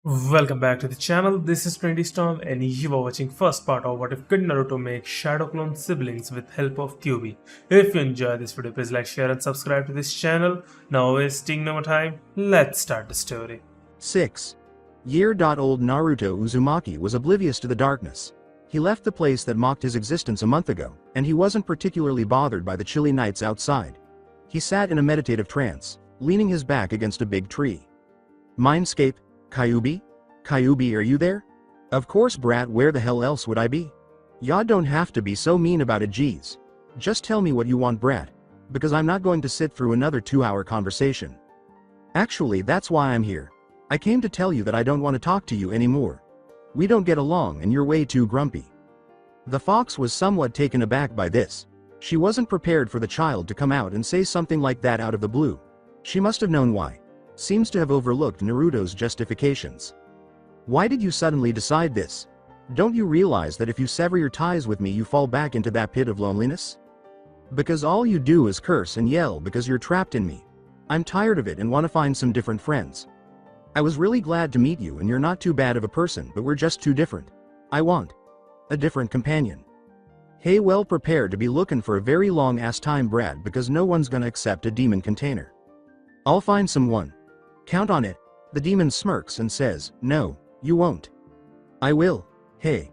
Welcome back to the channel. This is 20 Storm and you are watching first part of What If Kid Naruto makes shadow clone siblings with help of Kyuubi. If you enjoy this video, please like, share and subscribe to this channel. Now wasting no more time, let's start the story. 6. Year-old Naruto Uzumaki was oblivious to the darkness. He left the place that mocked his existence a month ago, and he wasn't particularly bothered by the chilly nights outside. He sat in a meditative trance, leaning his back against a big tree. Mindscape, Kyuubi? Kyuubi, are you there? Of course, brat, where the hell else would I be? Ya don't have to be so mean about it, geez. Just tell me what you want, brat. Because I'm not going to sit through another 2-hour conversation. Actually, that's why I'm here. I came to tell you that I don't want to talk to you anymore. We don't get along and you're way too grumpy. The fox was somewhat taken aback by this. She wasn't prepared for the child to come out and say something like that out of the blue. She must have known why. Seems to have overlooked Naruto's justifications. Why did you suddenly decide this? Don't you realize that if you sever your ties with me you fall back into that pit of loneliness? Because all you do is curse and yell because you're trapped in me. I'm tired of it and want to find some different friends. I was really glad to meet you and you're not too bad of a person, but we're just too different. I want a different companion. Hey, well, prepare to be looking for a very long ass time, Brad, because no one's gonna accept a demon container. I'll find someone. Count on it. The demon smirks and says, no, you won't. I will. Hey.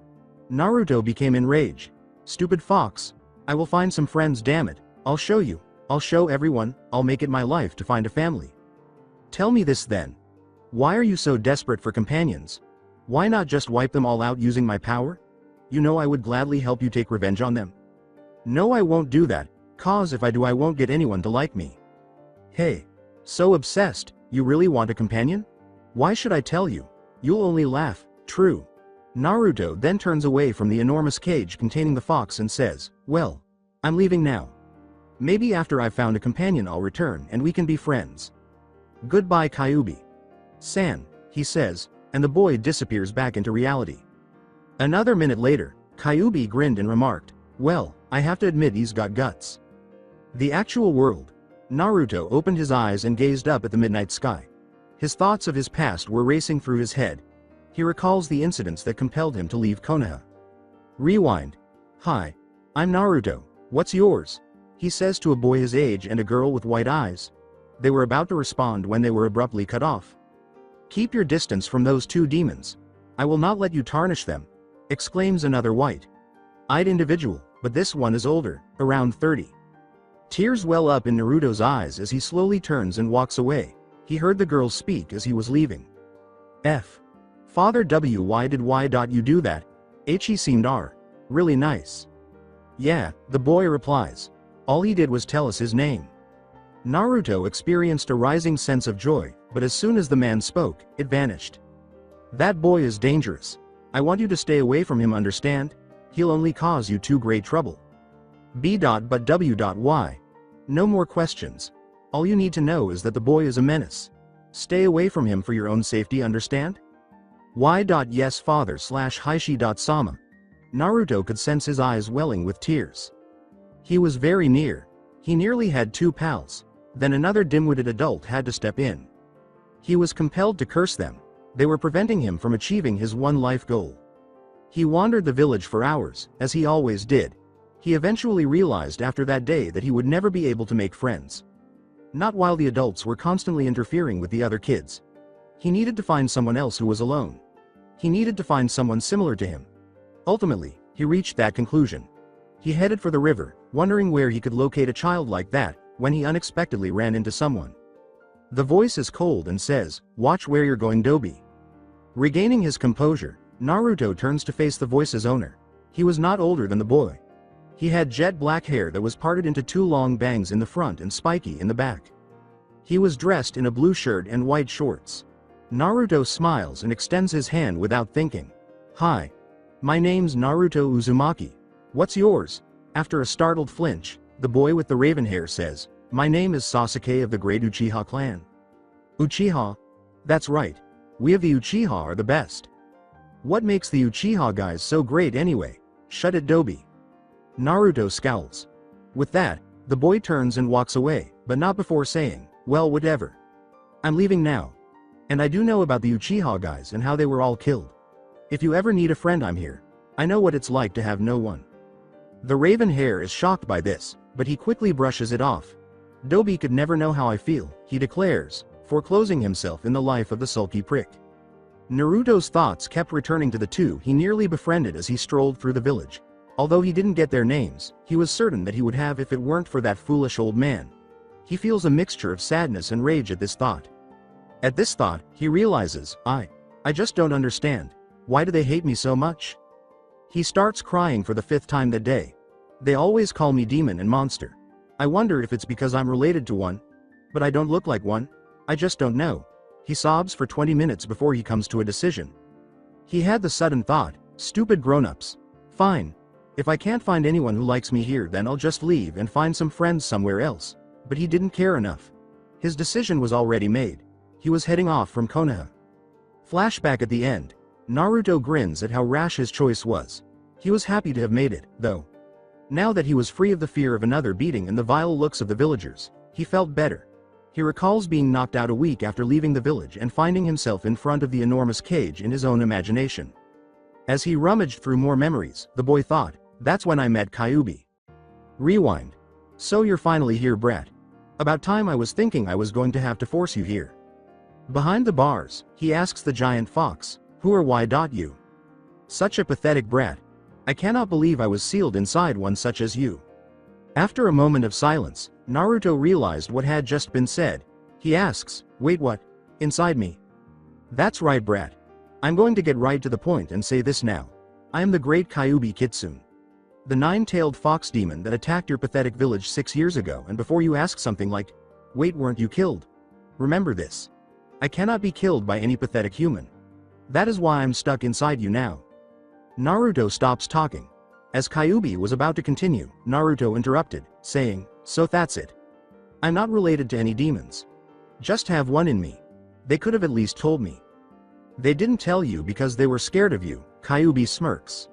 Naruto became enraged. Stupid fox. I will find some friends, damn it. I'll show you. I'll show everyone. I'll make it my life to find a family. Tell me this then. Why are you so desperate for companions? Why not just wipe them all out using my power? You know I would gladly help you take revenge on them. No, I won't do that, cause if I do I won't get anyone to like me. Hey. So obsessed. You really want a companion? Why should I tell you? You'll only laugh. True. Naruto then turns away from the enormous cage containing the fox and says, well, I'm leaving now. Maybe after I've found a companion I'll return and we can be friends. Goodbye, Kyuubi. San, he says, and the boy disappears back into reality. Another minute later, Kyuubi grinned and remarked, well, I have to admit he's got guts. The actual world. Naruto opened his eyes and gazed up at the midnight sky. His thoughts of his past were racing through his head. He recalls the incidents that compelled him to leave Konoha. Rewind. Hi. I'm Naruto. What's yours? He says to a boy his age and a girl with white eyes. They were about to respond when they were abruptly cut off. Keep your distance from those two demons. I will not let you tarnish them, exclaims another white-eyed individual, but this one is older, around 30. Tears well up in Naruto's eyes as he slowly turns and walks away. He heard the girl speak as he was leaving. Father W, why did you do that? He seemed really nice. Yeah, the boy replies. All he did was tell us his name. Naruto experienced a rising sense of joy, but as soon as the man spoke, it vanished. That boy is dangerous. I want you to stay away from him, understand? He'll only cause you too great trouble. But W. No more questions. All you need to know is that the boy is a menace. Stay away from him for your own safety, understand? Yes, father Hishi. Naruto could sense his eyes welling with tears. He was very near. He nearly had two pals. Then another dim-witted adult had to step in. He was compelled to curse them. They were preventing him from achieving his one life goal. He wandered the village for hours, as he always did. He eventually realized after that day that he would never be able to make friends. Not while the adults were constantly interfering with the other kids. He needed to find someone else who was alone. He needed to find someone similar to him. Ultimately, he reached that conclusion. He headed for the river, wondering where he could locate a child like that, when he unexpectedly ran into someone. The voice is cold and says, watch where you're going, Dobi. Regaining his composure, Naruto turns to face the voice's owner. He was not older than the boy. He had jet black hair that was parted into two long bangs in the front and spiky in the back. He was dressed in a blue shirt and white shorts. Naruto smiles and extends his hand without thinking. Hi. My name's Naruto Uzumaki. What's yours? After a startled flinch, the boy with the raven hair says, my name is Sasuke of the Great Uchiha clan. Uchiha? That's right. We of the Uchiha are the best. What makes the Uchiha guys so great anyway? Shut it, Dobi. Naruto scowls. With that, the boy turns and walks away, but not before saying, well, whatever. I'm leaving now. And I do know about the Uchiha guys and how they were all killed. If you ever need a friend, I'm here. I know what it's like to have no one. The raven hair is shocked by this, but he quickly brushes it off. Dobi could never know how I feel, he declares, foreclosing himself in the life of the sulky prick. Naruto's thoughts kept returning to the two he nearly befriended as he strolled through the village. Although he didn't get their names, he was certain that he would have if it weren't for that foolish old man. He feels a mixture of sadness and rage at this thought. At this thought, he realizes, I just don't understand. Why do they hate me so much? He starts crying for the 5th time that day. They always call me demon and monster. I wonder if it's because I'm related to one. But I don't look like one. I just don't know. He sobs for 20 minutes before he comes to a decision. He had the sudden thought, stupid grown-ups. Fine. If I can't find anyone who likes me here, then I'll just leave and find some friends somewhere else. But he didn't care enough. His decision was already made. He was heading off from Konoha. Flashback at the end. Naruto grins at how rash his choice was. He was happy to have made it, though. Now that he was free of the fear of another beating and the vile looks of the villagers, he felt better. He recalls being knocked out a week after leaving the village and finding himself in front of the enormous cage in his own imagination. As he rummaged through more memories, the boy thought, that's when I met Kyuubi. Rewind. So you're finally here, brat. About time. I was thinking I was going to have to force you here. Behind the bars, he asks the giant fox, who or why you? Such a pathetic brat. I cannot believe I was sealed inside one such as you. After a moment of silence, Naruto realized what had just been said. He asks, wait, what? Inside me? That's right, brat. I'm going to get right to the point and say this now. I am the great Kyuubi Kitsune. The 9-tailed fox demon that attacked your pathetic village 6 years ago, and before you ask something like, wait, weren't you killed? Remember this. I cannot be killed by any pathetic human. That is why I'm stuck inside you now. Naruto stops talking. As Kyuubi was about to continue, Naruto interrupted, saying, so that's it. I'm not related to any demons. Just have one in me. They could have at least told me. They didn't tell you because they were scared of you, Kyuubi smirks.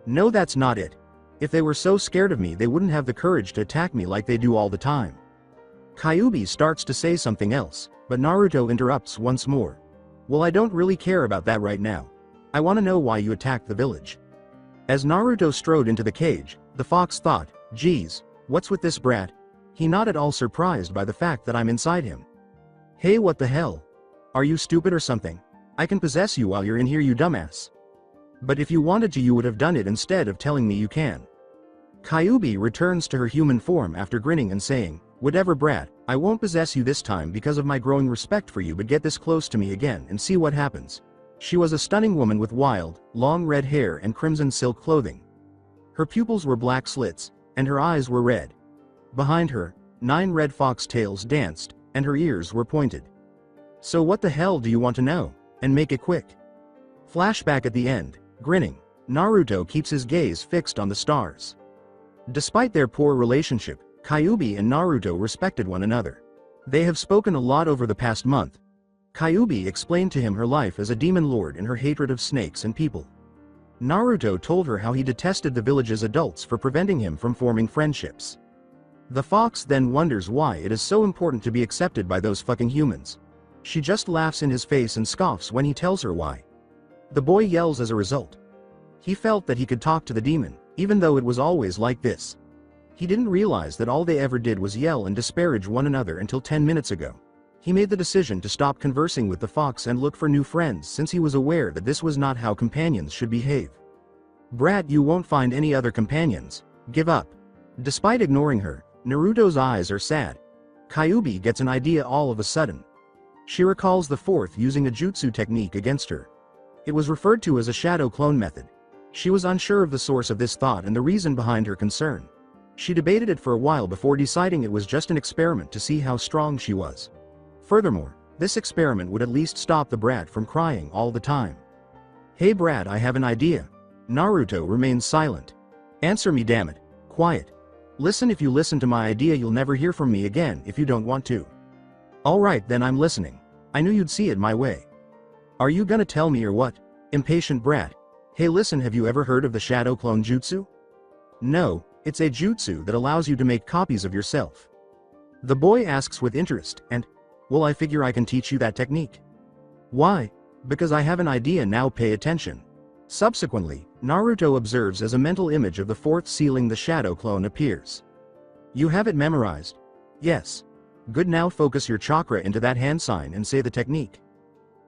No, that's not it. If they were so scared of me, they wouldn't have the courage to attack me like they do all the time. Kyuubi starts to say something else, but Naruto interrupts once more. Well, I don't really care about that right now. I want to know why you attacked the village. As Naruto strode into the cage, the fox thought, geez, what's with this brat? He not at all surprised by the fact that I'm inside him. Hey, what the hell? Are you stupid or something? I can possess you while you're in here, you dumbass. But if you wanted to, you would have done it instead of telling me you can. Kyuubi returns to her human form after grinning and saying, whatever, brat, I won't possess you this time because of my growing respect for you, but get this close to me again and see what happens. She was a stunning woman with wild, long red hair and crimson silk clothing. Her pupils were black slits, and her eyes were red. Behind her, 9 red fox tails danced, and her ears were pointed. So what the hell do you want to know? And make it quick. Flashback at the end. Grinning, Naruto keeps his gaze fixed on the stars. Despite their poor relationship, Kyuubi and Naruto respected one another. They have spoken a lot over the past month. Kyuubi explained to him her life as a demon lord and her hatred of snakes and people. Naruto told her how he detested the village's adults for preventing him from forming friendships. The fox then wonders why it is so important to be accepted by those fucking humans. She just laughs in his face and scoffs when he tells her why. The boy yells as a result. He felt that he could talk to the demon, even though it was always like this. He didn't realize that all they ever did was yell and disparage one another until 10 minutes ago. He made the decision to stop conversing with the fox and look for new friends since he was aware that this was not how companions should behave. Brat, you won't find any other companions. Give up. Despite ignoring her, Naruto's eyes are sad. Kyuubi gets an idea all of a sudden. She recalls the 4th using a jutsu technique against her. It was referred to as a shadow clone method. She was unsure of the source of this thought and the reason behind her concern. She debated it for a while before deciding it was just an experiment to see how strong she was. Furthermore, this experiment would at least stop the brat from crying all the time. Hey brat, I have an idea. Naruto remains silent. Answer me, damn it. Quiet. Listen, if you listen to my idea you'll never hear from me again if you don't want to. Alright then, I'm listening. I knew you'd see it my way. Are you gonna tell me or what? Impatient brat. Hey listen, have you ever heard of the shadow clone jutsu? No, it's a jutsu that allows you to make copies of yourself. The boy asks with interest, and, well, I figure I can teach you that technique. Why? Because I have an idea now, pay attention. Subsequently, Naruto observes as a mental image of the fourth ceiling the shadow clone appears. You have it memorized? Yes. Good, now focus your chakra into that hand sign and say the technique.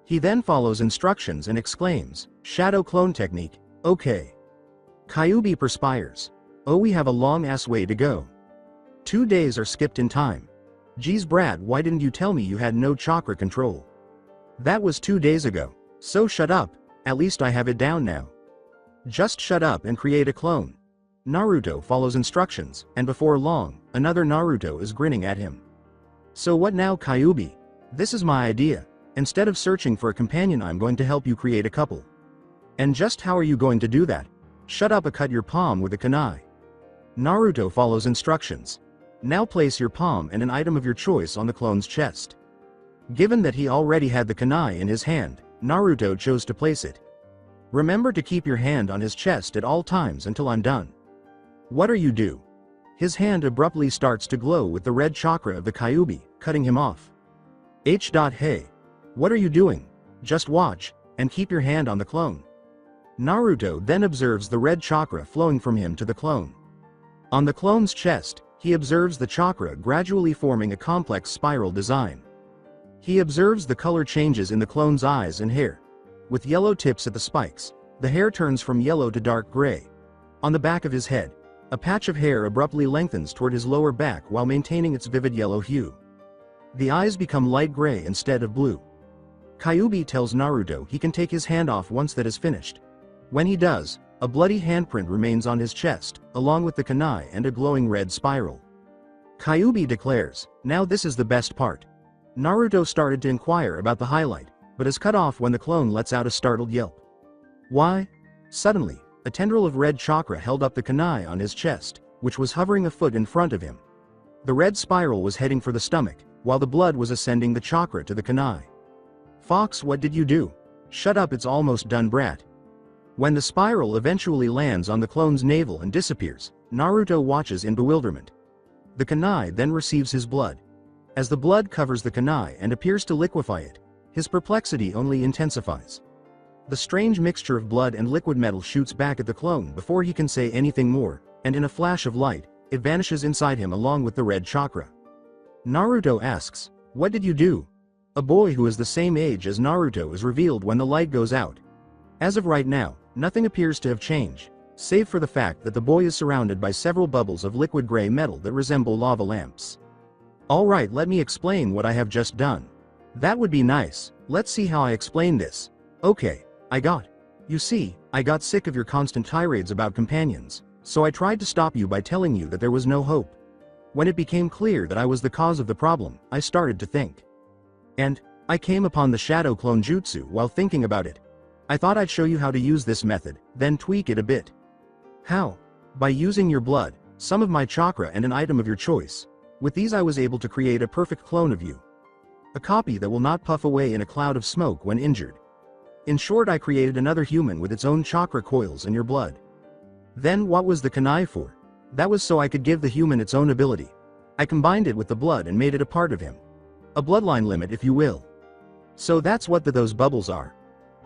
He then follows instructions and exclaims, shadow clone technique, okay. Kyuubi perspires. Oh, we have a long ass way to go. 2 days are skipped in time. Geez Brad, why didn't you tell me you had no chakra control? That was 2 days ago. So shut up, at least I have it down now. Just shut up and create a clone. Naruto follows instructions, and before long, another Naruto is grinning at him. So what now, Kyuubi? This is my idea. Instead of searching for a companion, I'm going to help you create a couple. And just how are you going to do that? Shut up and cut your palm with a kunai. Naruto follows instructions. Now place your palm and an item of your choice on the clone's chest. Given that he already had the kunai in his hand, Naruto chose to place it. Remember to keep your hand on his chest at all times until I'm done. What are you do? His hand abruptly starts to glow with the red chakra of the Kyuubi, cutting him off. Hey. What are you doing? Just watch, and keep your hand on the clone. Naruto then observes the red chakra flowing from him to the clone. On the clone's chest, he observes the chakra gradually forming a complex spiral design. He observes the color changes in the clone's eyes and hair. With yellow tips at the spikes, the hair turns from yellow to dark gray. On the back of his head, a patch of hair abruptly lengthens toward his lower back while maintaining its vivid yellow hue. The eyes become light gray instead of blue. Kyuubi tells Naruto he can take his hand off once that is finished. When he does, a bloody handprint remains on his chest, along with the kunai and a glowing red spiral. Kyuubi declares, now this is the best part. Naruto started to inquire about the highlight, but is cut off when the clone lets out a startled yelp. Why? Suddenly, a tendril of red chakra held up the kunai on his chest, which was hovering a foot in front of him. The red spiral was heading for the stomach, while the blood was ascending the chakra to the kunai. Fox, what did you do? Shut up, it's almost done, brat. When the spiral eventually lands on the clone's navel and disappears, Naruto watches in bewilderment. The kunai then receives his blood. As the blood covers the kunai and appears to liquefy it, his perplexity only intensifies. The strange mixture of blood and liquid metal shoots back at the clone before he can say anything more, and in a flash of light, it vanishes inside him along with the red chakra. Naruto asks, what did you do? A boy who is the same age as Naruto is revealed when the light goes out. As of right now, nothing appears to have changed, save for the fact that the boy is surrounded by several bubbles of liquid gray metal that resemble lava lamps. Alright, let me explain what I have just done. That would be nice. Let's see how I explain this. Okay, You see, I got sick of your constant tirades about companions, so I tried to stop you by telling you that there was no hope. When it became clear that I was the cause of the problem, I started to think. And I came upon the shadow clone jutsu while thinking about it. I thought I'd show you how to use this method, then tweak it a bit. How? By using your blood, some of my chakra and an item of your choice. With these I was able to create a perfect clone of you. A copy that will not puff away in a cloud of smoke when injured. In short, I created another human with its own chakra coils in your blood. Then what was the kunai for? That was so I could give the human its own ability. I combined it with the blood and made it a part of him. A bloodline limit, if you will. So that's what those bubbles are.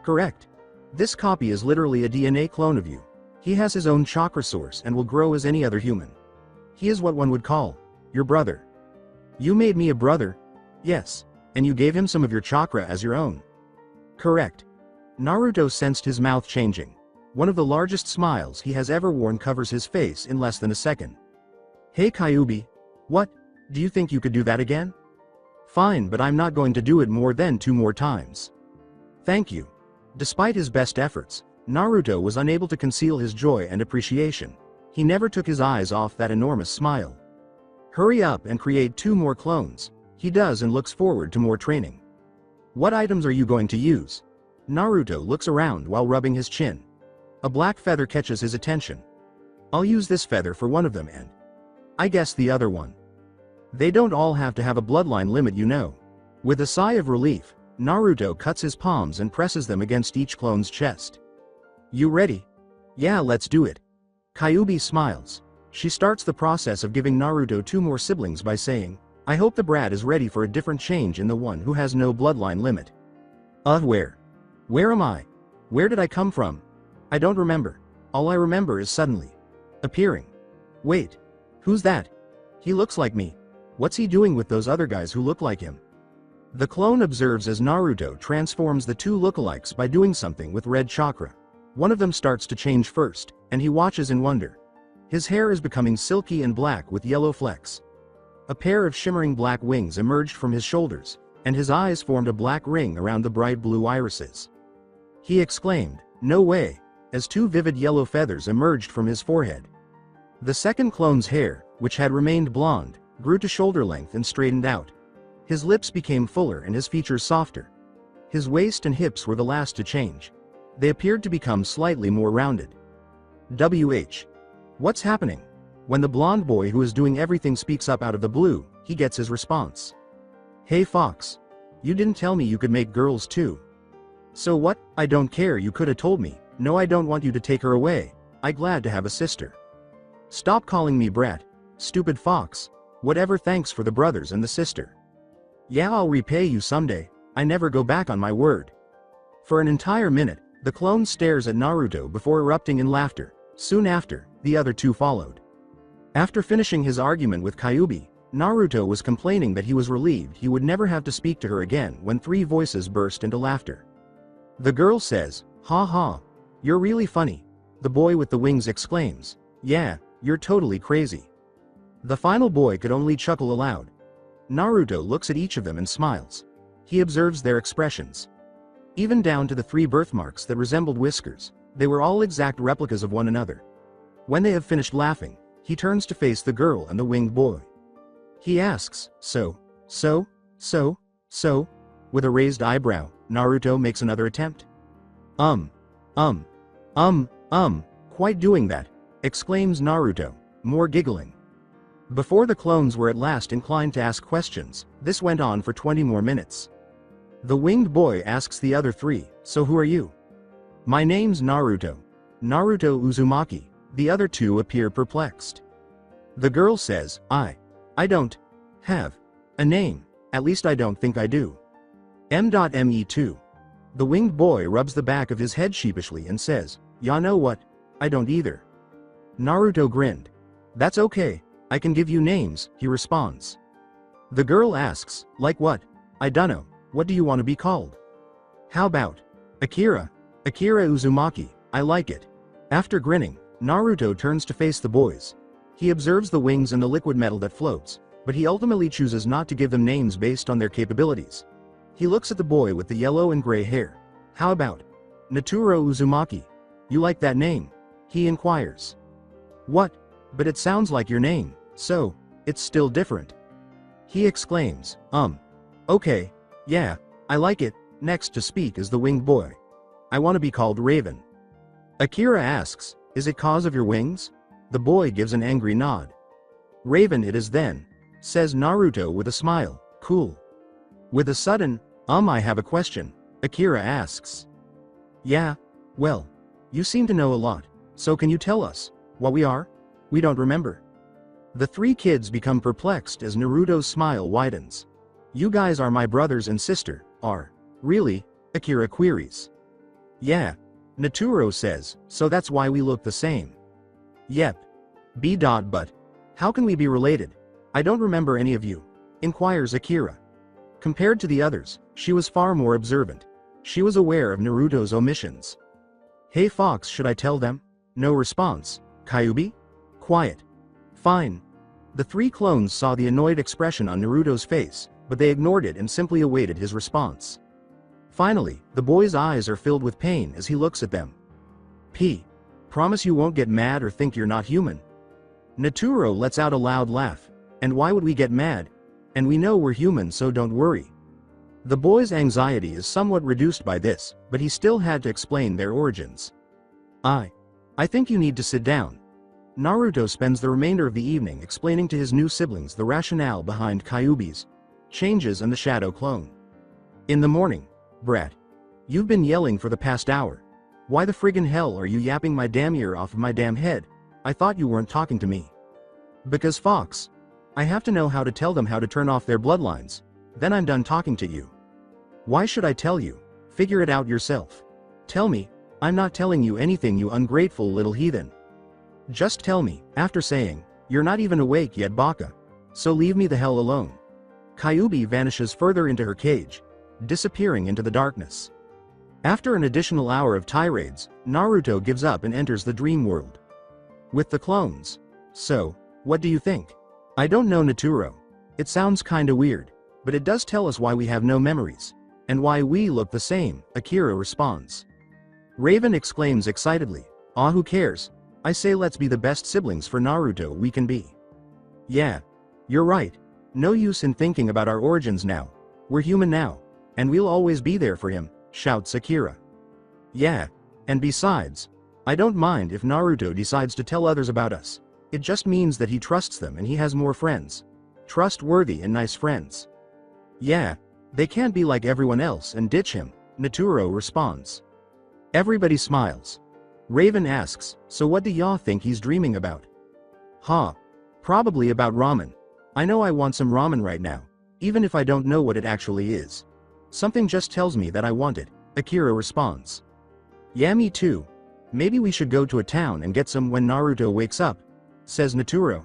Correct. This copy is literally a DNA clone of you. He has his own chakra source and will grow as any other human. He is what one would call your brother. You made me a brother? Yes. And you gave him some of your chakra as your own. Correct. Naruto sensed his mouth changing. One of the largest smiles he has ever worn covers his face in less than a second. Hey Kyuubi. What? Do you think you could do that again? Fine, but I'm not going to do it more than 2 more times. Thank you. Despite his best efforts, Naruto was unable to conceal his joy and appreciation. He never took his eyes off that enormous smile. Hurry up and create 2 more clones. He does and looks forward to more training. What items are you going to use? Naruto looks around while rubbing his chin. A black feather catches his attention. I'll use this feather for one of them and I guess the other one. They don't all have to have a bloodline limit, you know. With a sigh of relief, Naruto cuts his palms and presses them against each clone's chest. You ready? Yeah, let's do it. Kyuubi smiles. She starts the process of giving Naruto 2 more siblings by saying, I hope the brat is ready for a different change in the one who has no bloodline limit. Where? Where am I? Where did I come from? I don't remember. All I remember is suddenly appearing. Wait. Who's that? He looks like me. What's he doing with those other guys who look like him? The clone observes as Naruto transforms the two lookalikes by doing something with red chakra. One of them starts to change first, and he watches in wonder. His hair is becoming silky and black with yellow flecks. A pair of shimmering black wings emerged from his shoulders, and his eyes formed a black ring around the bright blue irises. He exclaimed, "No way," as two vivid yellow feathers emerged from his forehead. The second clone's hair, which had remained blonde, grew to shoulder length and straightened out. His lips became fuller and his features softer. His waist and hips were the last to change. They appeared to become slightly more rounded. What's happening? When the blonde boy who is doing everything speaks up out of the blue, he gets his response. Hey Fox. You didn't tell me you could make girls too. So what? I don't care, you could have told me. No, I don't want you to take her away. I'm glad to have a sister. Stop calling me brat. Stupid Fox. Whatever, thanks for the brothers and the sister. Yeah, I'll repay you someday. I never go back on my word. For an entire minute, the clone stares at Naruto before erupting in laughter. Soon after, the other two followed. After finishing his argument with Kyuubi, Naruto was complaining that he was relieved he would never have to speak to her again when three voices burst into laughter. The girl says, "Ha ha. You're really funny." The boy with the wings exclaims, "Yeah, you're totally crazy." The final boy could only chuckle aloud. Naruto looks at each of them and smiles. He observes their expressions. Even down to the three birthmarks that resembled whiskers, they were all exact replicas of one another. When they have finished laughing, he turns to face the girl and the winged boy. He asks, So? With a raised eyebrow, Naruto makes another attempt. Quite doing that, exclaims Naruto, more giggling. Before the clones were at last inclined to ask questions, this went on for 20 more minutes. The winged boy asks the other three, "So who are you?" "My name's Naruto. Naruto Uzumaki." The other two appear perplexed. The girl says, I don't have a name. At least I don't think I do. Me2. The winged boy rubs the back of his head sheepishly and says, "Ya know what? I don't either." Naruto grinned. "That's okay. I can give you names," he responds. The girl asks, "Like what?" "I dunno. What do you want to be called?" "How about Akira? Akira Uzumaki. I like it." After grinning, Naruto turns to face the boys. He observes the wings and the liquid metal that floats, but he ultimately chooses not to give them names based on their capabilities. He looks at the boy with the yellow and gray hair. "How about Naruto Uzumaki? You like that name?" he inquires. "What? But it sounds like your name, so it's still different." He exclaims, Okay, yeah, I like it." Next to speak is the winged boy. "I want to be called Raven." Akira asks, "Is it cause of your wings?" The boy gives an angry nod. "Raven it is then," says Naruto with a smile. "Cool." With a sudden, I have a question," Akira asks. "Yeah? Well, you seem to know a lot, so can you tell us what we are? We don't remember." The three kids become perplexed as Naruto's smile widens. "You guys are my brothers and sister, are really?" Akira queries. "Yeah," Naruto says, "so that's why we look the same." "Yep. But how can we be related? I don't remember any of you," inquires Akira. Compared to the others, she was far more observant. She was aware of Naruto's omissions. "Hey Fox, should I tell them?" No response. "Kyuubi?" "Quiet." "Fine." The three clones saw the annoyed expression on Naruto's face, but they ignored it and simply awaited his response. Finally, the boy's eyes are filled with pain as he looks at them. Promise you won't get mad or think you're not human." Naruto lets out a loud laugh. "And why would we get mad? And we know we're human, so don't worry." The boy's anxiety is somewhat reduced by this, but he still had to explain their origins. I think you need to sit down." Naruto spends the remainder of the evening explaining to his new siblings the rationale behind Kyuubi's changes and the shadow clone. In the morning, "Brat. You've been yelling for the past hour. Why the friggin' hell are you yapping my damn ear off of my damn head? I thought you weren't talking to me." "Because Fox. I have to know how to tell them how to turn off their bloodlines. Then I'm done talking to you." "Why should I tell you?" Figure it out yourself. Tell me. I'm not telling you anything, you ungrateful little heathen. Just tell me, after saying, you're not even awake yet, Baka. So leave me the hell alone. Kyuubi vanishes further into her cage, disappearing into the darkness. After an additional hour of tirades, Naruto gives up and enters the dream world. With the clones. So, what do you think? I don't know, Naturo. It sounds kinda weird, but it does tell us why we have no memories. And why we look the same, Akira responds. Raven exclaims excitedly, "Ah, who cares? I say let's be the best siblings for Naruto we can be." Yeah. You're right. No use in thinking about our origins now. We're human now. And we'll always be there for him, shouts Akira. Yeah. And besides, I don't mind if Naruto decides to tell others about us. It just means that he trusts them and he has more friends. Trustworthy and nice friends. Yeah. They can't be like everyone else and ditch him, Naturo responds. Everybody smiles. Raven asks, so what do y'all think he's dreaming about? Huh. Probably about ramen. I know I want some ramen right now, even if I don't know what it actually is. Something just tells me that I want it, Akira responds. Yeah, me too. Maybe we should go to a town and get some when Naruto wakes up, says Naturo.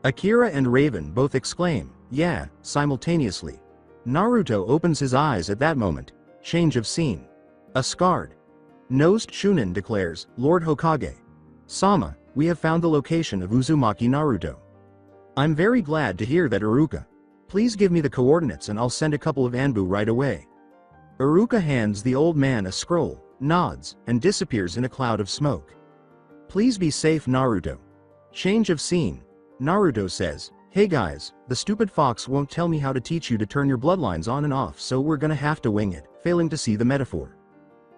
Akira and Raven both exclaim, yeah, simultaneously. Naruto opens his eyes at that moment. Change of scene. A scarred nosed Shunin declares, Lord Hokage. Sama, we have found the location of Uzumaki Naruto. I'm very glad to hear that, Iruka. Please give me the coordinates and I'll send a couple of Anbu right away. Iruka hands the old man a scroll, nods, and disappears in a cloud of smoke. Please be safe, Naruto. Change of scene. Naruto says, hey guys, the stupid fox won't tell me how to teach you to turn your bloodlines on and off, so we're gonna have to wing it, failing to see the metaphor.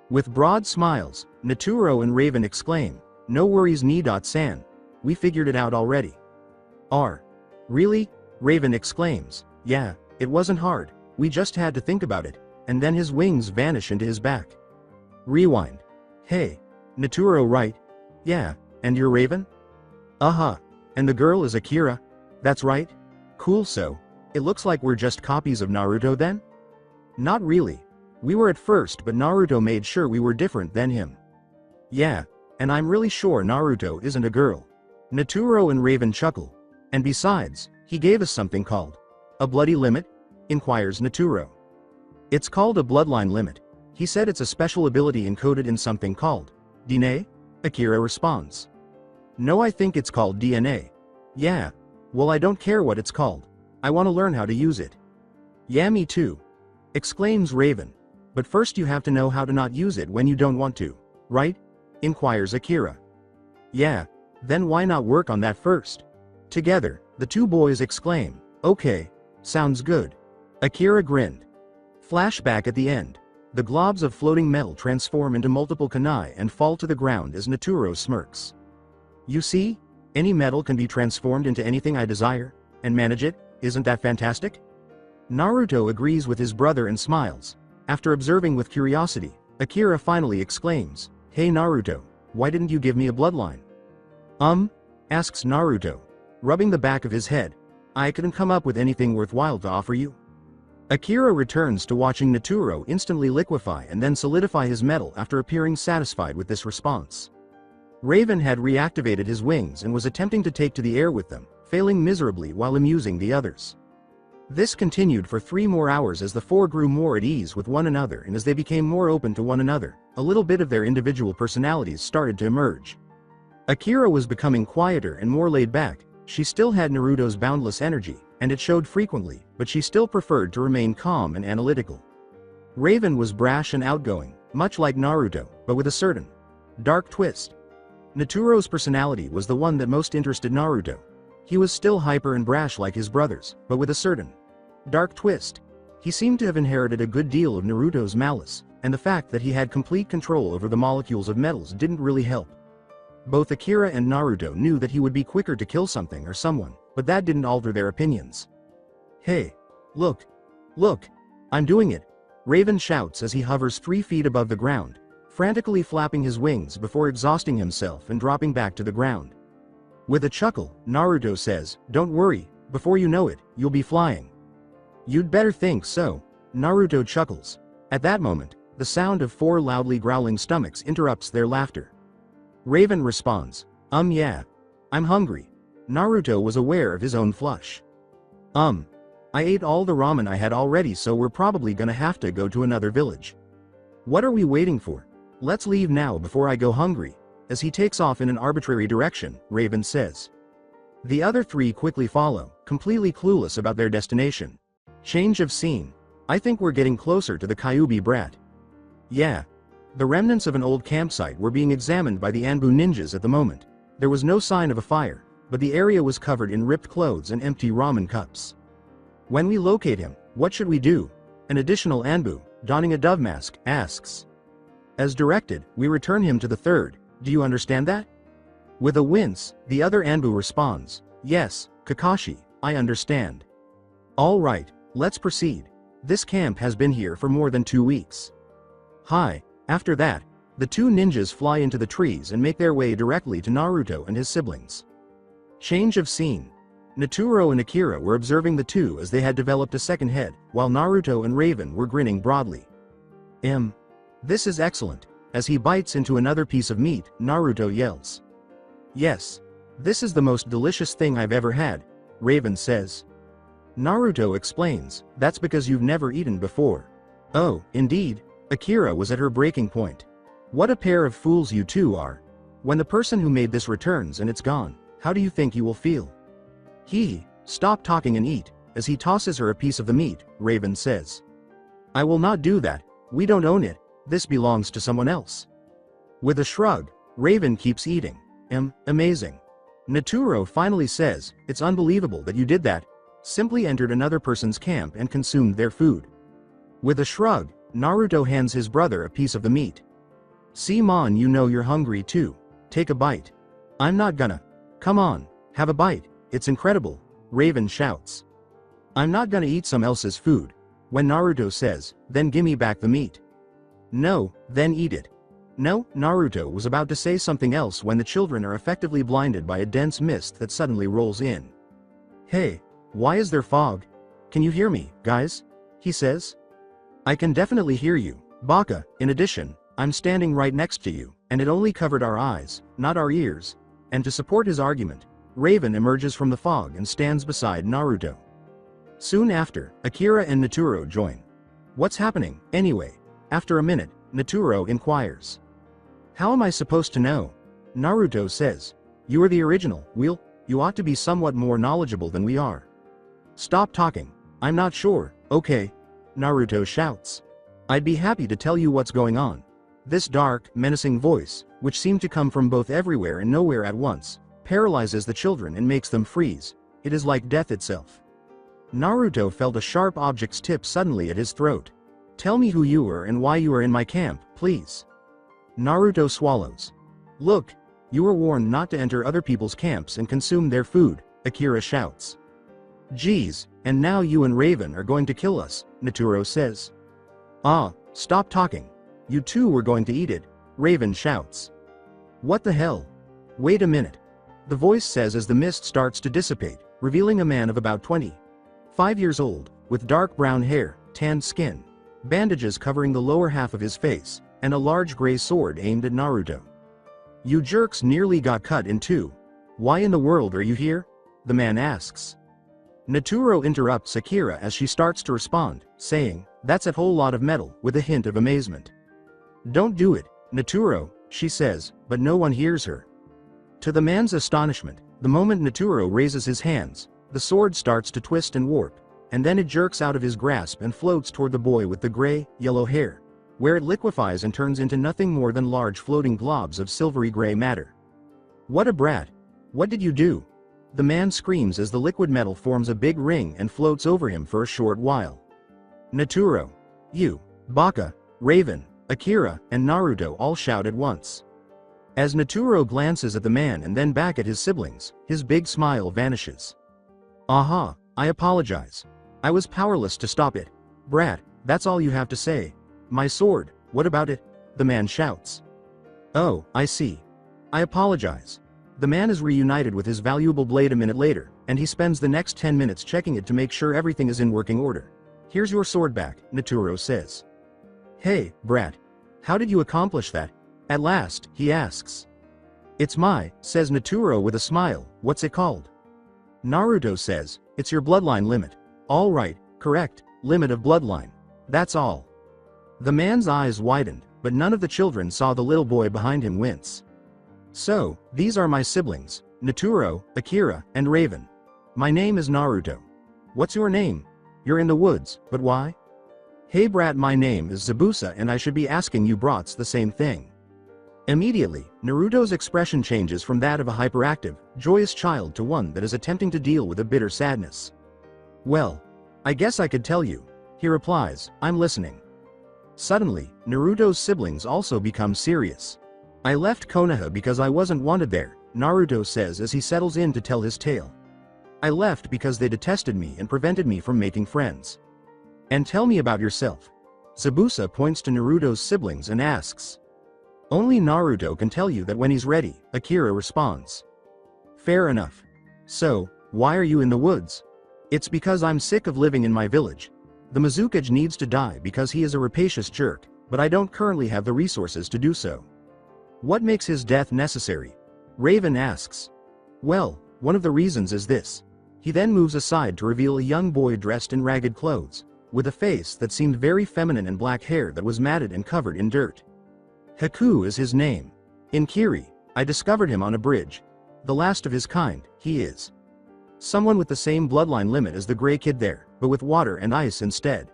With broad smiles, Naturo and Raven exclaim, no worries, Ni-san. We figured it out already. Really? Raven exclaims, yeah, it wasn't hard, we just had to think about it, and then his wings vanish into his back. Rewind. Hey. Naturo, right? Yeah, and you're Raven? Uh-huh. And the girl is Akira? That's right? Cool, so, it looks like we're just copies of Naruto then? Not really. We were at first, but Naruto made sure we were different than him. Yeah, and I'm really sure Naruto isn't a girl. Naturo and Raven chuckle. And besides, he gave us something called a bloody limit? Inquires Naturo. It's called a bloodline limit. He said it's a special ability encoded in something called DNA? Akira responds. No, I think it's called DNA. Yeah. Well, I don't care what it's called. I want to learn how to use it. Yeah, me too. Exclaims Raven. But first you have to know how to not use it when you don't want to, right? Inquires Akira. Yeah. Then why not work on that first? Together, the two boys exclaim, okay, sounds good. Akira grinned. Flashback at the end. The globs of floating metal transform into multiple kunai and fall to the ground as Naturo smirks. You see? Any metal can be transformed into anything I desire, and manage it, isn't that fantastic? Naruto agrees with his brother and smiles. After observing with curiosity, Akira finally exclaims, hey Naruto, why didn't you give me a bloodline? Asks Naruto, rubbing the back of his head. I couldn't come up with anything worthwhile to offer you. Akira returns to watching Naturo instantly liquefy and then solidify his metal after appearing satisfied with this response. Raven had reactivated his wings and was attempting to take to the air with them, failing miserably while amusing the others. This continued for 3 more hours as the four grew more at ease with one another, and as they became more open to one another, a little bit of their individual personalities started to emerge. Akira was becoming quieter and more laid back. She still had Naruto's boundless energy, and it showed frequently, but she still preferred to remain calm and analytical. Raven was brash and outgoing, much like Naruto, but with a certain dark twist. Naturo's personality was the one that most interested Naruto. He was still hyper and brash like his brothers, but with a certain dark twist. He seemed to have inherited a good deal of Naruto's malice, and the fact that he had complete control over the molecules of metals didn't really help. Both Akira and Naruto knew that he would be quicker to kill something or someone, but that didn't alter their opinions. Hey! Look! Look! I'm doing it! Raven shouts as he hovers 3 feet above the ground, frantically flapping his wings before exhausting himself and dropping back to the ground. With a chuckle, Naruto says, don't worry, before you know it, you'll be flying. You'd better think so. Naruto chuckles. At that moment, The sound of 4 loudly growling stomachs interrupts their laughter. Raven responds, yeah. I'm hungry. Naruto was aware of his own flush. I ate all the ramen I had already, so we're probably gonna have to go to another village. What are we waiting for? Let's leave now before I go hungry. As he takes off in an arbitrary direction, Raven says. The other 3 quickly follow, completely clueless about their destination. Change of scene. I think we're getting closer to the Kyuubi brat. Yeah. The remnants of an old campsite were being examined by the Anbu ninjas at the moment. There was no sign of a fire, but the area was covered in ripped clothes and empty ramen cups. When we locate him, what should we do? An additional Anbu, donning a dove mask, asks. As directed, we return him to the 3rd. Do you understand that? With a wince, the other Anbu responds, yes, Kakashi, I understand. All right, let's proceed. This camp has been here for more than 2 weeks. Hi. After that, the 2 ninjas fly into the trees and make their way directly to Naruto and his siblings. Change of scene. Naturo and Akira were observing the 2 as they had developed a second head, while Naruto and Raven were grinning broadly. This is excellent. As he bites into another piece of meat, Naruto yells. Yes. This is the most delicious thing I've ever had, Raven says. Naruto explains, that's because you've never eaten before. Oh, indeed. Akira was at her breaking point. What a pair of fools you 2 are. When the person who made this returns and it's gone, how do you think you will feel? Stop talking and eat. As he tosses her a piece of the meat, Raven says. I will not do that. We don't own it. This belongs to someone else. With a shrug, Raven keeps eating. Amazing. Naturo finally says, it's unbelievable that you did that. Simply entered another person's camp and consumed their food. With a shrug, Naruto hands his brother a piece of the meat. See Mon, you know you're hungry too. Take a bite. I'm not gonna. Come on, have a bite, it's incredible, Raven shouts. I'm not gonna eat some else's food. When Naruto says, then gimme back the meat. No, then eat it. No, Naruto was about to say something else when the children are effectively blinded by a dense mist that suddenly rolls in. Hey, why is there fog? Can you hear me, guys? He says. I can definitely hear you, Baka. In addition, I'm standing right next to you, and it only covered our eyes, not our ears. And to support his argument, Raven emerges from the fog and stands beside Naruto. Soon after, Akira and Naturo join. What's happening, anyway? After a minute, Naturo inquires. How am I supposed to know? Naruto says. You are the original, you ought to be somewhat more knowledgeable than we are. Stop talking. I'm not sure, okay? Naruto shouts. I'd be happy to tell you what's going on. This dark, menacing voice, which seemed to come from both everywhere and nowhere at once, paralyzes the children and makes them freeze. It is like death itself. Naruto felt a sharp object's tip suddenly at his throat. Tell me who you are and why you are in my camp, please. Naruto swallows. Look, you were warned not to enter other people's camps and consume their food, Akira shouts. Geez, and now you and Raven are going to kill us, Naturo says. Stop talking. You 2 were going to eat it, Raven shouts. What the hell? Wait a minute. The voice says as the mist starts to dissipate, revealing a man of about 25 years old, with dark brown hair, tanned skin, bandages covering the lower half of his face, and a large gray sword aimed at Naruto. You jerks nearly got cut in 2. Why in the world are you here? The man asks. Naturo interrupts Akira as she starts to respond, saying, that's a whole lot of metal, with a hint of amazement. Don't do it, Naturo, she says, but no one hears her. To the man's astonishment, the moment Naturo raises his hands, the sword starts to twist and warp, and then it jerks out of his grasp and floats toward the boy with the gray, yellow hair, where it liquefies and turns into nothing more than large floating globs of silvery gray matter. What a brat! What did you do? The man screams as the liquid metal forms a big ring and floats over him for a short while. Naturo, you, Baka, Raven, Akira, and Naruto all shout at once. As Naturo glances at the man and then back at his siblings, his big smile vanishes. Aha, I apologize. I was powerless to stop it. Brat, that's all you have to say. My sword, what about it? The man shouts. Oh, I see. I apologize. The man is reunited with his valuable blade a minute later, and he spends the next 10 minutes checking it to make sure everything is in working order. Here's your sword back, Naturo says. Hey, brat. How did you accomplish that? At last, he asks. It's says Naturo with a smile, what's it called? Naruto says, it's your bloodline limit. All right, correct, limit of bloodline. That's all. The man's eyes widened, but none of the children saw the little boy behind him wince. So, these are my siblings, Naturo, Akira, and Raven. My name is Naruto. What's your name? You're in the woods, but why? Hey brat, my name is Zabusa and I should be asking you brats the same thing. Immediately, Naruto's expression changes from that of a hyperactive, joyous child to one that is attempting to deal with a bitter sadness. Well, I guess I could tell you. He replies, I'm listening. Suddenly, Naruto's siblings also become serious. I left Konoha because I wasn't wanted there, Naruto says as he settles in to tell his tale. I left because they detested me and prevented me from making friends. And tell me about yourself. Zabusa points to Naruto's siblings and asks. Only Naruto can tell you that when he's ready, Akira responds. Fair enough. So, why are you in the woods? It's because I'm sick of living in my village. The Mizukage needs to die because he is a rapacious jerk, but I don't currently have the resources to do so. What makes his death necessary? Raven asks. Well, one of the reasons is this. He then moves aside to reveal a young boy dressed in ragged clothes, with a face that seemed very feminine and black hair that was matted and covered in dirt. Haku is his name. In Kiri, I discovered him on a bridge. The last of his kind, he is. Someone with the same bloodline limit as the gray kid there, but with water and ice instead.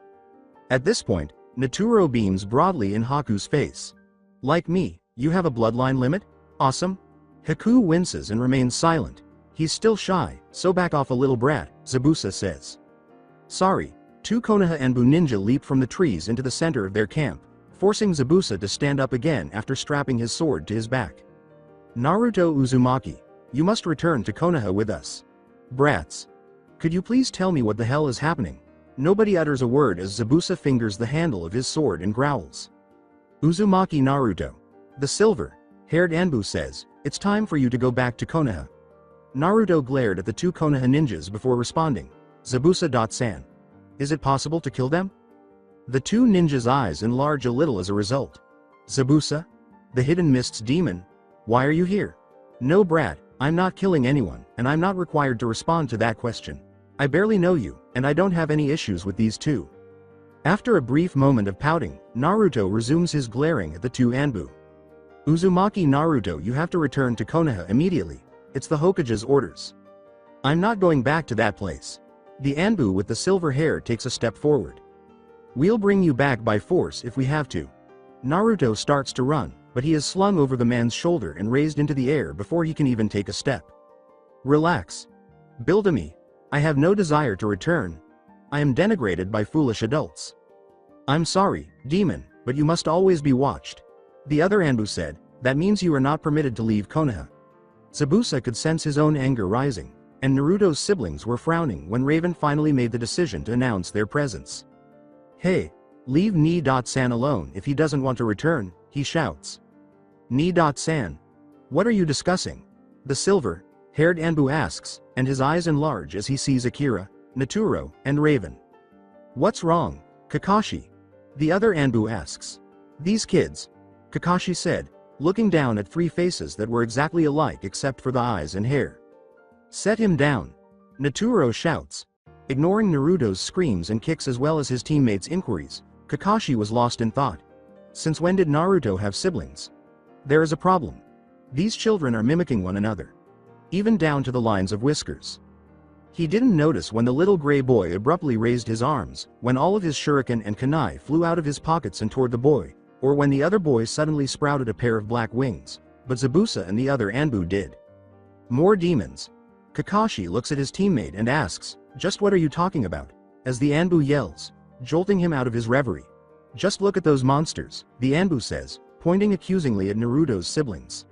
At this point, Naturo beams broadly in Haku's face. Like me, you have a bloodline limit? Awesome. Haku winces and remains silent. He's still shy, so back off a little brat, Zabusa says. Sorry. Two Konoha and Bu ninja leap from the trees into the center of their camp, forcing Zabusa to stand up again after strapping his sword to his back. Naruto Uzumaki, you must return to Konoha with us. Brats. Could you please tell me what the hell is happening? Nobody utters a word as Zabusa fingers the handle of his sword and growls. Uzumaki Naruto. The silver-haired Anbu says, it's time for you to go back to Konoha. Naruto glared at the two Konoha ninjas before responding. Zabusa.san. Is it possible to kill them? The two ninjas' eyes enlarge a little as a result. Zabusa? The hidden mists demon? Why are you here? No brat, I'm not killing anyone, and I'm not required to respond to that question. I barely know you, and I don't have any issues with these two. After a brief moment of pouting, Naruto resumes his glaring at the two Anbu. Uzumaki Naruto, you have to return to Konoha immediately. It's the Hokage's orders. I'm not going back to that place. The Anbu with the silver hair takes a step forward. We'll bring you back by force if we have to. Naruto starts to run, but he is slung over the man's shoulder and raised into the air before he can even take a step. Relax. Build-a-me. I have no desire to return. I am denigrated by foolish adults. I'm sorry, demon, but you must always be watched. The other Anbu said, that means you are not permitted to leave Konoha. Zabusa could sense his own anger rising, and Naruto's siblings were frowning when Raven finally made the decision to announce their presence. Hey, leave Ni.san alone if he doesn't want to return, he shouts. Ni.san. What are you discussing? The silver-haired Anbu asks, and his eyes enlarge as he sees Akira, Naturo, and Raven. What's wrong, Kakashi? The other Anbu asks. These kids, Kakashi said, looking down at three faces that were exactly alike except for the eyes and hair. Set him down. Naturo shouts. Ignoring Naruto's screams and kicks as well as his teammates' inquiries, Kakashi was lost in thought. Since when did Naruto have siblings? There is a problem. These children are mimicking one another. Even down to the lines of whiskers. He didn't notice when the little gray boy abruptly raised his arms, when all of his shuriken and kunai flew out of his pockets and toward the boy, or when the other boy suddenly sprouted a pair of black wings, but Zabusa and the other Anbu did. More demons. Kakashi looks at his teammate and asks, just what are you talking about? As the Anbu yells, jolting him out of his reverie. Just look at those monsters, the Anbu says, pointing accusingly at Naruto's siblings.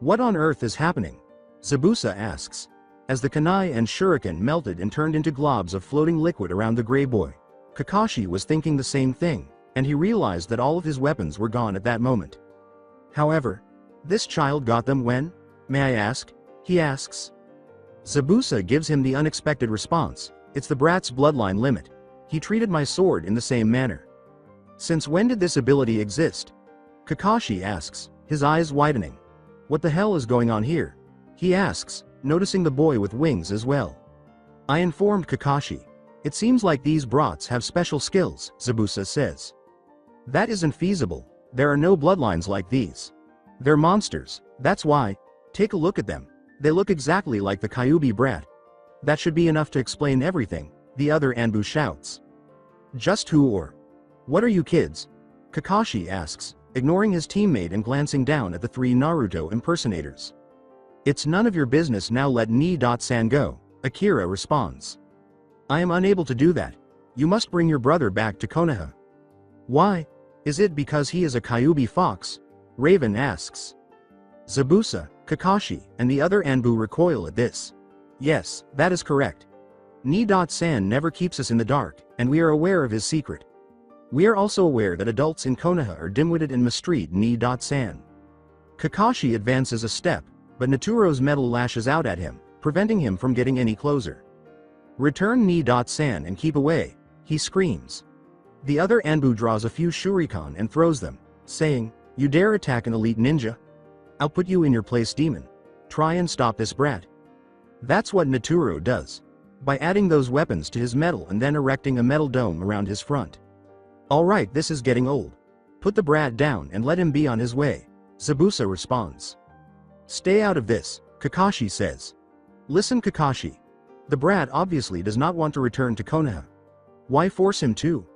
What on earth is happening? Zabusa asks. As the kunai and shuriken melted and turned into globs of floating liquid around the gray boy, Kakashi was thinking the same thing, and he realized that all of his weapons were gone at that moment. However, this child got them when? May I ask? He asks. Zabusa gives him the unexpected response, it's the brat's bloodline limit. He treated my sword in the same manner. Since when did this ability exist? Kakashi asks, his eyes widening. What the hell is going on here? He asks, noticing the boy with wings as well. I informed Kakashi. It seems like these brats have special skills, Zabuza says. That isn't feasible. There are no bloodlines like these. They're monsters, that's why. Take a look at them. They look exactly like the Kyuubi brat. That should be enough to explain everything, the other Anbu shouts. Just who or what are you kids? Kakashi asks, ignoring his teammate and glancing down at the three Naruto impersonators. It's none of your business now, let Ni-san go, Akira responds. I am unable to do that. You must bring your brother back to Konoha. Why? Is it because he is a Kyuubi fox? Raven asks. Zabuza, Kakashi, and the other Anbu recoil at this. Yes, that is correct. Ni-san never keeps us in the dark, and we are aware of his secret. We are also aware that adults in Konoha are dim-witted and mistreat Ni-san. Kakashi advances a step, but Naturo's metal lashes out at him, preventing him from getting any closer. Return Ni-san and keep away, he screams. The other Anbu draws a few shuriken and throws them, saying, You dare attack an elite ninja? I'll put you in your place, demon. Try and stop this brat. That's what Naturo does. By adding those weapons to his metal and then erecting a metal dome around his front. Alright, this is getting old. Put the brat down and let him be on his way, Zabuza responds. Stay out of this, Kakashi says. Listen, Kakashi. The brat obviously does not want to return to Konoha. Why force him to?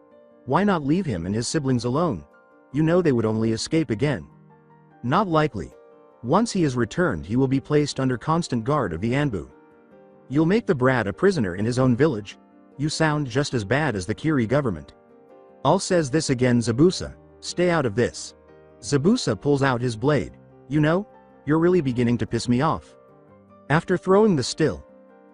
Why not leave him and his siblings alone? You know they would only escape again. Not likely. Once he is returned, he will be placed under constant guard of the Anbu. You'll make the brat a prisoner in his own village? You sound just as bad as the Kiri government. I'll says this again, Zabuza. Stay out of this. Zabuza pulls out his blade. You know, you're really beginning to piss me off. After throwing the still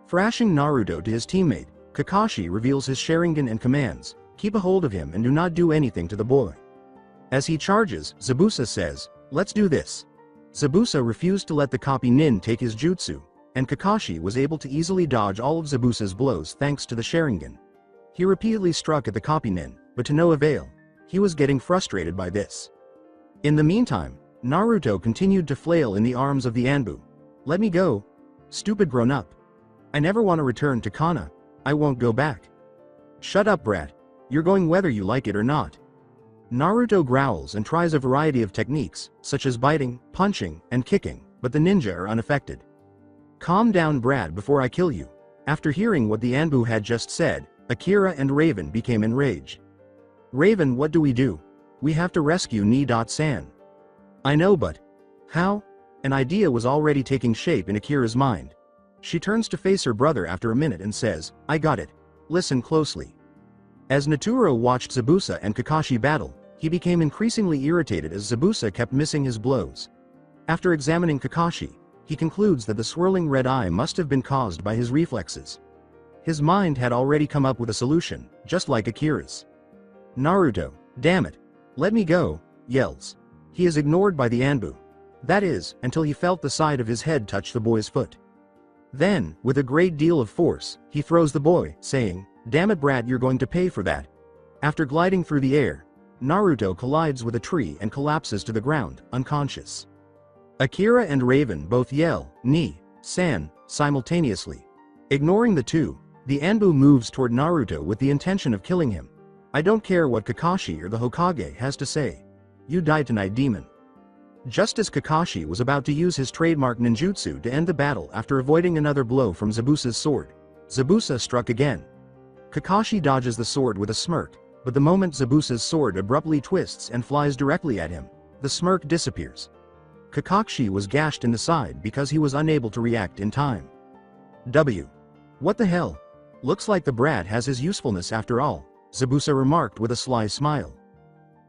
thrashing Naruto to his teammate, Kakashi reveals his Sharingan and commands, keep a hold of him and do not do anything to the boy. As he charges, Zabuza says, let's do this. Zabuza refused to let the copy nin take his jutsu, and Kakashi was able to easily dodge all of Zabuza's blows thanks to the Sharingan. He repeatedly struck at the copy nin, but to no avail. He was getting frustrated by this. In the meantime, Naruto continued to flail in the arms of the Anbu. Let me go. Stupid grown-up. I never want to return to Kana. I won't go back. Shut up, brat. You're going whether you like it or not. Naruto growls and tries a variety of techniques, such as biting, punching, and kicking, but the ninja are unaffected. Calm down, brat, before I kill you. After hearing what the Anbu had just said, Akira and Raven became enraged. Raven, what do we do? We have to rescue Ni-san. I know, but how? An idea was already taking shape in Akira's mind. She turns to face her brother after a minute and says, I got it. Listen closely. As Naturo watched Zabuza and Kakashi battle, he became increasingly irritated as Zabuza kept missing his blows. After examining Kakashi, he concludes that the swirling red eye must have been caused by his reflexes. His mind had already come up with a solution, just like Akira's. Naruto, damn it. Let me go, yells. He is ignored by the Anbu. That is, until he felt the side of his head touch the boy's foot. Then, with a great deal of force, he throws the boy, saying, Damn it, brat, you're going to pay for that. After gliding through the air, Naruto collides with a tree and collapses to the ground, unconscious. Akira and Raven both yell, Ni-san, simultaneously. Ignoring the two, the Anbu moves toward Naruto with the intention of killing him. I don't care what Kakashi or the Hokage has to say. You die tonight, demon. Just as Kakashi was about to use his trademark ninjutsu to end the battle after avoiding another blow from Zabuza's sword, Zabuza struck again. Kakashi dodges the sword with a smirk, but the moment Zabuza's sword abruptly twists and flies directly at him, the smirk disappears. Kakashi was gashed in the side because he was unable to react in time. What the hell? Looks like the brat has his usefulness after all, Zabuza remarked with a sly smile.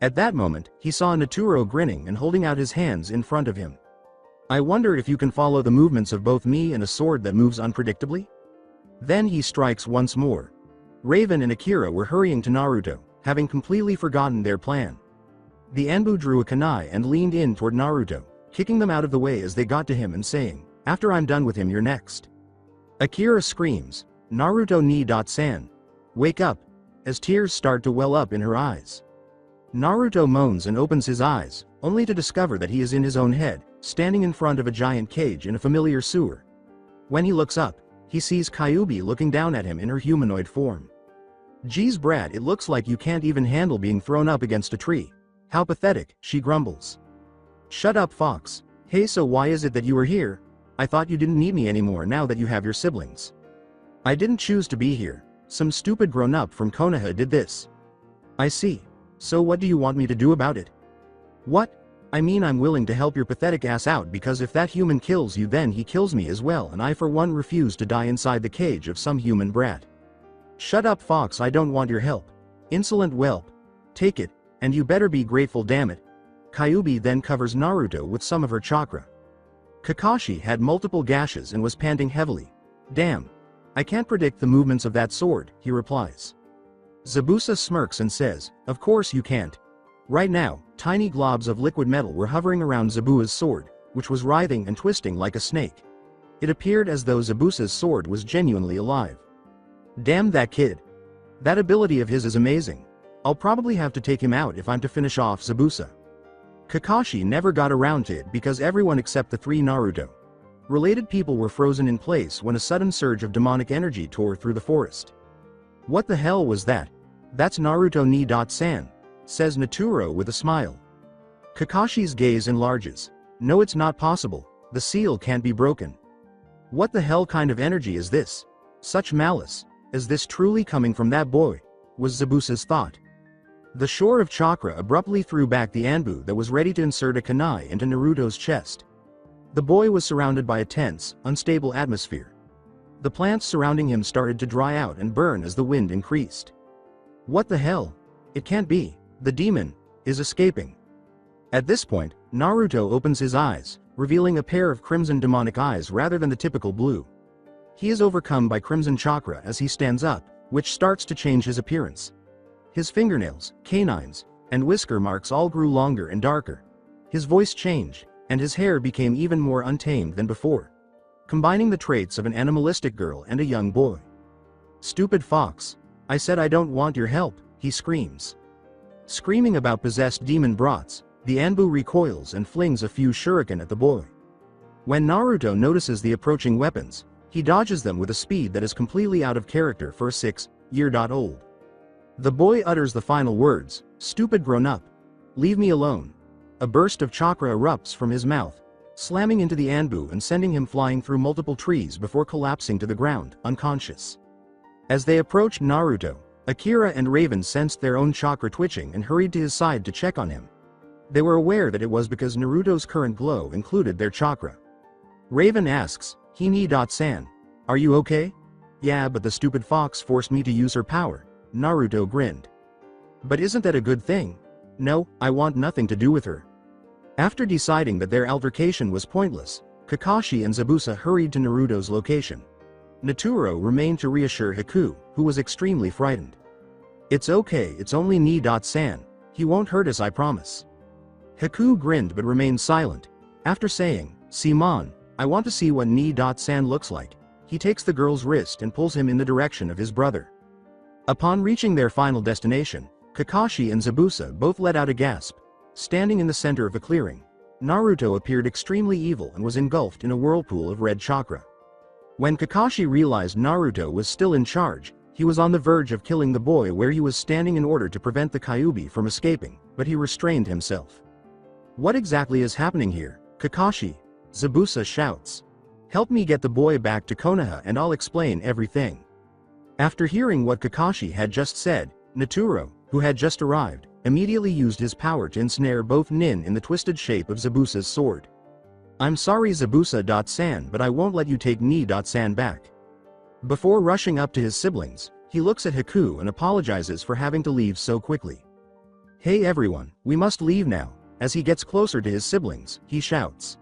At that moment, he saw Naturo grinning and holding out his hands in front of him. I wonder if you can follow the movements of both me and a sword that moves unpredictably? Then he strikes once more. Raven and Akira were hurrying to Naruto, having completely forgotten their plan. The Anbu drew a kunai and leaned in toward Naruto, kicking them out of the way as they got to him and saying, After I'm done with him, you're next. Akira screams, Naruto Ni-san. Wake up, as tears start to well up in her eyes. Naruto moans and opens his eyes, only to discover that he is in his own head, standing in front of a giant cage in a familiar sewer. When he looks up, he sees Kyuubi looking down at him in her humanoid form. "Geez Brad, it looks like you can't even handle being thrown up against a tree. How pathetic," she grumbles. "Shut up, Fox. Hey, so why is it that you are here? I thought you didn't need me anymore now that you have your siblings." "I didn't choose to be here. Some stupid grown-up from Konoha did this." "I see. So what do you want me to do about it?" "What? I mean, I'm willing to help your pathetic ass out, because if that human kills you then he kills me as well, and I for one refuse to die inside the cage of some human brat." "Shut up, Fox, I don't want your help. Insolent whelp. Take it, and you better be grateful, damn it." Kyuubi then covers Naruto with some of her chakra. Kakashi had multiple gashes and was panting heavily. "Damn. I can't predict the movements of that sword," he replies. Zabuza smirks and says, "Of course you can't." Right now, tiny globs of liquid metal were hovering around Zabuza's sword, which was writhing and twisting like a snake. It appeared as though Zabuza's sword was genuinely alive. "Damn that kid. That ability of his is amazing. I'll probably have to take him out if I'm to finish off Zabuza." Kakashi never got around to it because everyone except the three Naruto related people were frozen in place when a sudden surge of demonic energy tore through the forest. "What the hell was that? That's Naruto ni-san," says Naturo with a smile. Kakashi's gaze enlarges. "No, it's not possible. The seal can't be broken. What the hell kind of energy is this? Such malice. Is this truly coming from that boy?" was Zabuza's thought. The shore of chakra abruptly threw back the Anbu that was ready to insert a kunai into Naruto's chest. The boy was surrounded by a tense, unstable atmosphere. The plants surrounding him started to dry out and burn as the wind increased. "What the hell? It can't be. The demon is escaping." At this point, Naruto opens his eyes, revealing a pair of crimson demonic eyes rather than the typical blue. He is overcome by crimson chakra as he stands up, which starts to change his appearance. His fingernails, canines, and whisker marks all grew longer and darker. His voice changed, and his hair became even more untamed than before, combining the traits of an animalistic girl and a young boy. "Stupid fox. I said I don't want your help," he screams. Screaming about possessed demon brats, the Anbu recoils and flings a few shuriken at the boy. When Naruto notices the approaching weapons, he dodges them with a speed that is completely out of character for a 6-year-old. The boy utters the final words, "Stupid grown-up. Leave me alone." A burst of chakra erupts from his mouth, slamming into the Anbu and sending him flying through multiple trees before collapsing to the ground, unconscious. As they approached Naruto, Akira and Raven sensed their own chakra twitching and hurried to his side to check on him. They were aware that it was because Naruto's current glow included their chakra. Raven asks, "Hini-san, are you okay?" "Yeah, but the stupid fox forced me to use her power." Naruto grinned. "But isn't that a good thing?" "No, I want nothing to do with her." After deciding that their altercation was pointless, Kakashi and Zabuza hurried to Naruto's location. Naturo remained to reassure Haku, who was extremely frightened. "It's okay, it's only ni-san. He won't hurt us, I promise." Haku grinned but remained silent. After saying, "Simon, I want to see what ni-san looks like," he takes the girl's wrist and pulls him in the direction of his brother. Upon reaching their final destination, Kakashi and Zabuza both let out a gasp. Standing in the center of the clearing, Naruto appeared extremely evil and was engulfed in a whirlpool of red chakra. When Kakashi realized Naruto was still in charge, he was on the verge of killing the boy where he was standing in order to prevent the Kyuubi from escaping, but he restrained himself. "What exactly is happening here, Kakashi?" Zabuza shouts. "Help me get the boy back to Konoha and I'll explain everything." After hearing what Kakashi had just said, Naturo, who had just arrived, immediately used his power to ensnare both Nin in the twisted shape of Zabuza's sword. "I'm sorry Zabuza-san, but I won't let you take ni-san back." Before rushing up to his siblings, he looks at Haku and apologizes for having to leave so quickly. "Hey everyone, we must leave now." As he gets closer to his siblings, he shouts.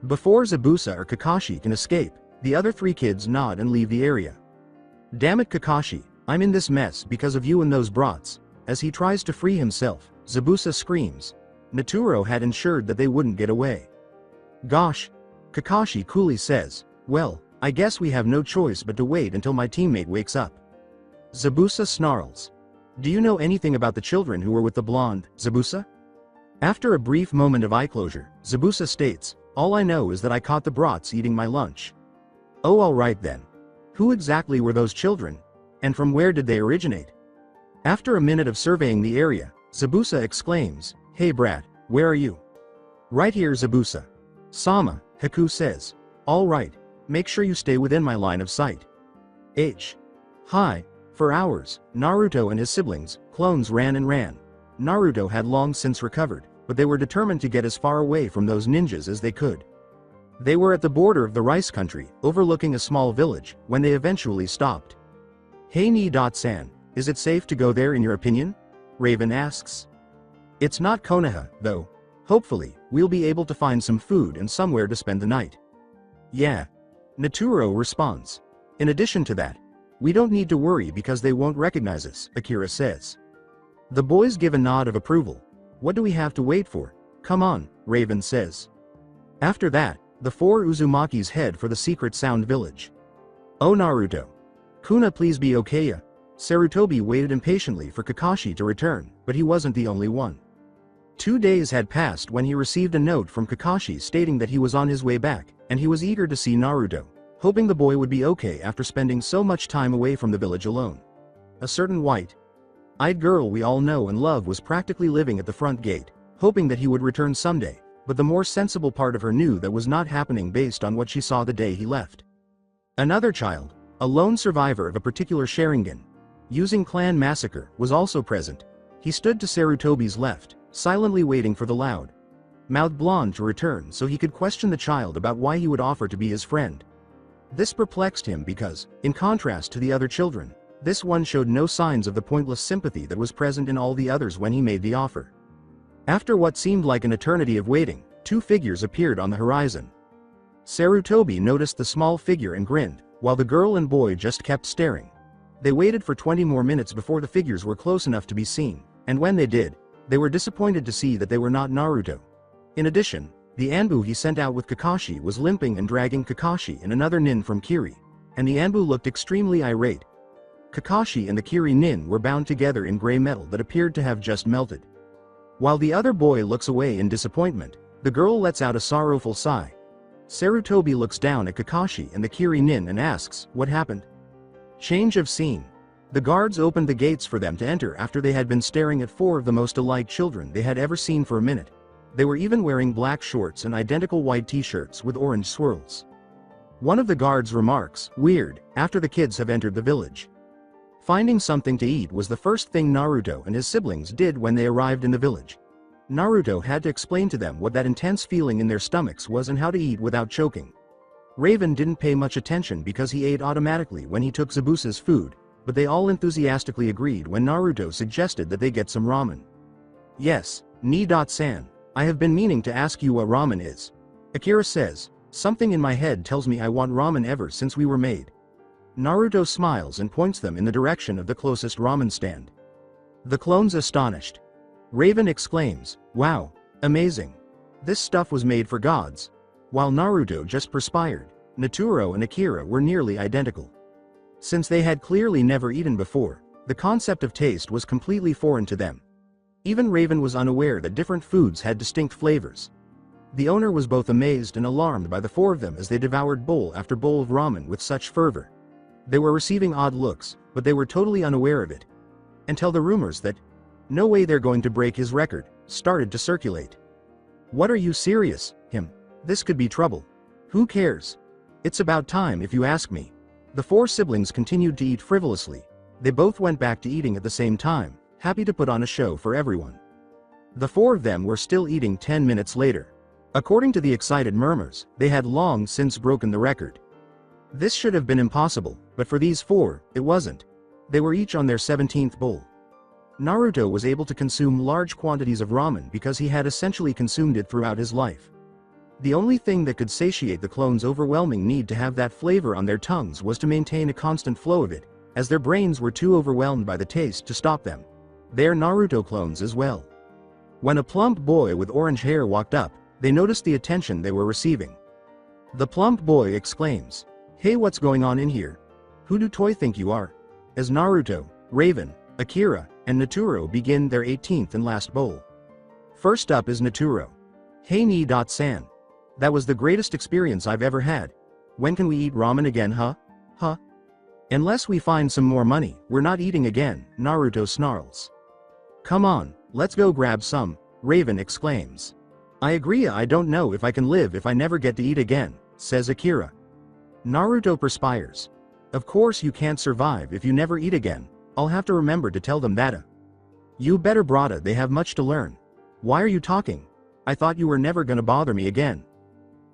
Before Zabuza or Kakashi can escape, the other three kids nod and leave the area. "Damn it Kakashi, I'm in this mess because of you and those brats." As he tries to free himself, Zabuza screams. Naturo had ensured that they wouldn't get away. "Gosh," Kakashi coolly says, "well, I guess we have no choice but to wait until my teammate wakes up." Zabuza snarls. Do you know anything about the children who were with the blonde, Zabusa? After a brief moment of eye closure, Zabusa states, all I know is that I caught the brats eating my lunch. Oh, alright then. Who exactly were those children? And from where did they originate? After a minute of surveying the area, Zabusa exclaims, hey brat, where are you? Right here, Zabusa. Sama, Haku says. Alright, make sure you stay within my line of sight. Hi. For hours, Naruto and his siblings, clones ran and ran. Naruto had long since recovered, but they were determined to get as far away from those ninjas as they could. They were at the border of the rice country, overlooking a small village, when they eventually stopped. Hey Ni-san, is it safe to go there in your opinion? Raven asks. It's not Konoha, though. Hopefully, we'll be able to find some food and somewhere to spend the night. Yeah. Naturo responds. In addition to that, we don't need to worry because they won't recognize us, Akira says. The boys give a nod of approval. What do we have to wait for? Come on, Raven says. After that, the four Uzumakis head for the secret sound village. Oh Naruto. Kuna, please be okay. Sarutobi waited impatiently for Kakashi to return, but he wasn't the only one. 2 days had passed when he received a note from Kakashi stating that he was on his way back, and he was eager to see Naruto, hoping the boy would be okay after spending so much time away from the village alone. A certain white-eyed girl we all know and love was practically living at the front gate, hoping that he would return someday, but the more sensible part of her knew that was not happening based on what she saw the day he left. Another child, a lone survivor of a particular Sharingan, using clan massacre, was also present. He stood to Sarutobi's left, silently waiting for the loud-mouthed blonde to return so he could question the child about why he would offer to be his friend. This perplexed him because, in contrast to the other children, this one showed no signs of the pointless sympathy that was present in all the others when he made the offer. After what seemed like an eternity of waiting, 2 figures appeared on the horizon. Sarutobi noticed the small figure and grinned, while the girl and boy just kept staring. They waited for 20 more minutes before the figures were close enough to be seen, and when they did, they were disappointed to see that they were not Naruto. In addition, the Anbu he sent out with Kakashi was limping and dragging Kakashi and another nin from Kiri, and the Anbu looked extremely irate. Kakashi and the Kiri nin were bound together in gray metal that appeared to have just melted. While the other boy looks away in disappointment, the girl lets out a sorrowful sigh. Sarutobi looks down at Kakashi and the Kiri nin and asks, what happened? Change of scene. The guards opened the gates for them to enter after they had been staring at 4 of the most alike children they had ever seen for a minute. They were even wearing black shorts and identical white t-shirts with orange swirls. One of the guards remarks, weird, after the kids have entered the village. Finding something to eat was the first thing Naruto and his siblings did when they arrived in the village. Naruto had to explain to them what that intense feeling in their stomachs was and how to eat without choking. Raven didn't pay much attention because he ate automatically when he took Zabusa's food, but they all enthusiastically agreed when Naruto suggested that they get some ramen. Yes, Ni-san, I have been meaning to ask you what ramen is. Akira says, something in my head tells me I want ramen ever since we were made. Naruto smiles and points them in the direction of the closest ramen stand. The clones astonished. Raven exclaims, wow, amazing. This stuff was made for gods. While Naruto just perspired, Naturo and Akira were nearly identical. Since they had clearly never eaten before, the concept of taste was completely foreign to them. Even Raven was unaware that different foods had distinct flavors. The owner was both amazed and alarmed by the 4 of them as they devoured bowl after bowl of ramen with such fervor. They were receiving odd looks, but they were totally unaware of it. Until the rumors that, no way they're going to break his record, started to circulate. What are you serious, him? This could be trouble. Who cares? It's about time if you ask me. The 4 siblings continued to eat frivolously. They both went back to eating at the same time, happy to put on a show for everyone. The 4 of them were still eating 10 minutes later. According to the excited murmurs, they had long since broken the record. This should have been impossible, but for these 4, it wasn't. They were each on their 17th bowl. Naruto was able to consume large quantities of ramen because he had essentially consumed it throughout his life. The only thing that could satiate the clones' overwhelming need to have that flavor on their tongues was to maintain a constant flow of it, as their brains were too overwhelmed by the taste to stop them. They are Naruto clones as well. When a plump boy with orange hair walked up, they noticed the attention they were receiving. The plump boy exclaims, "Hey, what's going on in here? Who do Toy think you are?" As Naruto, Raven, Akira, and Naturo begin their 18th and last bowl. First up is Naturo. Hey Ni-san. That was the greatest experience I've ever had. When can we eat ramen again, huh? Huh? Unless we find some more money, we're not eating again, Naruto snarls. Come on, let's go grab some, Raven exclaims. I agree, I don't know if I can live if I never get to eat again, says Akira. Naruto perspires. Of course you can't survive if you never eat again. I'll have to remember to tell them that. You better brother, they have much to learn. Why are you talking? I thought you were never gonna bother me again.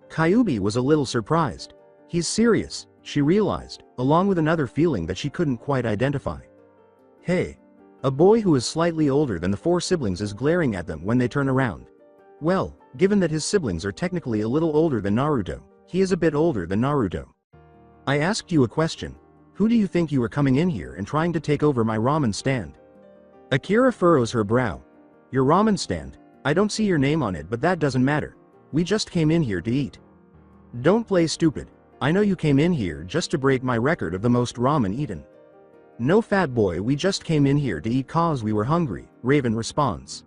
Kyuubi was a little surprised. He's serious, she realized, along with another feeling that she couldn't quite identify. Hey. A boy who is slightly older than the four siblings is glaring at them when they turn around. Well, given that his siblings are technically a little older than Naruto, he is a bit older than Naruto. I asked you a question. Who do you think you are coming in here and trying to take over my ramen stand? Akira furrows her brow. Your ramen stand? I don't see your name on it, but that doesn't matter. We just came in here to eat. Don't play stupid. I know you came in here just to break my record of the most ramen eaten. No, fat boy, we just came in here to eat cause we were hungry, Raven responds.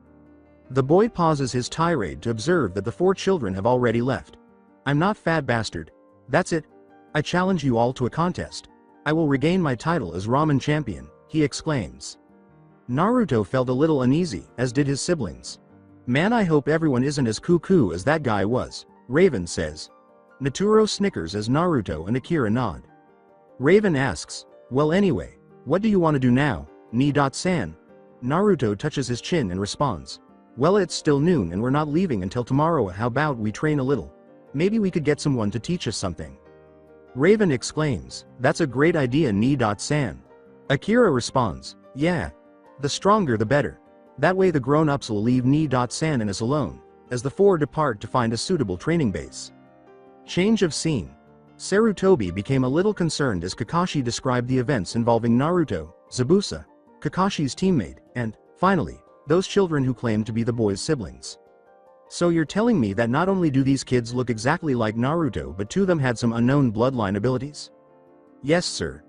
The boy pauses his tirade to observe that the four children have already left. I'm not fat bastard. That's it. I challenge you all to a contest. I will regain my title as ramen champion, he exclaims. Naruto felt a little uneasy, as did his siblings. Man, I hope everyone isn't as cuckoo as that guy was, Raven says. Naturo snickers as Naruto and Akira nod. Raven asks, well anyway, what do you want to do now, Ni-san? Naruto touches his chin and responds. Well, it's still noon and we're not leaving until tomorrow, how about we train a little? Maybe we could get someone to teach us something. Raven exclaims, that's a great idea, Ni-san. Akira responds, yeah. The stronger the better. That way the grown-ups will leave Ni-san and us alone, as the four depart to find a suitable training base. Change of scene. Sarutobi became a little concerned as Kakashi described the events involving Naruto, Zabuza, Kakashi's teammate, and, finally, those children who claimed to be the boy's siblings. So you're telling me that not only do these kids look exactly like Naruto, but two of them had some unknown bloodline abilities? Yes, sir.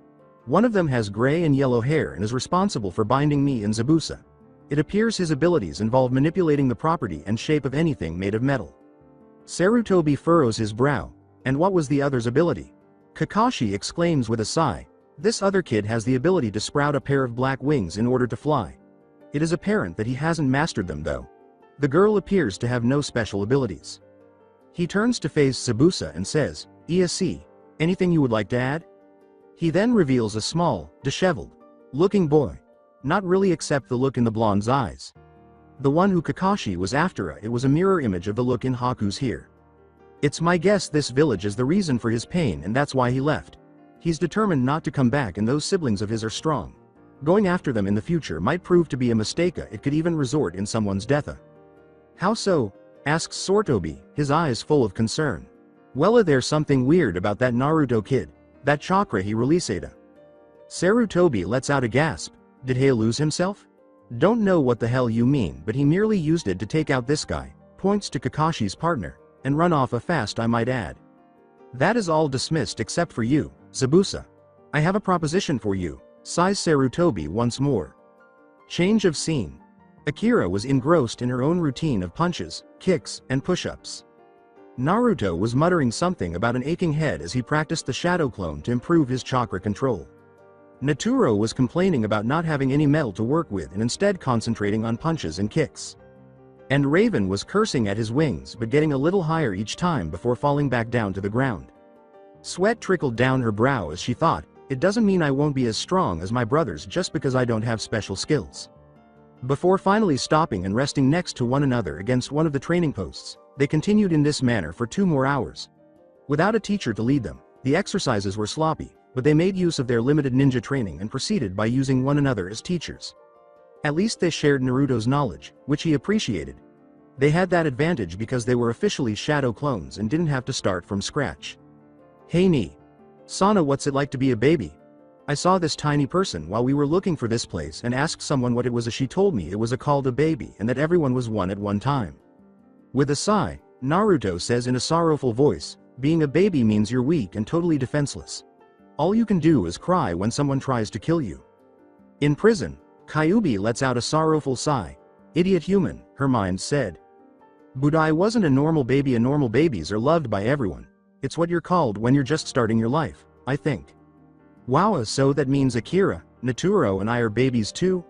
One of them has gray and yellow hair and is responsible for binding me and Zabuza. It appears his abilities involve manipulating the property and shape of anything made of metal. Sarutobi furrows his brow. And what was the other's ability? Kakashi exclaims with a sigh. This other kid has the ability to sprout a pair of black wings in order to fly. It is apparent that he hasn't mastered them though. The girl appears to have no special abilities. He turns to face Zabuza and says, ESC, anything you would like to add? He then reveals a small, disheveled looking boy. Not really, except the look in the blonde's eyes. The one who Kakashi was after, it was a mirror image of the look in Haku's here. It's my guess this village is the reason for his pain and that's why he left. He's determined not to come back and those siblings of his are strong. Going after them in the future might prove to be a mistake, it could even result in someone's death. How so? Asks Sarutobi, his eyes full of concern. Well, there's something weird about that Naruto kid. That chakra he released. Sarutobi lets out a gasp. Did he lose himself? Don't know what the hell you mean, but he merely used it to take out this guy, points to Kakashi's partner, and run off fast, I might add. That is all dismissed except for you, Zabuza. I have a proposition for you, sighs Sarutobi once more. Change of scene. Akira was engrossed in her own routine of punches, kicks, and push-ups. Naruto was muttering something about an aching head as he practiced the shadow clone to improve his chakra control. Naturo was complaining about not having any metal to work with and instead concentrating on punches and kicks. And Raven was cursing at his wings but getting a little higher each time before falling back down to the ground. Sweat trickled down her brow as she thought, it doesn't mean I won't be as strong as my brothers just because I don't have special skills. Before finally stopping and resting next to one another against one of the training posts, they continued in this manner for 2 more hours. Without a teacher to lead them, the exercises were sloppy, but they made use of their limited ninja training and proceeded by using one another as teachers. At least they shared Naruto's knowledge, which he appreciated. They had that advantage because they were officially shadow clones and didn't have to start from scratch. Hey Ni. Sana, what's it like to be a baby? I saw this tiny person while we were looking for this place and asked someone what it was. She told me it was called a baby and that everyone was one at one time. With a sigh, Naruto says in a sorrowful voice, being a baby means you're weak and totally defenseless. All you can do is cry when someone tries to kill you. In prison, Kyuubi lets out a sorrowful sigh. Idiot human, her mind said. But I wasn't a normal baby, and normal babies are loved by everyone. It's what you're called when you're just starting your life, I think. Wow, so that means Akira, Naturo and I are babies too?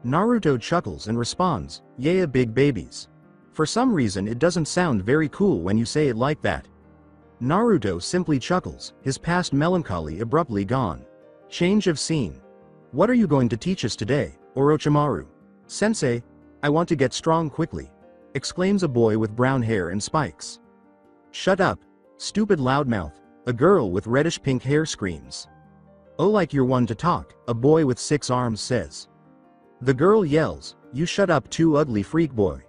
Naruto chuckles and responds, yeah, big babies. For some reason it doesn't sound very cool when you say it like that. Naruto simply chuckles, his past melancholy abruptly gone. Change of scene. What are you going to teach us today, Orochimaru? Sensei, I want to get strong quickly, exclaims a boy with brown hair and spikes. Shut up, stupid loudmouth, a girl with reddish pink hair screams. Oh, like you're one to talk, a boy with 6 arms says. The girl yells, you shut up too, ugly freak boy.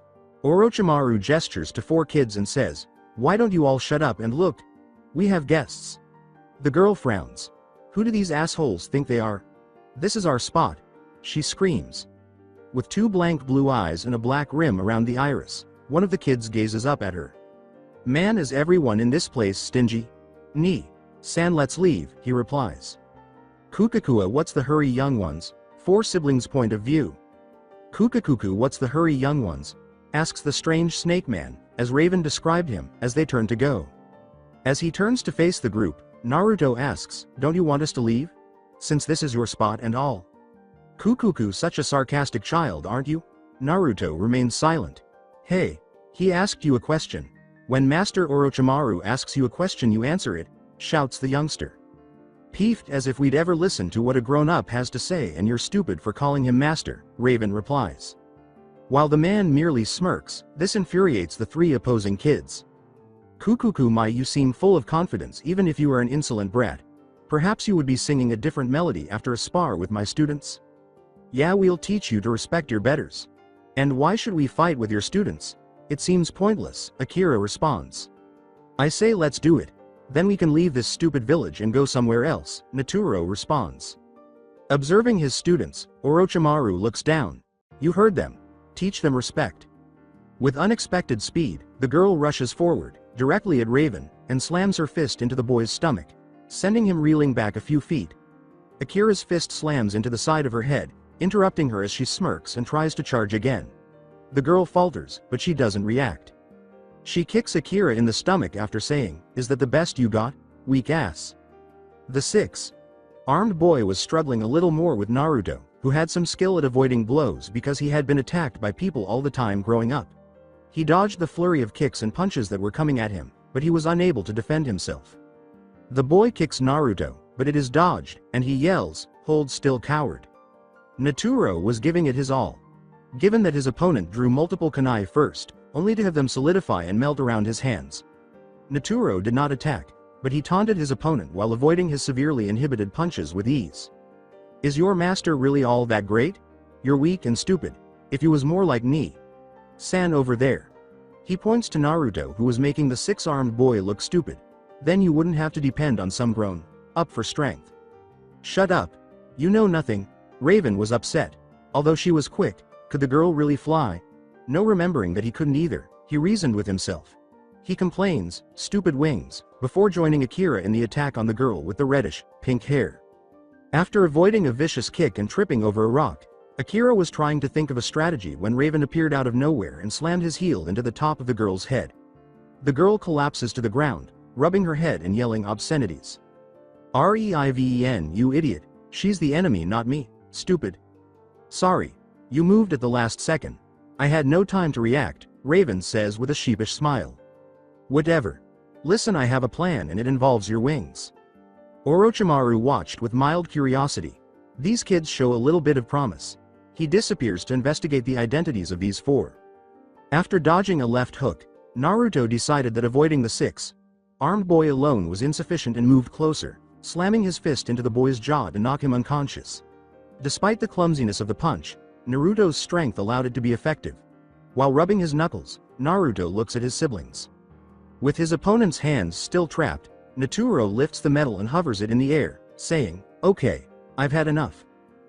Orochimaru gestures to 4 kids and says, why don't you all shut up and look? We have guests. The girl frowns. Who do these assholes think they are? This is our spot, she screams. With 2 blank blue eyes and a black rim around the iris, one of the kids gazes up at her. Man, is everyone in this place stingy? San, let's leave, he replies. Kukakua, what's the hurry, young ones? 4 siblings' point of view. Kukakuku, what's the hurry, young ones? Asks the strange snake man, as Raven described him, as they turn to go. As he turns to face the group, Naruto asks, don't you want us to leave? Since this is your spot and all. Kukuku, such a sarcastic child, aren't you? Naruto remains silent. Hey, he asked you a question. When Master Orochimaru asks you a question, you answer it, shouts the youngster. Peeved as if we'd ever listen to what a grown-up has to say, and you're stupid for calling him master, Raven replies. While the man merely smirks, this infuriates the 3 opposing kids. Kukuku, you seem full of confidence even if you are an insolent brat. Perhaps you would be singing a different melody after a spar with my students? Yeah, we'll teach you to respect your betters. And why should we fight with your students? It seems pointless, Akira responds. I say let's do it. Then we can leave this stupid village and go somewhere else, Naturo responds. Observing his students, Orochimaru looks down. You heard them. Teach them respect. With unexpected speed, the girl rushes forward, directly at Raven, and slams her fist into the boy's stomach, sending him reeling back a few feet. Akira's fist slams into the side of her head, interrupting her as she smirks and tries to charge again. The girl falters, but she doesn't react. She kicks Akira in the stomach after saying, is that the best you got, weak ass? The 6-armed boy was struggling a little more with Naruto, who had some skill at avoiding blows because he had been attacked by people all the time growing up. He dodged the flurry of kicks and punches that were coming at him, but he was unable to defend himself. The boy kicks Naruto, but it is dodged, and he yells, hold still, coward. Naturo was giving it his all. Given that his opponent drew multiple kunai first, only to have them solidify and melt around his hands. Naturo did not attack, but he taunted his opponent while avoiding his severely inhibited punches with ease. Is your master really all that great? You're weak and stupid. If you was more like San over there. He points to Naruto, who was making the 6-armed boy look stupid. Then you wouldn't have to depend on some grown-up for strength. Shut up. You know nothing. Raven was upset. Although she was quick, could the girl really fly? No, remembering that he couldn't either, he reasoned with himself. He complains, stupid wings, before joining Akira in the attack on the girl with the reddish, pink hair. After avoiding a vicious kick and tripping over a rock, Akira was trying to think of a strategy when Raven appeared out of nowhere and slammed his heel into the top of the girl's head. The girl collapses to the ground, rubbing her head and yelling obscenities. Reven, you idiot, she's the enemy, not me, stupid. Sorry. You moved at the last second. I had no time to react, Raven says with a sheepish smile. Whatever. Listen, I have a plan and it involves your wings. Orochimaru watched with mild curiosity. These kids show a little bit of promise. He disappears to investigate the identities of these 4. After dodging a left hook, Naruto decided that avoiding the 6-armed boy alone was insufficient and moved closer, slamming his fist into the boy's jaw to knock him unconscious. Despite the clumsiness of the punch, Naruto's strength allowed it to be effective. While rubbing his knuckles, Naruto looks at his siblings. With his opponent's hands still trapped, Naturo lifts the metal and hovers it in the air, saying, okay, I've had enough.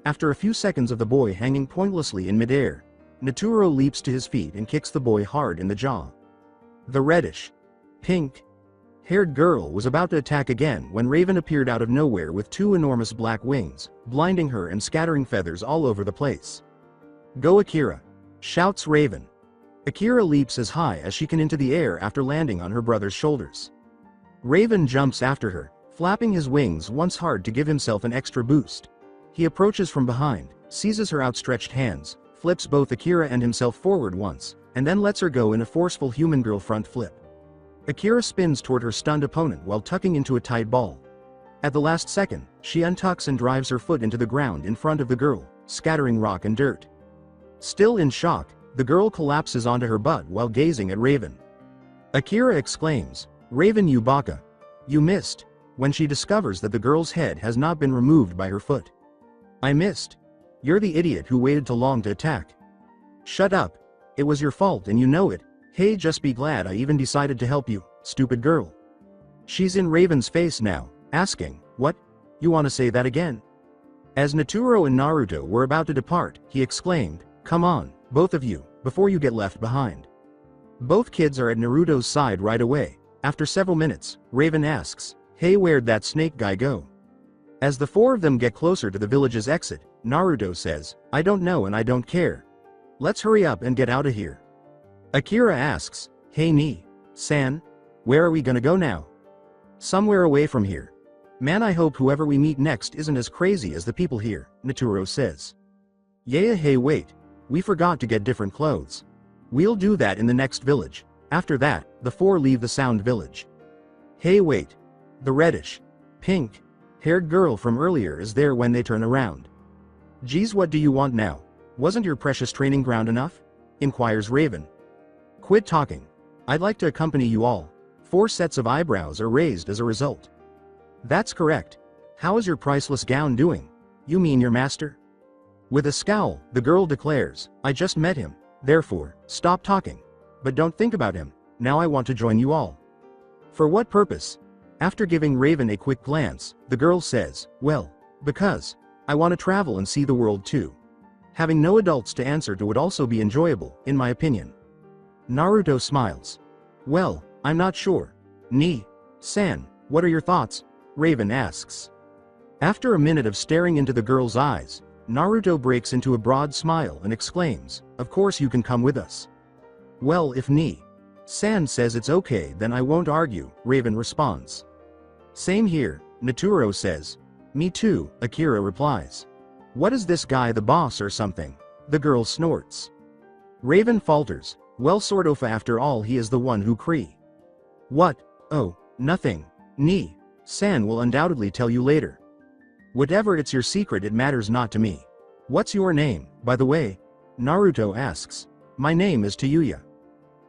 After a few seconds of the boy hanging pointlessly in midair, Naturo leaps to his feet and kicks the boy hard in the jaw. The reddish, pink Haired girl was about to attack again when Raven appeared out of nowhere with two enormous black wings, blinding her and scattering feathers all over the place. "Go Akira!" shouts Raven. Akira leaps as high as she can into the air after landing on her brother's shoulders. Raven jumps after her, flapping his wings once hard to give himself an extra boost. He approaches from behind, seizes her outstretched hands, flips both Akira and himself forward once, and then lets her go in a forceful human girl front flip. Akira spins toward her stunned opponent while tucking into a tight ball. At the last second, she untucks and drives her foot into the ground in front of the girl, scattering rock and dirt. Still in shock, the girl collapses onto her butt while gazing at Raven. Akira exclaims, "Raven, you baka! You missed," when she discovers that the girl's head has not been removed by her foot. "I missed. You're the idiot who waited too long to attack." "Shut up. It was your fault and you know it. Hey, just be glad I even decided to help you, stupid girl." She's in Raven's face now, asking, "What? You want to say that again?" As Naturo and Naruto were about to depart, he exclaimed, "Come on, both of you, before you get left behind." Both kids are at Naruto's side right away. After several minutes, Raven asks, "Hey, where'd that snake guy go?" As the four of them get closer to the village's exit, Naruto says, "I don't know and I don't care. Let's hurry up and get out of here." Akira asks, "Hey Ni-san, where are we gonna go now?" "Somewhere away from here. Man, I hope whoever we meet next isn't as crazy as the people here," Naturo says. "Yeah, hey wait, we forgot to get different clothes. We'll do that in the next village." After that, the four leave the Sound Village. Hey wait, the reddish, pink, haired girl from earlier is there when they turn around. "Geez, what do you want now? Wasn't your precious training ground enough?" inquires Raven. "Quit talking. I'd like to accompany you all." 4 sets of eyebrows are raised as a result. "That's correct. How is your priceless gown doing? You mean your master?" With a scowl, the girl declares, "I just met him, therefore, stop talking. But don't think about him, now I want to join you all." "For what purpose?" After giving Raven a quick glance, the girl says, "Well, because I want to travel and see the world too." Having no adults to answer to would also be enjoyable, in my opinion. Naruto smiles. "Well, I'm not sure. Ni-san, what are your thoughts?" Raven asks. After a minute of staring into the girl's eyes, Naruto breaks into a broad smile and exclaims, "Of course you can come with us." "Well, if Ni-san says it's okay, then I won't argue," Raven responds. "Same here," Naturo says. "Me too," Akira replies. "What is this guy, the boss or something?" the girl snorts. Raven falters, "Well, sort of, after all he is the one who What? Oh, nothing. Ni-san will undoubtedly tell you later. Whatever, it's your secret, it matters not to me. What's your name, by the way?" Naruto asks. "My name is Tayuya."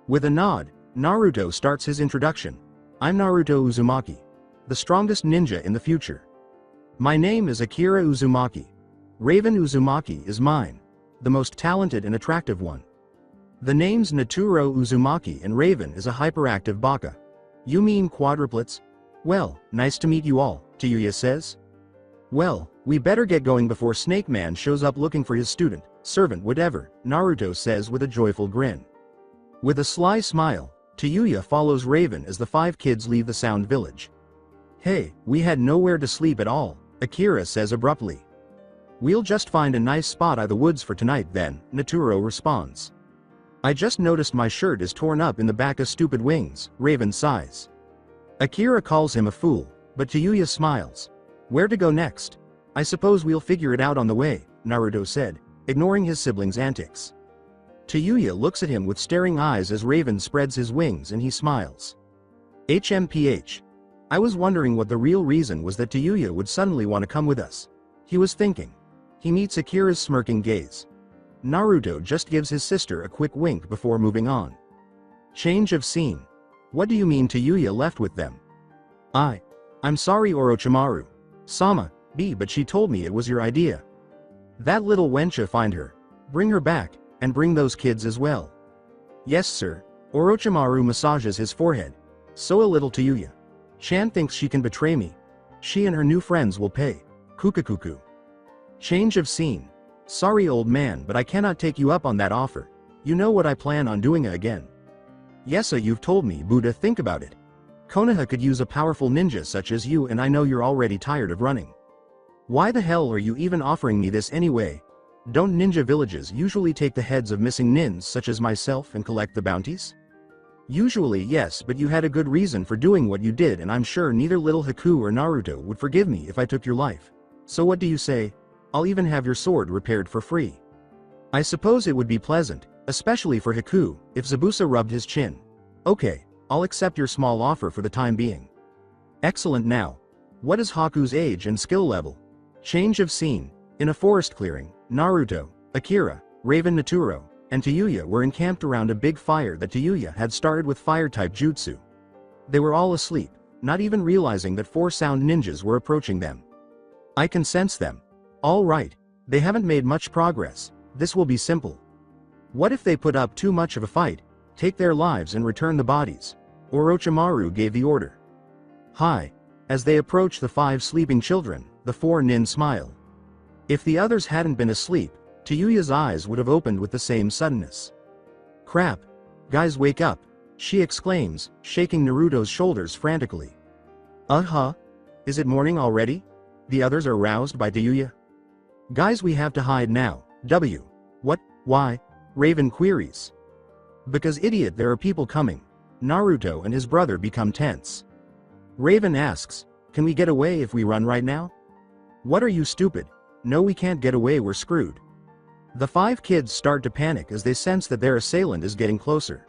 With a nod, Naruto starts his introduction. "I'm Naruto Uzumaki, the strongest ninja in the future. My name is Akira Uzumaki. Raven Uzumaki is mine, the most talented and attractive one. The names Naturo Uzumaki and Raven is a hyperactive baka." "You mean quadruplets? Well, nice to meet you all," Tayuya says. "Well, we better get going before Snake Man shows up looking for his student, servant, whatever," Naruto says with a joyful grin. With a sly smile, Tayuya follows Raven as the 5 kids leave the Sound Village. "Hey, we had nowhere to sleep at all," Akira says abruptly. "We'll just find a nice spot in the woods for tonight then," Naturo responds. "I just noticed my shirt is torn up in the back of stupid wings," Raven sighs. Akira calls him a fool, but Tayuya smiles. "Where to go next? I suppose we'll figure it out on the way," Naruto said, ignoring his siblings' antics. Tayuya looks at him with staring eyes as Raven spreads his wings and he smiles. HMPH. I was wondering what the real reason was that Tayuya would suddenly want to come with us. He was thinking. He meets Akira's smirking gaze. Naruto just gives his sister a quick wink before moving on. Change of scene. "What do you mean Tayuya left with them?" I'm sorry Orochimaru. Sama, but she told me it was your idea. That little wencha, find her. Bring her back, and bring those kids as well." "Yes sir." Orochimaru massages his forehead. "So a little Tayuya. Chan thinks she can betray me. She and her new friends will pay. Kukakuku." Change of scene. "Sorry old man, but I cannot take you up on that offer. You know what I plan on doing again." "Yes, you've told me, Buddha, think about it." Konoha could use a powerful ninja such as you, and I know you're already tired of running. Why the hell are you even offering me this anyway? Don't ninja villages usually take the heads of missing nins such as myself and collect the bounties? Usually yes, but you had a good reason for doing what you did, and I'm sure neither little Haku or Naruto would forgive me if I took your life. So what do you say? I'll even have your sword repaired for free. I suppose it would be pleasant, especially for Haku, if Zabuza rubbed his chin. Okay, I'll accept your small offer for the time being. Excellent. Now, what is Haku's age and skill level? Change of scene. In a forest clearing, Naruto, Akira, Raven, Naturo, and Tayuya were encamped around a big fire that Tayuya had started with fire-type jutsu. They were all asleep, not even realizing that 4 sound ninjas were approaching them. I can sense them. All right, they haven't made much progress. This will be simple. What if they put up too much of a fight, take their lives and return the bodies? Orochimaru gave the order. Hi. As they approached the 5 sleeping children, the 4 nin smiled. If the others hadn't been asleep, Tayuya's eyes would have opened with the same suddenness. Crap. Guys, wake up, she exclaims, shaking Naruto's shoulders frantically. Is it morning already? The others are roused by Tayuya. Guys, we have to hide now. What? Why? Raven queries. Because idiot, there are people coming. Naruto and his brother become tense. Raven asks, can we get away if we run right now? What, are you stupid? No, we can't get away, we're screwed. The 5 kids start to panic as they sense that their assailant is getting closer.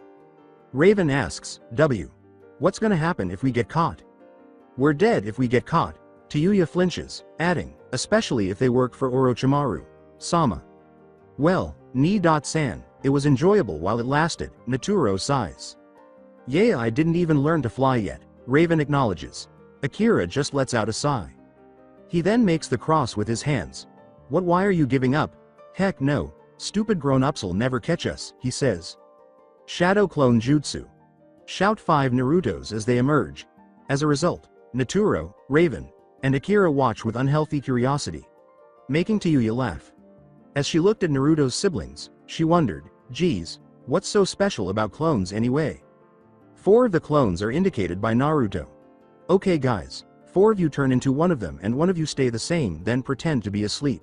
Raven asks, what's gonna happen if we get caught? We're dead if we get caught. Tayuya flinches, adding, especially if they work for Orochimaru Sama. Well, Ni-san, it was enjoyable while it lasted, Naturo sighs. Yeah, I didn't even learn to fly yet, Raven acknowledges. Akira just lets out a sigh. He then makes the cross with his hands. What, why are you giving up? Heck no, stupid grown-ups'll never catch us, he says. Shadow clone jutsu. Shout 5 Narutos as they emerge. As a result, Naturo, Raven, and Akira watch with unhealthy curiosity, making Tayuya laugh. As she looked at Naruto's siblings, she wondered, geez, what's so special about clones anyway? 4 of the clones are indicated by Naruto. Okay guys, 4 of you turn into one of them and one of you stay the same, then pretend to be asleep.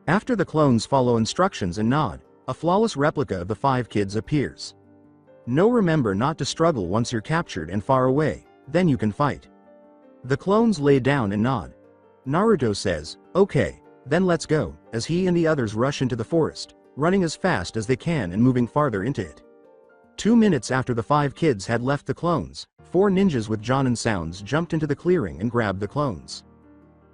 After the clones follow instructions and nod, a flawless replica of the 5 kids appears. No, remember not to struggle once you're captured and far away, then you can fight. The clones lay down and nod. Naruto says, okay, then let's go, as he and the others rush into the forest, running as fast as they can and moving farther into it. 2 minutes after the 5 kids had left the clones, 4 ninjas with Jonin sounds jumped into the clearing and grabbed the clones.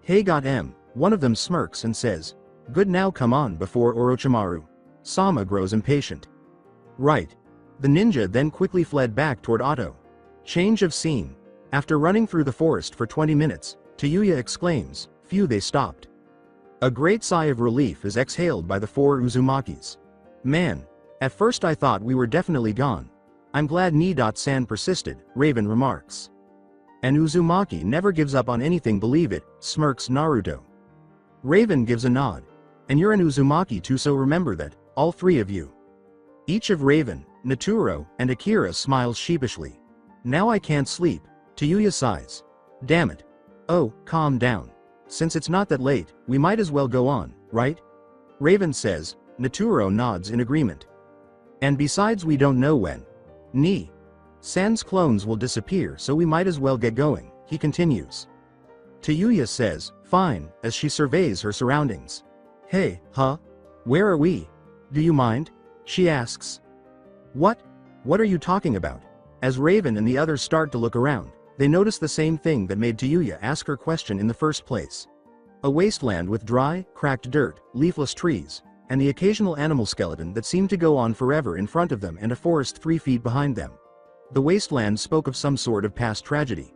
Hey, got M, one of them smirks and says, good, now come on before Orochimaru Sama grows impatient. Right. The ninja then quickly fled back toward Otto. Change of scene. After running through the forest for 20 minutes, Tayuya exclaims, phew, they stopped. A great sigh of relief is exhaled by the 4 Uzumakis. Man, at first I thought we were definitely gone. I'm glad Ni-san persisted, Raven remarks. An Uzumaki never gives up on anything, believe it, smirks Naruto. Raven gives a nod. And you're an Uzumaki too, so remember that, all 3 of you. Each of Raven, Naturo, and Akira smiles sheepishly. Now I can't sleep, Tayuya sighs. Damn it. Oh, calm down. Since it's not that late, we might as well go on, right? Raven says. Naturo nods in agreement. And besides, we don't know when Ni-san's clones will disappear, so we might as well get going, he continues. Tayuya says, fine, as she surveys her surroundings. Hey, where are we? Do you mind? She asks. What? What are you talking about? As Raven and the others start to look around, they notice the same thing that made Tayuya ask her question in the first place. A wasteland with dry, cracked dirt, leafless trees, and the occasional animal skeleton that seemed to go on forever in front of them, and a forest 3 feet behind them. The wasteland spoke of some sort of past tragedy.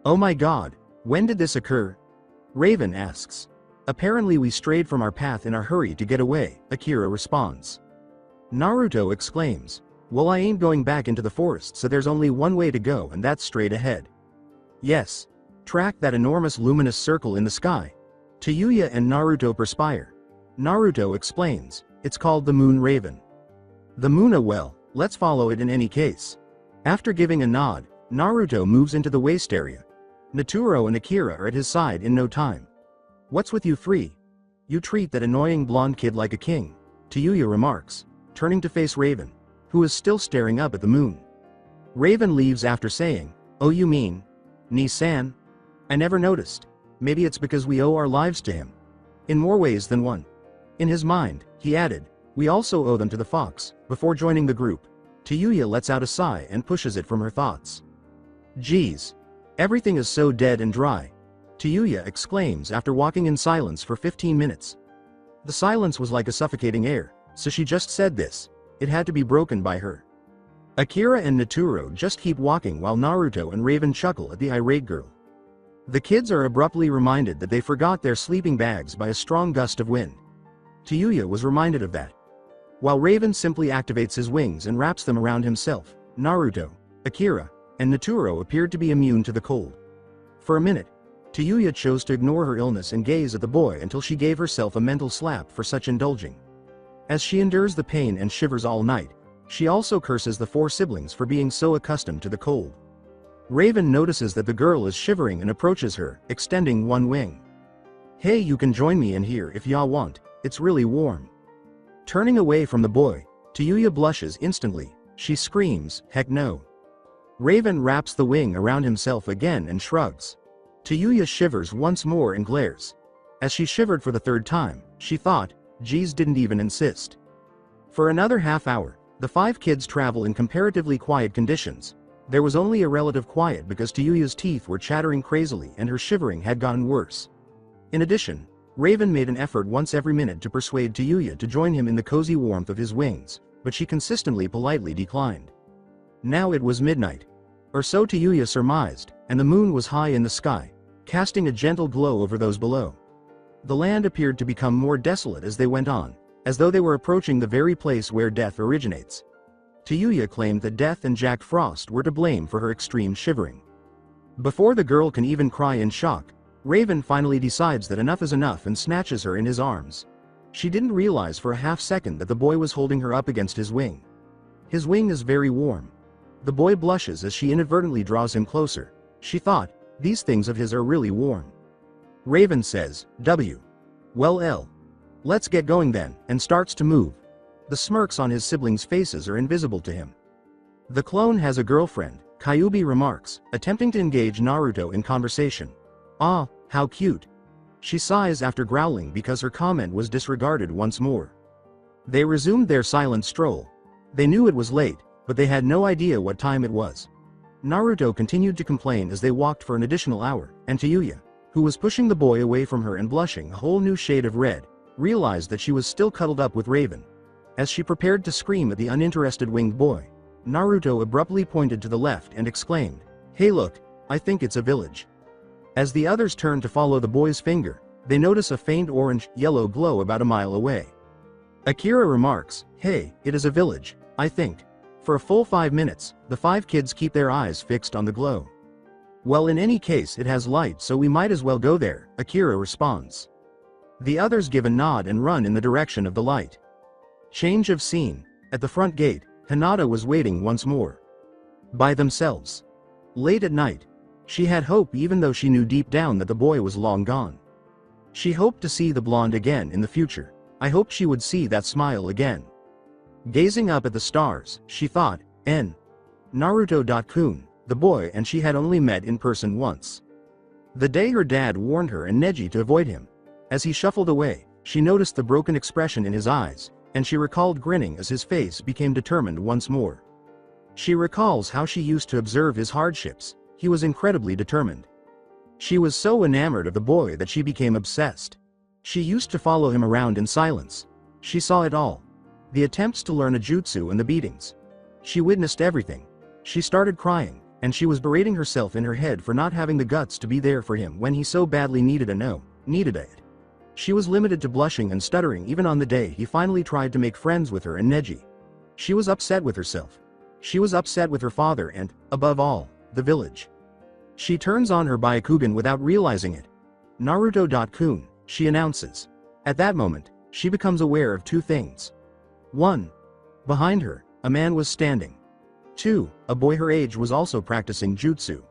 Oh my god, when did this occur? Raven asks. Apparently we strayed from our path in our hurry to get away, Akira responds. Naruto exclaims, well, I ain't going back into the forest, so there's only one way to go, and that's straight ahead. Yes. Track that enormous luminous circle in the sky. Tayuya and Naruto perspire. Naruto explains, it's called the Moon Raven. The Moon, well, let's follow it in any case. After giving a nod, Naruto moves into the waist area. Naturo and Akira are at his side in no time. "What's with you three? You treat that annoying blonde kid like a king," Kyuubi remarks, turning to face Raven, who is still staring up at the moon. Raven leaves after saying, "Oh, you mean Ni-san? I never noticed. Maybe it's because we owe our lives to him. In more ways than one." In his mind, he added, "We also owe them to the fox." Before joining the group, Kyuubi lets out a sigh and pushes it from her thoughts. "Geez. Everything is so dead and dry," Kyuubi exclaims after walking in silence for 15 minutes. The silence was like a suffocating air, so she just said this. It had to be broken by her. Akira and Naturo just keep walking while Naruto and Raven chuckle at the irate girl. The kids are abruptly reminded that they forgot their sleeping bags by a strong gust of wind. Kyuubi was reminded of that. While Raven simply activates his wings and wraps them around himself, Naruto, Akira, and Naturo appeared to be immune to the cold. For a minute, Kyuubi chose to ignore her illness and gaze at the boy until she gave herself a mental slap for such indulging. As she endures the pain and shivers all night, she also curses the four siblings for being so accustomed to the cold. Raven notices that the girl is shivering and approaches her, extending one wing. "Hey, you can join me in here if y'all want, it's really warm." Turning away from the boy, Kyuubi blushes instantly. She screams, "Heck no." Raven wraps the wing around himself again and shrugs. Kyuubi shivers once more and glares. As she shivered for the third time, she thought, "Geez, didn't even insist." For another half hour, the five kids travel in comparatively quiet conditions. There was only a relative quiet because Kyuubi's teeth were chattering crazily and her shivering had gotten worse. In addition, Raven made an effort once every minute to persuade Kyuubi to join him in the cozy warmth of his wings, but she consistently politely declined. Now it was midnight. Or so Kyuubi surmised, and the moon was high in the sky, casting a gentle glow over those below. The land appeared to become more desolate as they went on, as though they were approaching the very place where death originates. Kyuubi claimed that Death and Jack Frost were to blame for her extreme shivering. Before the girl can even cry in shock, Raven finally decides that enough is enough and snatches her in his arms. She didn't realize for a half second that the boy was holding her up against his wing. His wing is very warm. The boy blushes as she inadvertently draws him closer. She thought, these things of his are really warm. Raven says, Well, L. Let's get going then, and starts to move. The smirks on his siblings' faces are invisible to him. The clone has a girlfriend, Kyuubi remarks, attempting to engage Naruto in conversation. "Ah, how cute." She sighs after growling because her comment was disregarded once more. They resumed their silent stroll. They knew it was late, but they had no idea what time it was. Naruto continued to complain as they walked for an additional hour, and Kyuubi, who was pushing the boy away from her and blushing a whole new shade of red, realized that she was still cuddled up with Raven. As she prepared to scream at the uninterested winged boy, Naruto abruptly pointed to the left and exclaimed, "Hey look, I think it's a village." As the others turn to follow the boy's finger, they notice a faint orange-yellow glow about a mile away. Akira remarks, "Hey, it is a village, I think." For a full 5 minutes, the five kids keep their eyes fixed on the glow. "Well, in any case it has light, so we might as well go there," Akira responds. The others give a nod and run in the direction of the light. Change of scene. At the front gate, Hinata was waiting once more. By themselves. Late at night. She had hope even though she knew deep down that the boy was long gone. She hoped to see the blonde again in the future. I hoped she would see that smile again. Gazing up at the stars, she thought, Naruto-kun, the boy and she had only met in person once. The day her dad warned her and Neji to avoid him. As he shuffled away, she noticed the broken expression in his eyes, and she recalled grinning as his face became determined once more. She recalls how she used to observe his hardships. He was incredibly determined. She was so enamored of the boy that she became obsessed. She used to follow him around in silence. She saw it all. The attempts to learn a jutsu and the beatings. She witnessed everything. She started crying, and she was berating herself in her head for not having the guts to be there for him when he so badly needed it. She was limited to blushing and stuttering even on the day he finally tried to make friends with her and Neji. She was upset with herself. She was upset with her father and, above all, the village. She turns on her Byakugan without realizing it. Naruto-kun, she announces. At that moment, she becomes aware of two things. 1. Behind her, a man was standing. 2. A boy her age was also practicing jutsu.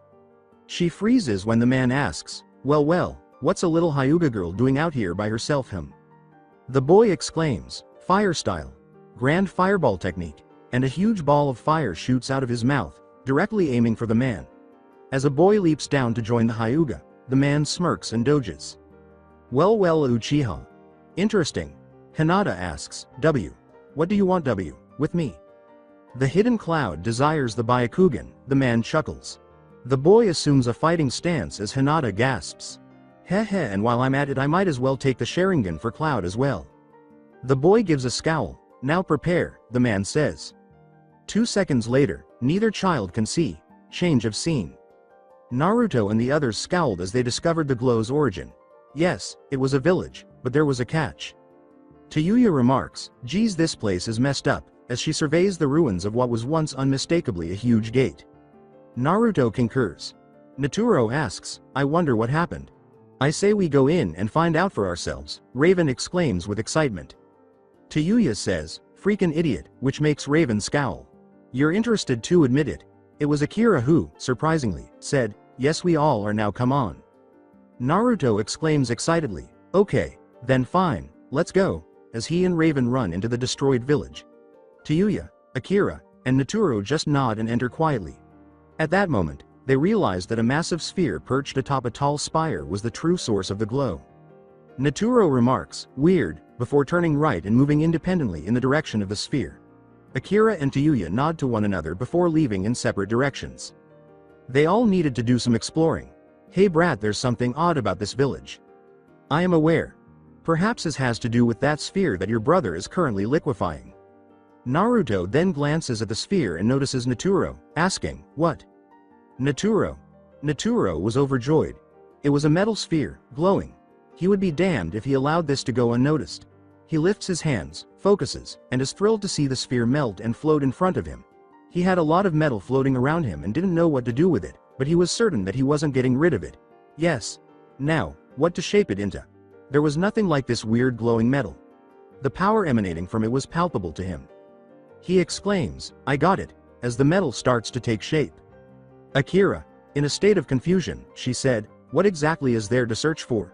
She freezes when the man asks, well, what's a little Hyuga girl doing out here by herself him? The boy exclaims, fire style. Grand fireball technique. And a huge ball of fire shoots out of his mouth, directly aiming for the man. As a boy leaps down to join the Hyuga, the man smirks and doges. Well Uchiha. Interesting. Hinata asks, W. What do you want W, with me? The hidden cloud desires the Byakugan, the man chuckles. The boy assumes a fighting stance as Hinata gasps. Heh, and while I'm at it I might as well take the Sharingan for Cloud as well. The boy gives a scowl. Now prepare, the man says. 2 seconds later, neither child can see. Change of scene. Naruto and the others scowled as they discovered the glow's origin. Yes, it was a village, but there was a catch. Kyuubi remarks, geez, this place is messed up, as she surveys the ruins of what was once unmistakably a huge gate. Naruto concurs. Naturo asks, I wonder what happened. I say we go in and find out for ourselves, Raven exclaims with excitement. Kyuubi says, freakin' idiot, which makes Raven scowl. You're interested to admit it. It was Akira who, surprisingly, said, yes we all are now come on. Naruto exclaims excitedly, okay, then fine, let's go, as he and Raven run into the destroyed village. Kyuubi, Akira, and Naturo just nod and enter quietly. At that moment, they realize that a massive sphere perched atop a tall spire was the true source of the glow. Naturo remarks, weird, before turning right and moving independently in the direction of the sphere. Akira and Kyuubi nod to one another before leaving in separate directions. They all needed to do some exploring. Hey brat, there's something odd about this village. I am aware. Perhaps this has to do with that sphere that your brother is currently liquefying. Naruto then glances at the sphere and notices Naturo, asking, what? Naturo was overjoyed. It was a metal sphere, glowing. He would be damned if he allowed this to go unnoticed. He lifts his hands, focuses, and is thrilled to see the sphere melt and float in front of him. He had a lot of metal floating around him and didn't know what to do with it, but he was certain that he wasn't getting rid of it. Yes. Now, what to shape it into? There was nothing like this weird glowing metal. The power emanating from it was palpable to him. He exclaims, I got it, as the metal starts to take shape. Akira, in a state of confusion, she said, what exactly is there to search for?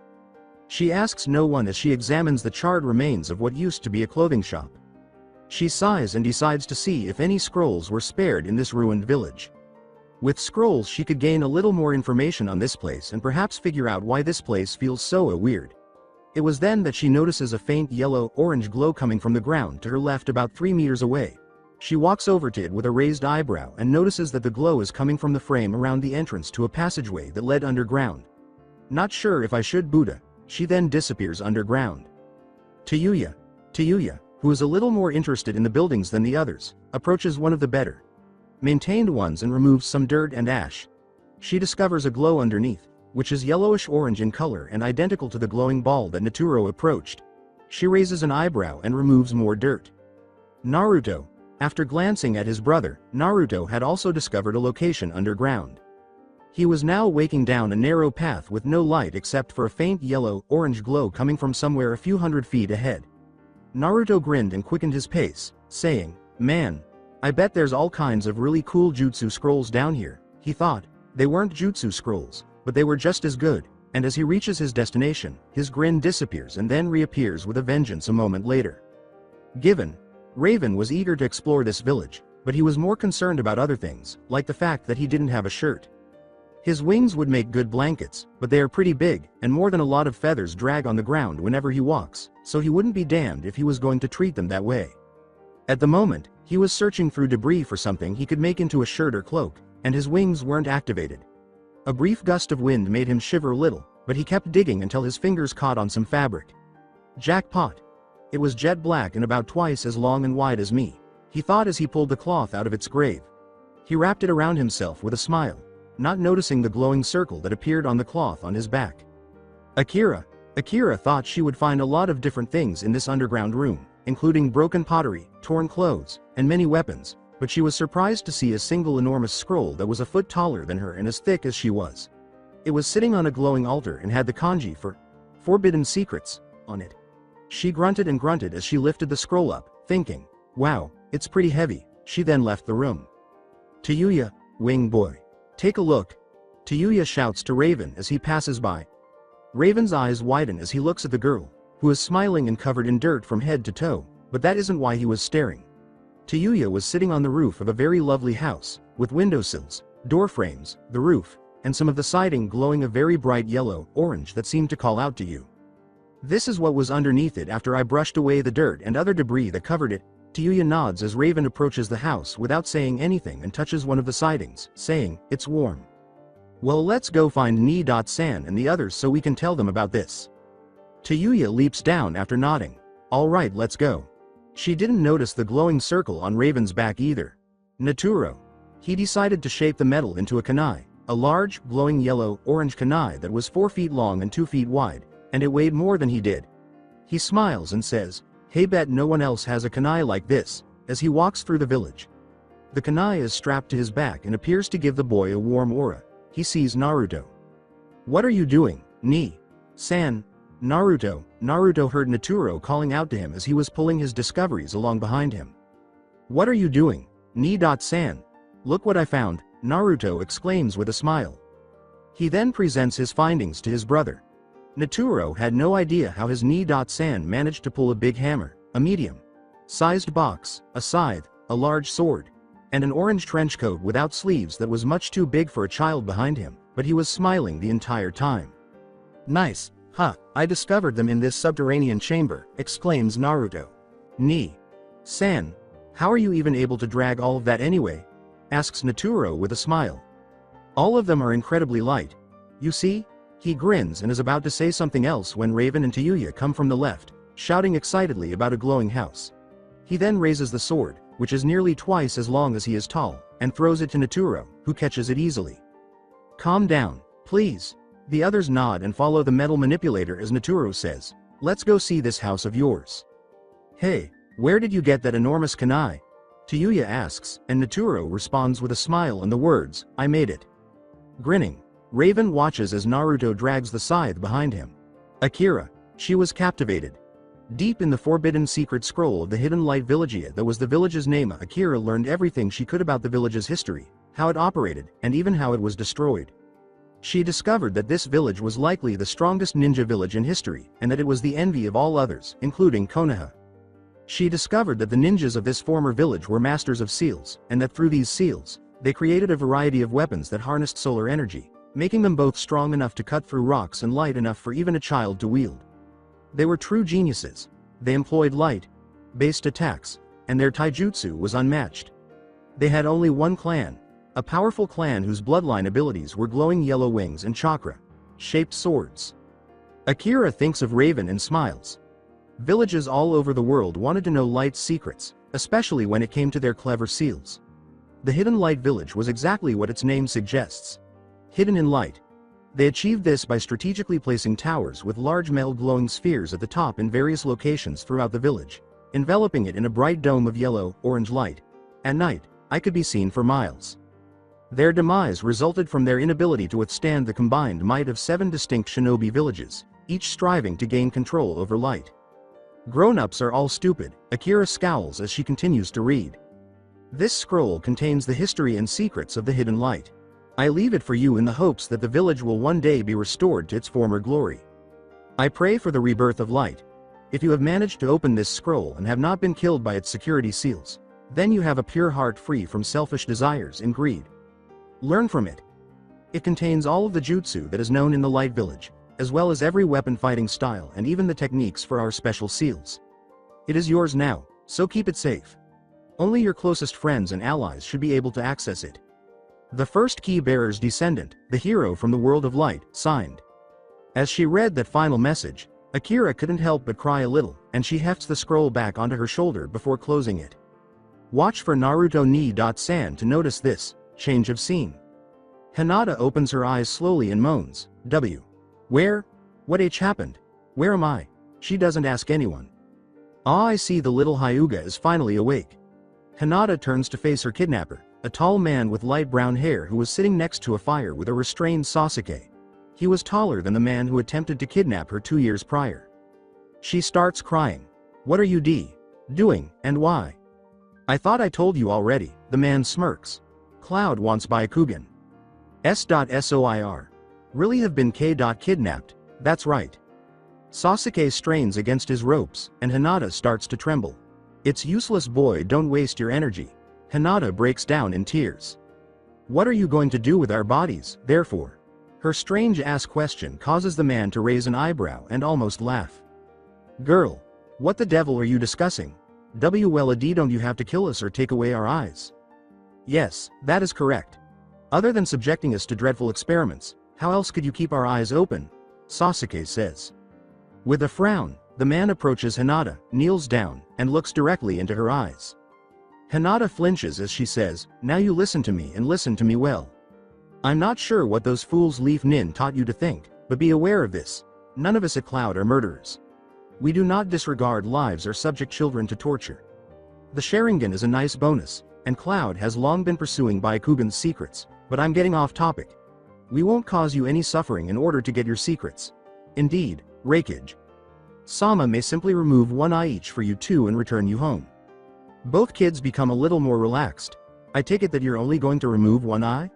She asks no one as she examines the charred remains of what used to be a clothing shop. She sighs and decides to see if any scrolls were spared in this ruined village. With scrolls she could gain a little more information on this place and perhaps figure out why this place feels so weird. It was then that she notices a faint yellow-orange glow coming from the ground to her left about 3 meters away. She walks over to it with a raised eyebrow and notices that the glow is coming from the frame around the entrance to a passageway that led underground. Not sure if I should Buddha. She then disappears underground. Kyuubi, who is a little more interested in the buildings than the others, approaches one of the better maintained ones and removes some dirt and ash. She discovers a glow underneath, which is yellowish-orange in color and identical to the glowing ball that Naturo approached. She raises an eyebrow and removes more dirt. Naruto. After glancing at his brother, Naruto had also discovered a location underground. He was now waking down a narrow path with no light except for a faint yellow-orange glow coming from somewhere a few hundred feet ahead. Naruto grinned and quickened his pace, saying, man, I bet there's all kinds of really cool jutsu scrolls down here, he thought. They weren't jutsu scrolls, but they were just as good, and as he reaches his destination, his grin disappears and then reappears with a vengeance a moment later. Raven was eager to explore this village, but he was more concerned about other things, like the fact that he didn't have a shirt. His wings would make good blankets, but they are pretty big, and more than a lot of feathers drag on the ground whenever he walks, so he wouldn't be damned if he was going to treat them that way. At the moment, he was searching through debris for something he could make into a shirt or cloak, and his wings weren't activated. A brief gust of wind made him shiver a little, but he kept digging until his fingers caught on some fabric. Jackpot! It was jet black and about twice as long and wide as me, he thought as he pulled the cloth out of its grave. He wrapped it around himself with a smile, not noticing the glowing circle that appeared on the cloth on his back. Akira thought she would find a lot of different things in this underground room, including broken pottery, torn clothes, and many weapons, but she was surprised to see a single enormous scroll that was a foot taller than her and as thick as she was. It was sitting on a glowing altar and had the kanji for Forbidden Secrets on it. She grunted and grunted as she lifted the scroll up, thinking, wow, it's pretty heavy. She then left the room. Tayuya, wing boy. Take a look. Tayuya shouts to Raven as he passes by. Raven's eyes widen as he looks at the girl, who is smiling and covered in dirt from head to toe, but that isn't why he was staring. Tayuya was sitting on the roof of a very lovely house, with windowsills, door frames, the roof, and some of the siding glowing a very bright yellow, orange that seemed to call out to you. This is what was underneath it after I brushed away the dirt and other debris that covered it. Tayuya nods as Raven approaches the house without saying anything and touches one of the sidings, saying, "It's warm." Well, let's go find Ni.san and the others so we can tell them about this. Tayuya leaps down after nodding. Alright, let's go. She didn't notice the glowing circle on Raven's back either. Naturo. He decided to shape the metal into a kunai, a large, glowing yellow-orange kunai that was 4 feet long and 2 feet wide, and it weighed more than he did. He smiles and says, "Hey, bet no one else has a kunai like this," as he walks through the village. The kunai is strapped to his back and appears to give the boy a warm aura. He sees Naruto. "What are you doing, Ni-san?" Naruto heard Naturo calling out to him as he was pulling his discoveries along behind him. "What are you doing, Ni.san? Look what I found," Naruto exclaims with a smile. He then presents his findings to his brother. Naturo had no idea how his Ni.san managed to pull a big hammer, a medium-sized box, a scythe, a large sword, and an orange trench coat without sleeves that was much too big for a child behind him, but he was smiling the entire time. "Nice, huh? I discovered them in this subterranean chamber," exclaims Naruto. "Ni-san, how are you even able to drag all of that anyway?" asks Naturo with a smile. "All of them are incredibly light. You see?" He grins and is about to say something else when Raven and Tayuya come from the left, shouting excitedly about a glowing house. He then raises the sword, which is nearly twice as long as he is tall, and throws it to Naturo, who catches it easily. "Calm down, please." The others nod and follow the metal manipulator as Naturo says, "Let's go see this house of yours." "Hey, where did you get that enormous kunai?" Tayuya asks, and Naturo responds with a smile and the words, "I made it." Grinning, Raven watches as Naruto drags the scythe behind him. Akira. She was captivated. Deep in the forbidden secret scroll of the hidden light villagia that was the village's name, Akira learned everything she could about the village's history, how it operated, and even how it was destroyed. She discovered that this village was likely the strongest ninja village in history, and that it was the envy of all others, including Konoha. She discovered that the ninjas of this former village were masters of seals, and that through these seals, they created a variety of weapons that harnessed solar energy, making them both strong enough to cut through rocks and light enough for even a child to wield. They were true geniuses. They employed light-based attacks, and their taijutsu was unmatched. They had only one clan, a powerful clan whose bloodline abilities were glowing yellow wings and chakra-shaped swords. Akira thinks of Raven and smiles. Villages all over the world wanted to know Light's secrets, especially when it came to their clever seals. The Hidden Light Village was exactly what its name suggests. Hidden in light. They achieved this by strategically placing towers with large metal glowing spheres at the top in various locations throughout the village, enveloping it in a bright dome of yellow-orange light. At night, I could be seen for miles. Their demise resulted from their inability to withstand the combined might of 7 distinct shinobi villages, each striving to gain control over light. Grown-ups are all stupid, Akira scowls as she continues to read. This scroll contains the history and secrets of the hidden light. I leave it for you in the hopes that the village will one day be restored to its former glory. I pray for the rebirth of light. If you have managed to open this scroll and have not been killed by its security seals, then you have a pure heart free from selfish desires and greed. Learn from it. It contains all of the jutsu that is known in the Light Village, as well as every weapon fighting style and even the techniques for our special seals. It is yours now, so keep it safe. Only your closest friends and allies should be able to access it. The first key bearer's descendant, the hero from the world of light, signed. As she read that final message, Akira couldn't help but cry a little, and she hefts the scroll back onto her shoulder before closing it. Watch for Naruto Ni.san to notice this change of scene. Hinata opens her eyes slowly and moans, Where? What H happened? Where am I? She doesn't ask anyone. Ah, I see the little Hyuga is finally awake. Hinata turns to face her kidnapper, a tall man with light brown hair who was sitting next to a fire with a restrained Sasuke. He was taller than the man who attempted to kidnap her 2 years prior. She starts crying. What are you doing, and why? I thought I told you already, the man smirks. Cloud wants Byakugan. S.SOIR. Really have been K. Kidnapped, that's right. Sasuke strains against his ropes, and Hinata starts to tremble. It's useless boy, don't waste your energy. Hinata breaks down in tears. What are you going to do with our bodies, therefore? Her strange-ass question causes the man to raise an eyebrow and almost laugh. Girl, what the devil are you discussing? WLAD, don't you have to kill us or take away our eyes? Yes, that is correct. Other than subjecting us to dreadful experiments, how else could you keep our eyes open? Sasuke says. With a frown, the man approaches Hinata, kneels down, and looks directly into her eyes. Hinata flinches as she says, now you listen to me and listen to me well. I'm not sure what those fools Leaf Nin taught you to think, but be aware of this. None of us at Cloud are murderers. We do not disregard lives or subject children to torture. The Sharingan is a nice bonus, and Cloud has long been pursuing Byakugan's secrets, but I'm getting off topic. We won't cause you any suffering in order to get your secrets. Indeed, Raikage. Sama may simply remove one eye each for you two and return you home. Both kids become a little more relaxed. I take it that you're only going to remove one eye?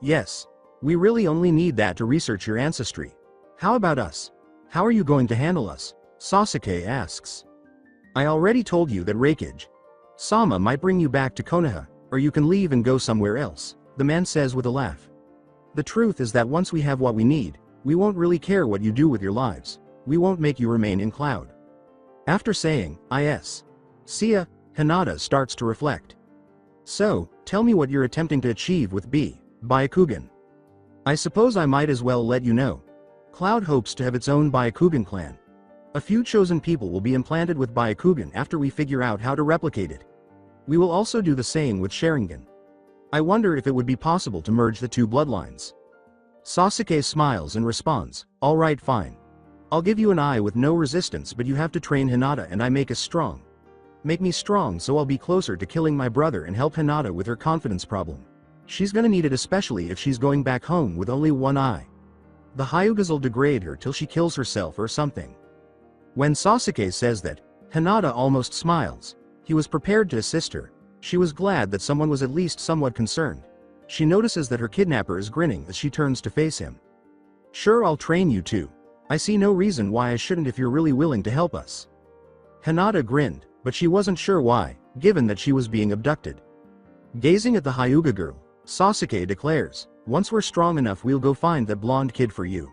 Yes. We really only need that to research your ancestry. How about us? How are you going to handle us? Sasuke asks. I already told you that Raikage Sama might bring you back to Konoha, or you can leave and go somewhere else, the man says with a laugh. The truth is that once we have what we need, we won't really care what you do with your lives. We won't make you remain in Cloud. After saying, "Is. See ya," Hinata starts to reflect. So, tell me what you're attempting to achieve with Byakugan. I suppose I might as well let you know. Cloud hopes to have its own Byakugan clan. A few chosen people will be implanted with Byakugan after we figure out how to replicate it. We will also do the same with Sharingan. I wonder if it would be possible to merge the two bloodlines. Sasuke smiles and responds, alright, fine. I'll give you an eye with no resistance, but you have to train Hinata and I make us strong. Make me strong so I'll be closer to killing my brother and help Hinata with her confidence problem. She's gonna need it, especially if she's going back home with only one eye. The Hyugas will degrade her till she kills herself or something. When Sasuke says that, Hinata almost smiles. He was prepared to assist her. She was glad that someone was at least somewhat concerned. She notices that her kidnapper is grinning as she turns to face him. Sure, I'll train you too. I see no reason why I shouldn't if you're really willing to help us. Hinata grinned, but she wasn't sure why, given that she was being abducted. Gazing at the Hyuga girl, Sasuke declares, once we're strong enough we'll go find that blonde kid for you.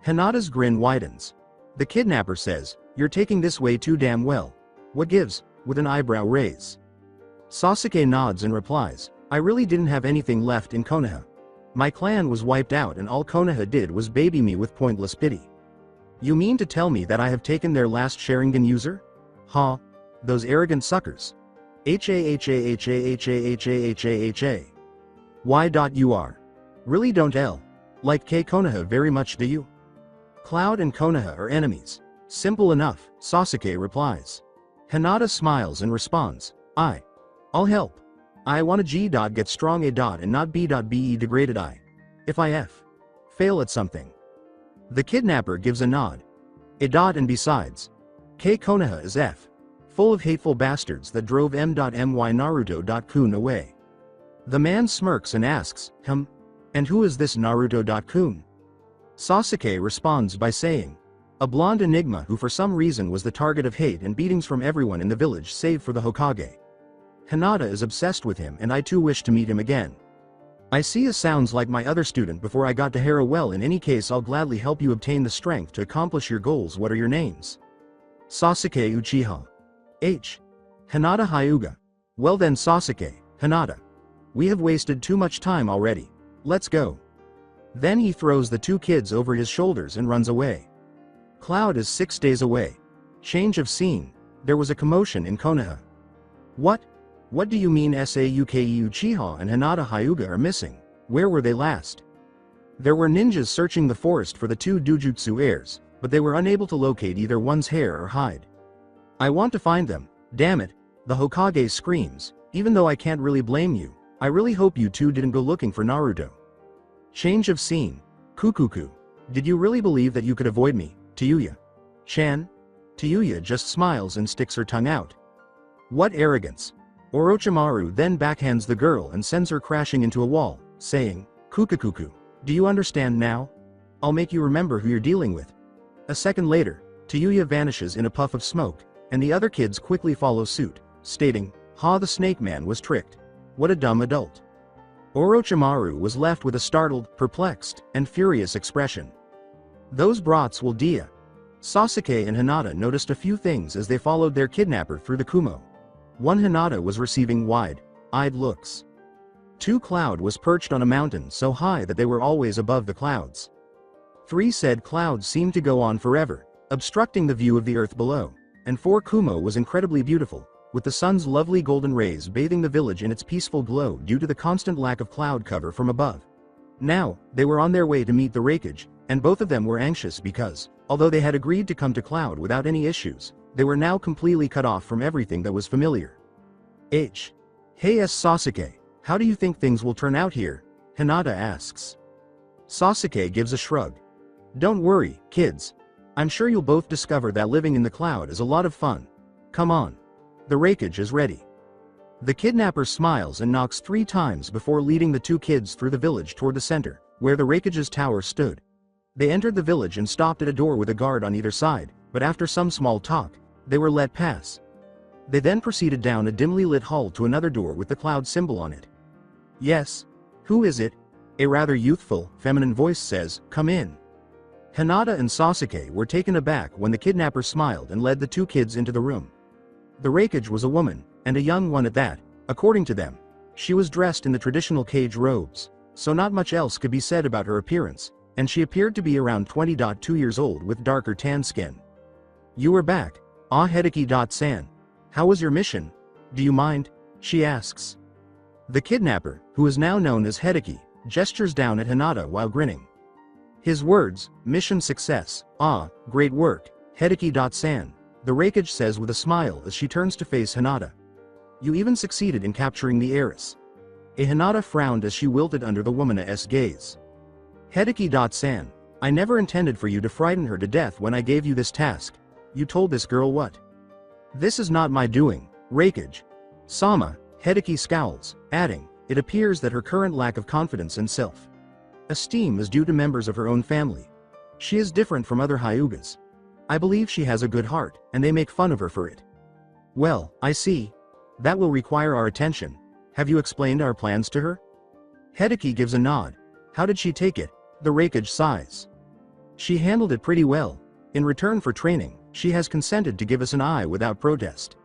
Hinata's grin widens. The kidnapper says, you're taking this way too damn well. What gives? With an eyebrow raise. Sasuke nods and replies, I really didn't have anything left in Konoha. My clan was wiped out and all Konoha did was baby me with pointless pity. You mean to tell me that I have taken their last Sharingan user? Huh? Those arrogant suckers. HAHAHAHAHAHAHA. Why.ur. Really don't like Konoha very much, do you? Cloud and Konoha are enemies. Simple enough, Sasuke replies. Hinata smiles and responds, I'll help. I want a G. Get strong A. and not B.be degraded I. If I fail at something. The kidnapper gives a nod. A. And besides. Konoha is full of hateful bastards that drove M.My Naruto.kun away. The man smirks and asks, and who is this Naruto.kun? Sasuke responds by saying, a blonde enigma who for some reason was the target of hate and beatings from everyone in the village save for the Hokage. Hinata is obsessed with him and I too wish to meet him again. I see it sounds like my other student before I got to Hera. Well, in any case I'll gladly help you obtain the strength to accomplish your goals. What are your names? Sasuke Uchiha. Hinata Hyuga. Well then Sasuke, Hinata. We have wasted too much time already. Let's go. Then he throws the two kids over his shoulders and runs away. Cloud is 6 days away. Change of scene. There was a commotion in Konoha. What? What do you mean Sauke Uchiha and Hinata Hyuga are missing? Where were they last? There were ninjas searching the forest for the two Dujutsu heirs, but they were unable to locate either one's hair or hide. I want to find them, damn it, the Hokage screams, even though I can't really blame you. I really hope you two didn't go looking for Naruto. Change of scene. Kukuku. Did you really believe that you could avoid me, Tayuya-chan? Tayuya just smiles and sticks her tongue out. What arrogance. Orochimaru then backhands the girl and sends her crashing into a wall, saying, "Kukakuku. Do you understand now? I'll make you remember who you're dealing with." A second later, Kyuubi vanishes in a puff of smoke, and the other kids quickly follow suit, stating, "Ha, the snake man was tricked. What a dumb adult." Orochimaru was left with a startled, perplexed, and furious expression. Those brats will dia. Sasuke and Hinata noticed a few things as they followed their kidnapper through the Kumo. 1. Hinata was receiving wide-eyed looks. 2. Cloud was perched on a mountain so high that they were always above the clouds. 3. Said clouds seemed to go on forever, obstructing the view of the earth below. And 4. Kumo was incredibly beautiful, with the sun's lovely golden rays bathing the village in its peaceful glow due to the constant lack of cloud cover from above. Now, they were on their way to meet the Raikage, and both of them were anxious because, although they had agreed to come to Cloud without any issues, they were now completely cut off from everything that was familiar. Hey Sasuke, how do you think things will turn out here? Hinata asks. Sasuke gives a shrug. Don't worry, kids. I'm sure you'll both discover that living in the cloud is a lot of fun. Come on. The Raikage is ready. The kidnapper smiles and knocks 3 times before leading the 2 kids through the village toward the center, where the Raikage's tower stood. They entered the village and stopped at a door with a guard on either side, but after some small talk, they were let pass. They then proceeded down a dimly lit hall to another door with the cloud symbol on it. Yes. Who is it? A rather youthful, feminine voice says, "Come in." Hinata and Sasuke were taken aback when the kidnapper smiled and led the 2 kids into the room. The Raikage was a woman, and a young one at that, according to them. She was dressed in the traditional cage robes, so not much else could be said about her appearance, and she appeared to be around 20-2 years old with darker tan skin. You are back, Hideki-san. How was your mission? Do you mind? She asks. The kidnapper, who is now known as Hideki, gestures down at Hinata while grinning. His words, mission success, great work, Hideki-san. The Raikage says with a smile as she turns to face Hinata. You even succeeded in capturing the heiress. Hinata frowned as she wilted under the woman's gaze. Hideki-san, I never intended for you to frighten her to death when I gave you this task. You told this girl what? This is not my doing, Raikage. Sama, Hideki scowls, adding, it appears that her current lack of confidence and self-esteem is due to members of her own family. She is different from other Hyugas. I believe she has a good heart, and they make fun of her for it. Well, I see. That will require our attention. Have you explained our plans to her? Hideki gives a nod. How did she take it? The Raikage sighs. She handled it pretty well. In return for training, she has consented to give us an eye without protest.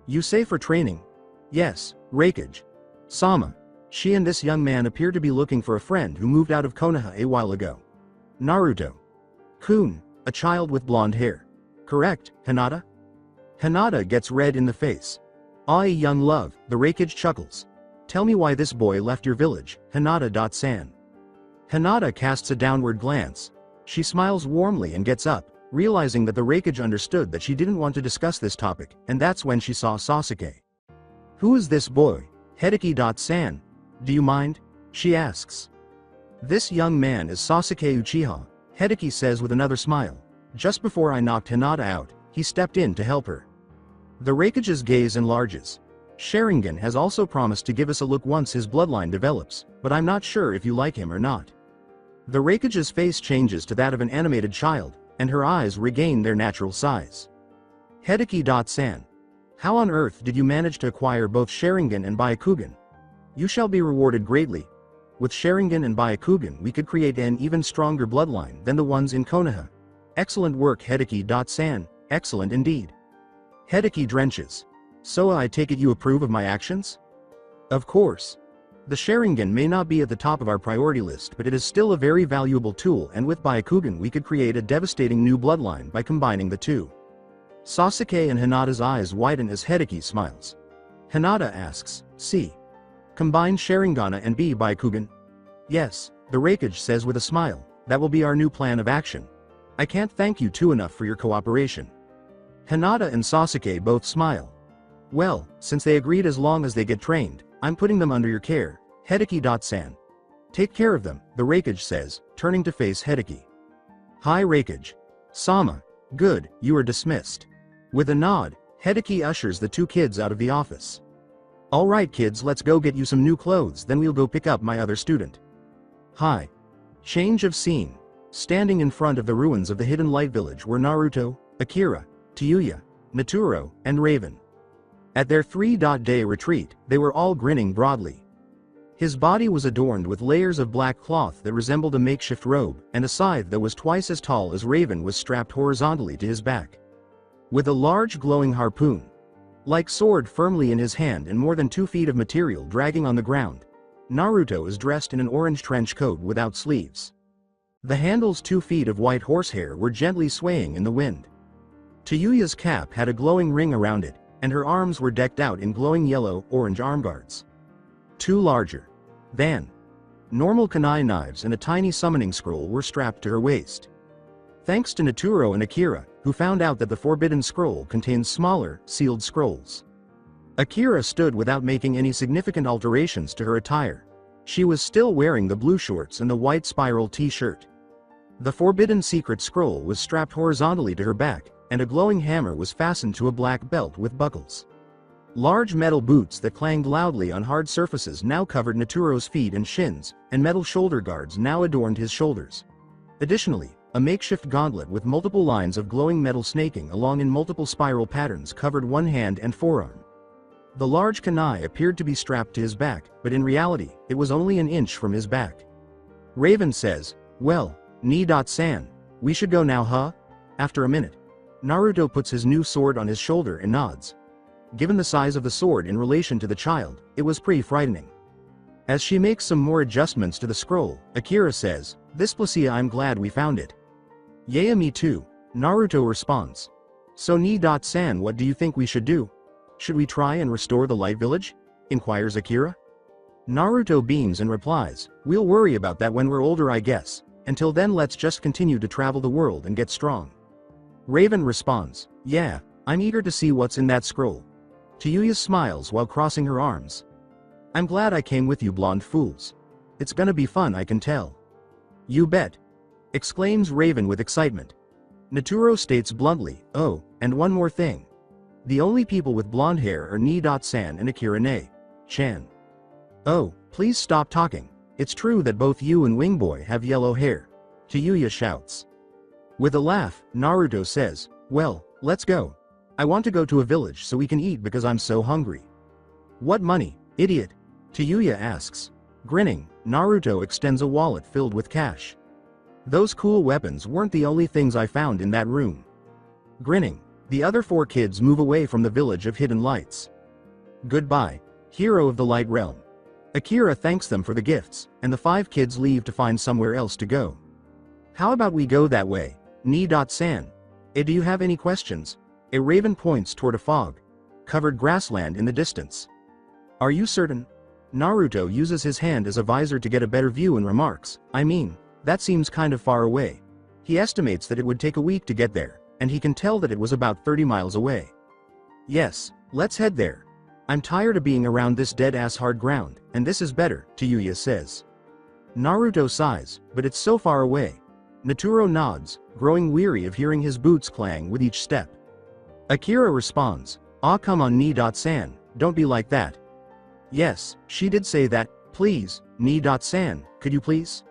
You say for training? Yes, Raikage. Sama. She and this young man appear to be looking for a friend who moved out of Konoha a while ago. Naruto. Kun. A child with blonde hair. Correct, Hinata? Hinata gets red in the face. Young love, the Raikage chuckles. Tell me why this boy left your village, Hinata-san. Hinata casts a downward glance. She smiles warmly and gets up, realizing that the Raikage understood that she didn't want to discuss this topic, and that's when she saw Sasuke. Who is this boy, Hideki-san? Do you mind? She asks. This young man is Sasuke Uchiha, Hideki says with another smile. Just before I knocked Hinata out, he stepped in to help her. The Raikage's gaze enlarges. Sharingan has also promised to give us a look once his bloodline develops, but I'm not sure if you like him or not. The Raikage's face changes to that of an animated child, and her eyes regain their natural size. Hideki-san. How on earth did you manage to acquire both Sharingan and Byakugan? You shall be rewarded greatly. With Sharingan and Byakugan we could create an even stronger bloodline than the ones in Konoha. Excellent work Hideki-san, excellent indeed. Hideki drenches. So I take it you approve of my actions? Of course. The Sharingan may not be at the top of our priority list, but it is still a very valuable tool, and with Byakugan we could create a devastating new bloodline by combining the two. Sasuke and Hinata's eyes widen as Hideki smiles. Hinata asks, see. Combine Sharingan and Byakugan? Yes, the Raikage says with a smile, that will be our new plan of action. I can't thank you two enough for your cooperation. Hinata and Sasuke both smile. Well, since they agreed as long as they get trained, I'm putting them under your care, Hideki-san. Take care of them, the Raikage says, turning to face Hideki. Hi Raikage. Sama. Good, you are dismissed. With a nod, Hideki ushers the two kids out of the office. Alright kids, let's go get you some new clothes, then we'll go pick up my other student. Hi. Change of scene. Standing in front of the ruins of the Hidden Light Village were Naruto, Akira, Kyuubi, Naturo, and Raven. At their 3-day retreat, they were all grinning broadly. His body was adorned with layers of black cloth that resembled a makeshift robe, and a scythe that was twice as tall as Raven was strapped horizontally to his back. With a large glowing harpoon-like sword firmly in his hand and more than 2 feet of material dragging on the ground, Naruto is dressed in an orange trench coat without sleeves. The handle's 2 feet of white horsehair were gently swaying in the wind. Kyuubi's cap had a glowing ring around it, and her arms were decked out in glowing yellow-orange armguards. 2 larger than normal kunai knives and a tiny summoning scroll were strapped to her waist. Thanks to Naturo and Akira, who found out that the forbidden scroll contains smaller, sealed scrolls. Akira stood without making any significant alterations to her attire. She was still wearing the blue shorts and the white spiral t-shirt. The forbidden secret scroll was strapped horizontally to her back, and a glowing hammer was fastened to a black belt with buckles. Large metal boots that clanged loudly on hard surfaces now covered Naturo's feet and shins, and metal shoulder guards now adorned his shoulders. Additionally, a makeshift gauntlet with multiple lines of glowing metal snaking along in multiple spiral patterns covered one hand and forearm. The large kunai appeared to be strapped to his back, but in reality, it was only an inch from his back. Raven says, "Well, Ni-san, we should go now, huh?" After a minute, Naruto puts his new sword on his shoulder and nods. Given the size of the sword in relation to the child, it was pretty frightening. As she makes some more adjustments to the scroll, Akira says, "This Placia, I'm glad we found it." "Yeah, me too," Naruto responds. "So Ni-san, what do you think we should do? Should we try and restore the Light Village?" inquires Akira. Naruto beams and replies, "We'll worry about that when we're older, I guess. Until then, let's just continue to travel the world and get strong." Raven responds, "Yeah, I'm eager to see what's in that scroll." Kyuubi smiles while crossing her arms. "I'm glad I came with you, blonde fools. It's gonna be fun, I can tell." "You bet," exclaims Raven with excitement. Naturo states bluntly, "Oh, and one more thing. The only people with blonde hair are Ni-san and Akira-chan. Oh, please stop talking. It's true that both you and Wingboy have yellow hair," Kyuubi shouts. With a laugh, Naruto says, "Well, let's go. I want to go to a village so we can eat because I'm so hungry." "What money, idiot?" Kyuubi asks. Grinning, Naruto extends a wallet filled with cash. "Those cool weapons weren't the only things I found in that room." Grinning, the other 4 kids move away from the village of hidden lights. "Goodbye, hero of the light realm." Akira thanks them for the gifts, and the 5 kids leave to find somewhere else to go. "How about we go that way, Ni-san? Do you have any questions?" A raven points toward a fog-covered grassland in the distance. "Are you certain?" Naruto uses his hand as a visor to get a better view and remarks, "I mean, that seems kind of far away." He estimates that it would take a week to get there, and he can tell that it was about 30 miles away. "Yes, let's head there. I'm tired of being around this dead-ass hard ground, and this is better," Kyuubi says. Naruto sighs, but it's so far away. Naturo nods, growing weary of hearing his boots clang with each step. Akira responds, "Aw, come on, Ni-san, don't be like that." "Yes, she did say that. Please, Ni-san, could you please?"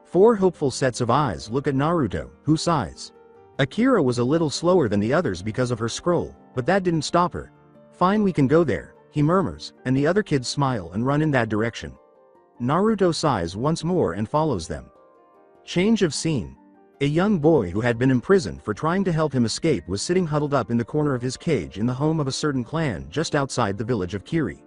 4 hopeful sets of eyes look at Naruto, who sighs. Akira was a little slower than the others because of her scroll, but that didn't stop her. "Fine, we can go there," he murmurs, and the other kids smile and run in that direction. Naruto sighs once more and follows them. Change of scene. A young boy who had been imprisoned for trying to help him escape was sitting huddled up in the corner of his cage in the home of a certain clan just outside the village of Kiri.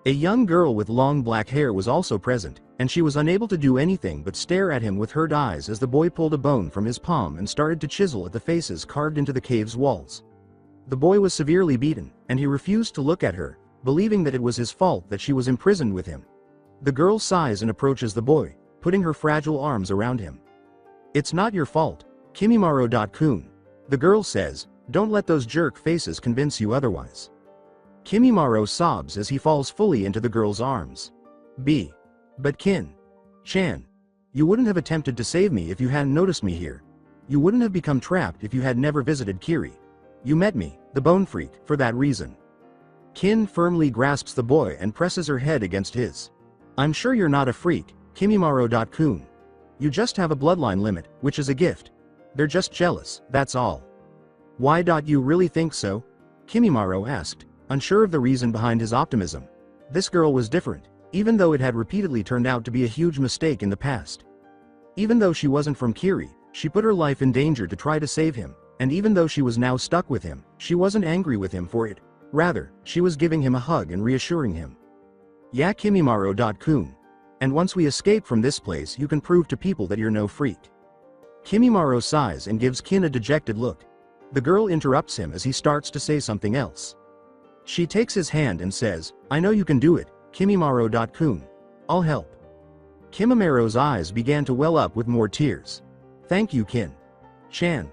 A young girl with long black hair was also present, and she was unable to do anything but stare at him with hurt eyes as the boy pulled a bone from his palm and started to chisel at the faces carved into the cave's walls. The boy was severely beaten, and he refused to look at her, believing that it was his fault that she was imprisoned with him. The girl sighs and approaches the boy, putting her fragile arms around him. "It's not your fault, Kimimaro-kun," the girl says, "don't let those jerk faces convince you otherwise." Kimimaro sobs as he falls fully into the girl's arms. But Kin-chan, you wouldn't have attempted to save me if you hadn't noticed me here. You wouldn't have become trapped if you had never visited Kiri. You met me, the Bone Freak, for that reason." Kin firmly grasps the boy and presses her head against his. I'm sure you're not a freak, Kimimaro.kun. You just have a bloodline limit, which is a gift. They're just jealous, that's all. Why? You really think so? Kimimaro asked, unsure of the reason behind his optimism. This girl was different, even though it had repeatedly turned out to be a huge mistake in the past. Even though she wasn't from Kiri, she put her life in danger to try to save him, and even though she was now stuck with him, she wasn't angry with him for it. Rather, she was giving him a hug and reassuring him. Yeah, Kimimaro.kun. And once we escape from this place, you can prove to people that you're no freak. Kimimaro sighs and gives Kin a dejected look. The girl interrupts him as he starts to say something else. She takes his hand and says, I know you can do it, Kimimaro.kun. I'll help. Kimimaro's eyes began to well up with more tears. Thank you, Kin-chan.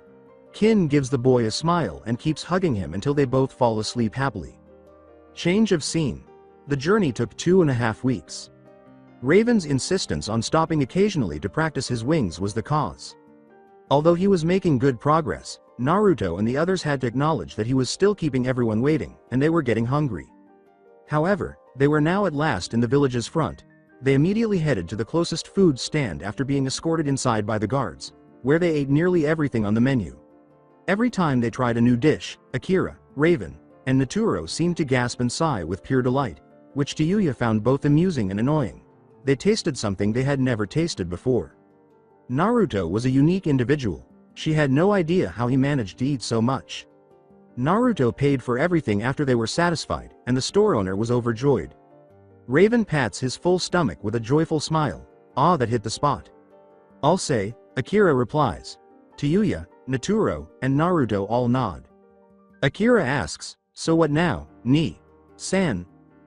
Kin gives the boy a smile and keeps hugging him until they both fall asleep happily. Change of scene. The journey took 2.5 weeks. Raven's insistence on stopping occasionally to practice his wings was the cause. Although he was making good progress, Naruto and the others had to acknowledge that he was still keeping everyone waiting, and they were getting hungry. However, they were now at last in the village's front. They immediately headed to the closest food stand after being escorted inside by the guards, where they ate nearly everything on the menu. Every time they tried a new dish, Akira, Raven, and Naturo seemed to gasp and sigh with pure delight, which Kyuubi found both amusing and annoying. They tasted something they had never tasted before. Naruto was a unique individual. She had no idea how he managed to eat so much. Naruto paid for everything after they were satisfied, and the store owner was overjoyed. Raven pats his full stomach with a joyful smile. Ah, that hit the spot. I'll say, Akira replies. Kyuubi, Naturo, and Naruto all nod. Akira asks, so what now, Ni-san?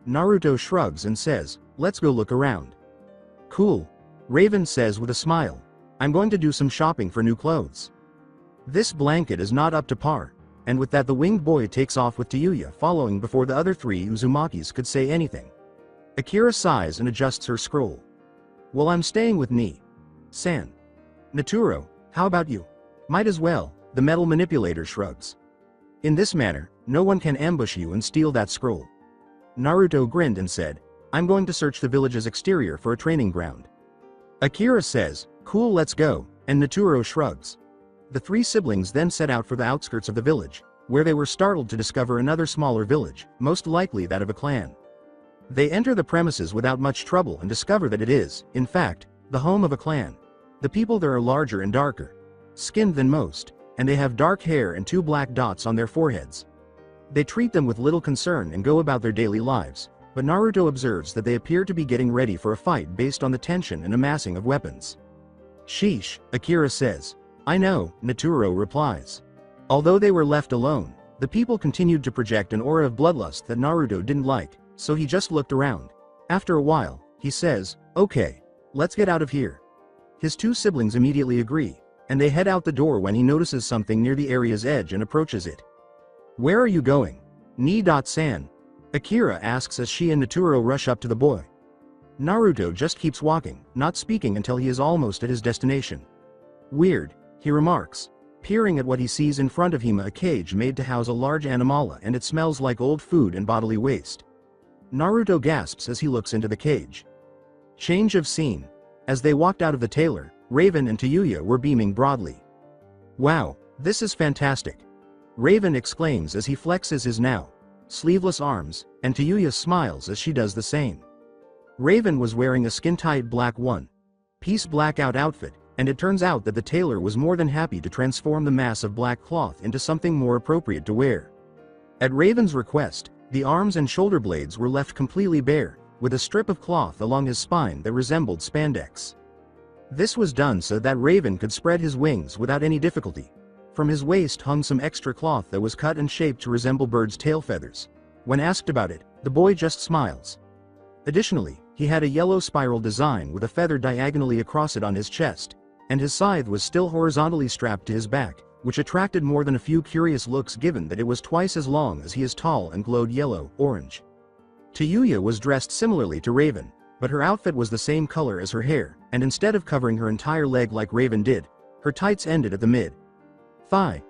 Naruto shrugs and says, let's go look around. Cool. Raven says with a smile. I'm going to do some shopping for new clothes. This blanket is not up to par, and with that the winged boy takes off with Kyuubi following before the other 3 Uzumakis could say anything. Akira sighs and adjusts her scroll. Well, I'm staying with Ni-san. Naturo, how about you? Might as well, the metal manipulator shrugs. In this manner, no one can ambush you and steal that scroll. Naruto grinned and said, I'm going to search the village's exterior for a training ground. Akira says, cool, let's go, and Naturo shrugs. The 3 siblings then set out for the outskirts of the village, where they were startled to discover another smaller village, most likely that of a clan. They enter the premises without much trouble and discover that it is, in fact, the home of a clan. The people there are larger and darker skinned than most, and they have dark hair and 2 black dots on their foreheads. They treat them with little concern and go about their daily lives, but Naruto observes that they appear to be getting ready for a fight based on the tension and amassing of weapons. Sheesh, Akira says. I know, Naturo replies. Although they were left alone, the people continued to project an aura of bloodlust that Naruto didn't like, so he just looked around. After a while, he says, okay, let's get out of here. His 2 siblings immediately agree, and they head out the door when he notices something near the area's edge and approaches it. Where are you going? Ni-san. Akira asks as she and Naturo rush up to the boy. Naruto just keeps walking, not speaking until he is almost at his destination. Weird, he remarks, peering at what he sees in front of him, a cage made to house a large animala, and it smells like old food and bodily waste. Naruto gasps as he looks into the cage. Change of scene. As they walked out of the tailor, Raven and Kyuubi were beaming broadly. Wow, this is fantastic. Raven exclaims as he flexes his now sleeveless arms, and Kyuubi smiles as she does the same. Raven was wearing a skin-tight black one-piece blackout outfit, and it turns out that the tailor was more than happy to transform the mass of black cloth into something more appropriate to wear. At Raven's request, the arms and shoulder blades were left completely bare, with a strip of cloth along his spine that resembled spandex. This was done so that Raven could spread his wings without any difficulty. From his waist hung some extra cloth that was cut and shaped to resemble birds' tail feathers. When asked about it, the boy just smiles. Additionally, he had a yellow spiral design with a feather diagonally across it on his chest, and his scythe was still horizontally strapped to his back, which attracted more than a few curious looks given that it was twice as long as he is tall and glowed yellow-orange. Kyuubi was dressed similarly to Raven, but her outfit was the same color as her hair, and instead of covering her entire leg like Raven did, her tights ended at the mid-thigh.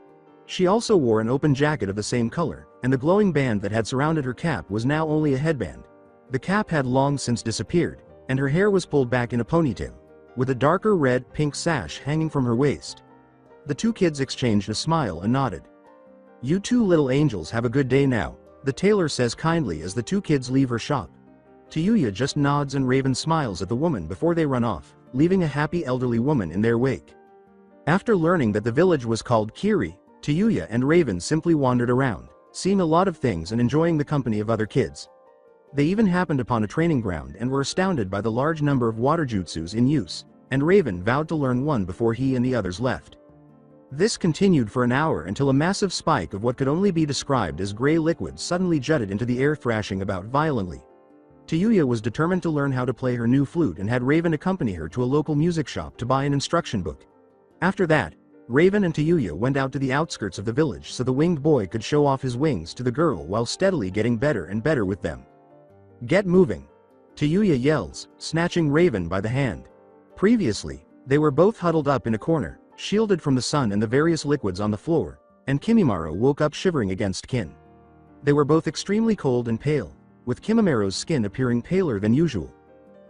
She also wore an open jacket of the same color, and the glowing band that had surrounded her cap was now only a headband. The cap had long since disappeared, and her hair was pulled back in a ponytail, with a darker red-pink sash hanging from her waist. The two kids exchanged a smile and nodded. "You two little angels have a good day now," the tailor says kindly as the two kids leave her shop. Kyuubi just nods and Raven smiles at the woman before they run off, leaving a happy elderly woman in their wake. After learning that the village was called Kyuubi, Kyuubi and Raven simply wandered around, seeing a lot of things and enjoying the company of other kids. They even happened upon a training ground and were astounded by the large number of water jutsus in use, and Raven vowed to learn one before he and the others left. This continued for an hour until a massive spike of what could only be described as gray liquid suddenly jutted into the air, thrashing about violently. Kyuubi was determined to learn how to play her new flute and had Raven accompany her to a local music shop to buy an instruction book. After that, Raven and Kyuubi went out to the outskirts of the village so the winged boy could show off his wings to the girl while steadily getting better and better with them. "Get moving!" Kyuubi yells, snatching Raven by the hand. Previously, they were both huddled up in a corner, shielded from the sun and the various liquids on the floor, and Kimimaro woke up shivering against Kin. They were both extremely cold and pale, with Kimimaro's skin appearing paler than usual.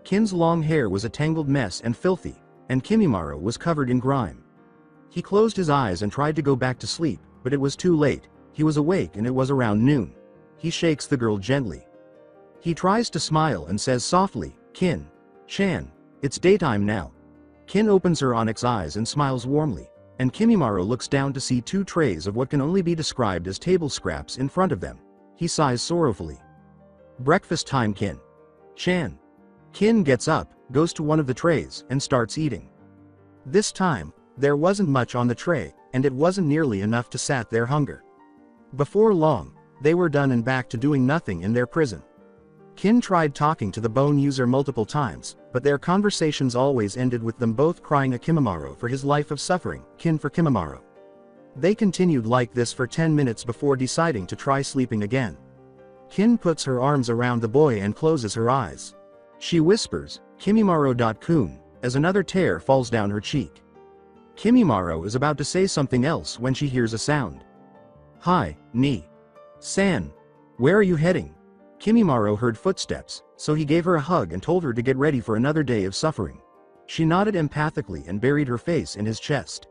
Kin's long hair was a tangled mess and filthy, and Kimimaro was covered in grime. He closed his eyes and tried to go back to sleep, but it was too late. He was awake and it was around noon. He shakes the girl gently. He tries to smile and says softly, "Kin-chan, it's daytime now." Kin opens her onyx eyes and smiles warmly, and Kimimaro looks down to see two trays of what can only be described as table scraps in front of them. He sighs sorrowfully. "Breakfast time, Kin-chan." Kin gets up, goes to one of the trays, and starts eating. This time, there wasn't much on the tray, and it wasn't nearly enough to sat their hunger. Before long, they were done and back to doing nothing in their prison. Kin tried talking to the bone user multiple times, but their conversations always ended with them both crying at Kimimaro for his life of suffering, Kin for Kimimaro. They continued like this for 10 minutes before deciding to try sleeping again. Kin puts her arms around the boy and closes her eyes. She whispers, "Kimimaro-kun," as another tear falls down her cheek. Kimimaro is about to say something else when she hears a sound. "Hi, Ni-san. Where are you heading?" Kimimaro heard footsteps, so he gave her a hug and told her to get ready for another day of suffering. She nodded empathically and buried her face in his chest.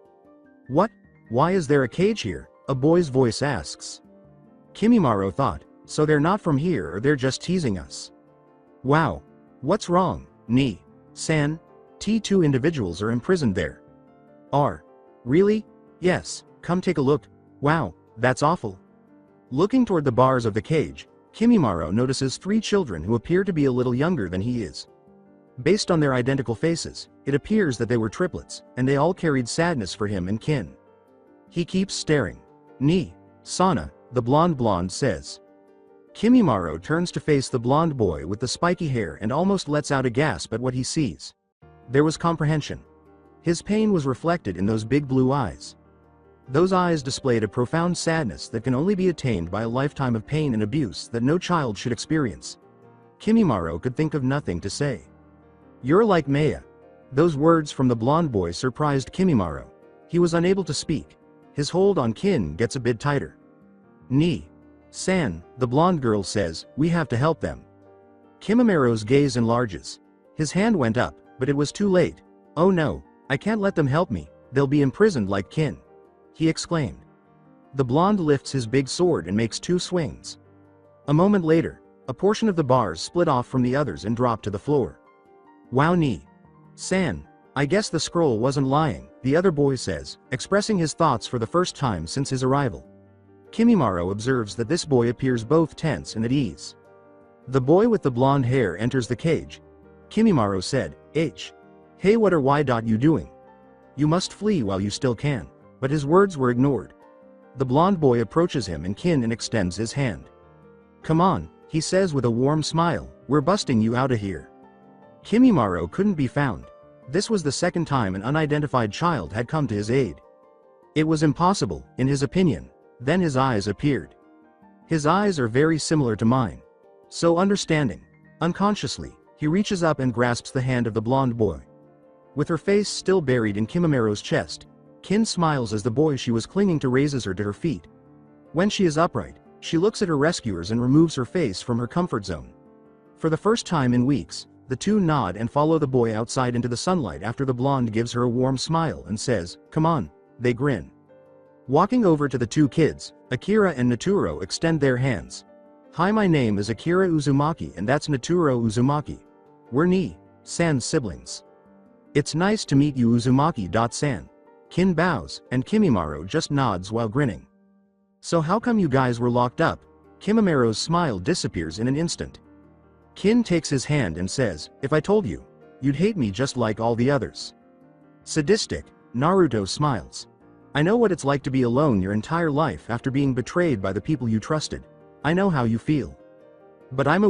"What? Why is there a cage here?" a boy's voice asks. Kimimaro thought, "So they're not from here or they're just teasing us." "Wow. What's wrong, Ni-san? T2 individuals are imprisoned there." "Are? Really? Yes, come take a look. Wow, that's awful." Looking toward the bars of the cage, Kimimaro notices 3 children who appear to be a little younger than he is. Based on their identical faces, it appears that they were triplets, and they all carried sadness for him and Kin. He keeps staring. "Ni-sana," the blonde says. Kimimaro turns to face the blonde boy with the spiky hair and almost lets out a gasp at what he sees. There was comprehension. His pain was reflected in those big blue eyes. Those eyes displayed a profound sadness that can only be attained by a lifetime of pain and abuse that no child should experience. Kimimaro could think of nothing to say. "You're like Maya." Those words from the blonde boy surprised Kimimaro. He was unable to speak. His hold on Kin gets a bit tighter. "Ni-san," the blonde girl says, "we have to help them." Kimimaro's gaze enlarges. His hand went up, but it was too late. "Oh no, I can't let them help me, they'll be imprisoned like Kin," he exclaimed. The blonde lifts his big sword and makes 2 swings. A moment later, a portion of the bars split off from the others and dropped to the floor. "Wow, Ni-san, I guess the scroll wasn't lying," the other boy says, expressing his thoughts for the first time since his arrival. Kimimaro observes that this boy appears both tense and at ease. The boy with the blonde hair enters the cage. Kimimaro said, "Hey, what or why you doing? You must flee while you still can." But his words were ignored. The blonde boy approaches him and Kin and extends his hand. "Come on," he says with a warm smile, "we're busting you out of here." Kimimaro couldn't be found. This was the second time an unidentified child had come to his aid. It was impossible, in his opinion. Then his eyes appeared. His eyes are very similar to mine. So understanding. Unconsciously, he reaches up and grasps the hand of the blonde boy. With her face still buried in Kimimaro's chest, Kin smiles as the boy she was clinging to raises her to her feet. When she is upright, she looks at her rescuers and removes her face from her comfort zone. For the first time in weeks, the two nod and follow the boy outside into the sunlight after the blonde gives her a warm smile and says, "Come on." They grin. Walking over to the two kids, Akira and Naturo extend their hands. "Hi, my name is Akira Uzumaki and that's Naturo Uzumaki. We're Ni-san's siblings." "It's nice to meet you, Uzumaki-san." Kin bows, and Kimimaro just nods while grinning. "So how come you guys were locked up?" Kimimaro's smile disappears in an instant. Kin takes his hand and says, "If I told you, you'd hate me just like all the others." Sadistic, Naruto smiles. "I know what it's like to be alone your entire life after being betrayed by the people you trusted. I know how you feel. But I'm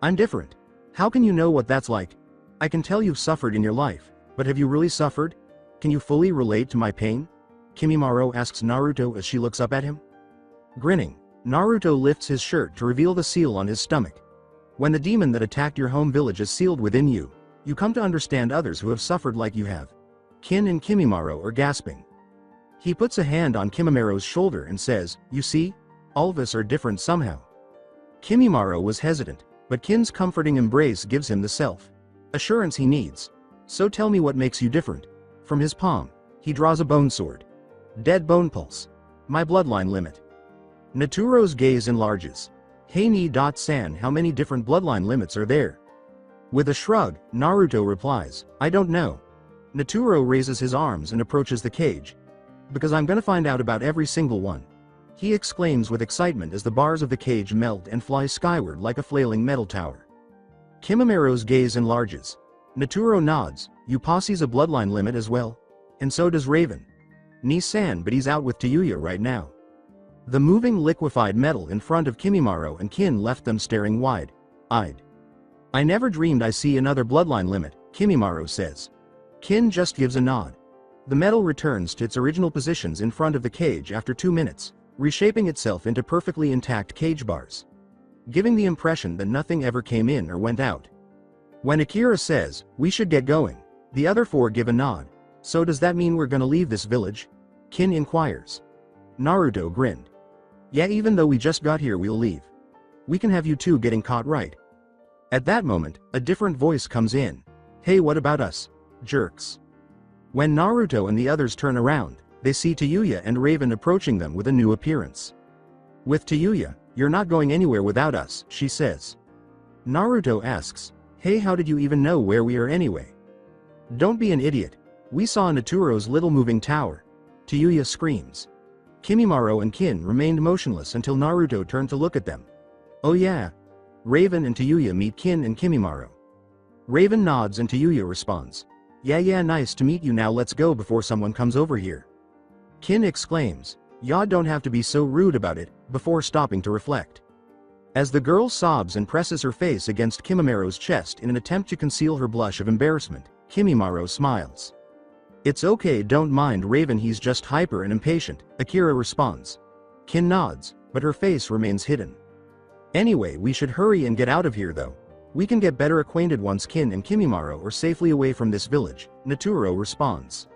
I'm different. How can you know what that's like? I can tell you've suffered in your life, but have you really suffered? Can you fully relate to my pain?" Kimimaro asks Naruto as she looks up at him. Grinning, Naruto lifts his shirt to reveal the seal on his stomach. "When the demon that attacked your home village is sealed within you, you come to understand others who have suffered like you have." Kin and Kimimaro are gasping. He puts a hand on Kimimaro's shoulder and says, "You see? All of us are different somehow." Kimimaro was hesitant, but Kin's comforting embrace gives him the self-assurance he needs. "So tell me what makes you different." From his palm, he draws a bone sword. "Dead bone pulse. My bloodline limit." Naturo's gaze enlarges. "Hey Ni-san, how many different bloodline limits are there?" With a shrug, Naruto replies, "I don't know." Naturo raises his arms and approaches the cage. "Because I'm gonna find out about every single one," he exclaims with excitement as the bars of the cage melt and fly skyward like a flailing metal tower. Kimimaro's gaze enlarges. Naturo nods. "You posse's a bloodline limit as well? And so does Raven." "Ni-san, but he's out with Tayuya right now." The moving liquefied metal in front of Kimimaro and Kin left them staring wide-eyed. "I never dreamed I see another bloodline limit," Kimimaro says. Kin just gives a nod. The metal returns to its original positions in front of the cage after 2 minutes, reshaping itself into perfectly intact cage bars, giving the impression that nothing ever came in or went out. When Akira says, "We should get going," the other four give a nod. "So does that mean we're gonna leave this village?" Kin inquires. Naruto grinned. "Yeah, even though we just got here we'll leave. We can have you two getting caught right." At that moment, a different voice comes in. "Hey, what about us? Jerks." When Naruto and the others turn around, they see Tayuya and Raven approaching them with a new appearance. With Tayuya, "You're not going anywhere without us," she says. Naruto asks, "Hey, how did you even know where we are anyway?" "Don't be an idiot. We saw Naturo's little moving tower," Tayuya screams. Kimimaro and Kin remained motionless until Naruto turned to look at them. "Oh yeah." Raven and Tayuya meet Kin and Kimimaro. Raven nods and Tayuya responds, Yeah, nice to meet you, now let's go before someone comes over here." Kin exclaims, "Ya don't have to be so rude about it," before stopping to reflect. As the girl sobs and presses her face against Kimimaro's chest in an attempt to conceal her blush of embarrassment, Kimimaro smiles. "It's okay, don't mind Raven, he's just hyper and impatient," Akira responds. Kin nods, but her face remains hidden. "Anyway, we should hurry and get out of here though. We can get better acquainted once Kin and Kimimaro are safely away from this village," Naturo responds.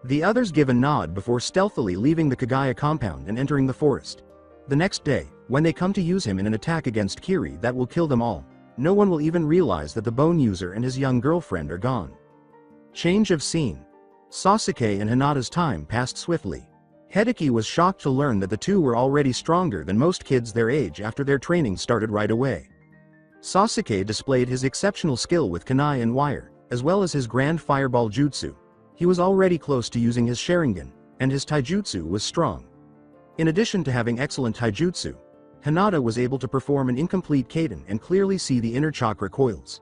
The others give a nod before stealthily leaving the Kagaya compound and entering the forest. The next day, when they come to use him in an attack against Kiri that will kill them all, no one will even realize that the bone user and his young girlfriend are gone. Change of scene. Sasuke and Hinata's time passed swiftly. Hideki was shocked to learn that the two were already stronger than most kids their age after their training started right away. Sasuke displayed his exceptional skill with kunai and wire, as well as his grand fireball jutsu. He was already close to using his Sharingan, and his taijutsu was strong. In addition to having excellent taijutsu, Hinata was able to perform an incomplete kaden and clearly see the inner chakra coils.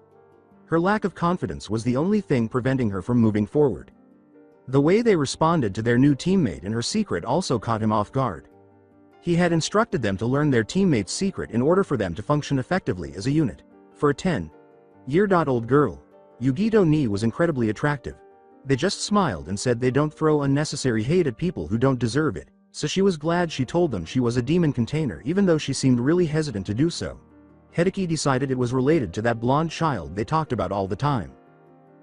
Her lack of confidence was the only thing preventing her from moving forward. The way they responded to their new teammate and her secret also caught him off guard. He had instructed them to learn their teammate's secret in order for them to function effectively as a unit. For a 10-year-old girl, Yugito Ni was incredibly attractive. They just smiled and said they don't throw unnecessary hate at people who don't deserve it, so she was glad she told them she was a demon container even though she seemed really hesitant to do so. Hideki decided it was related to that blonde child they talked about all the time.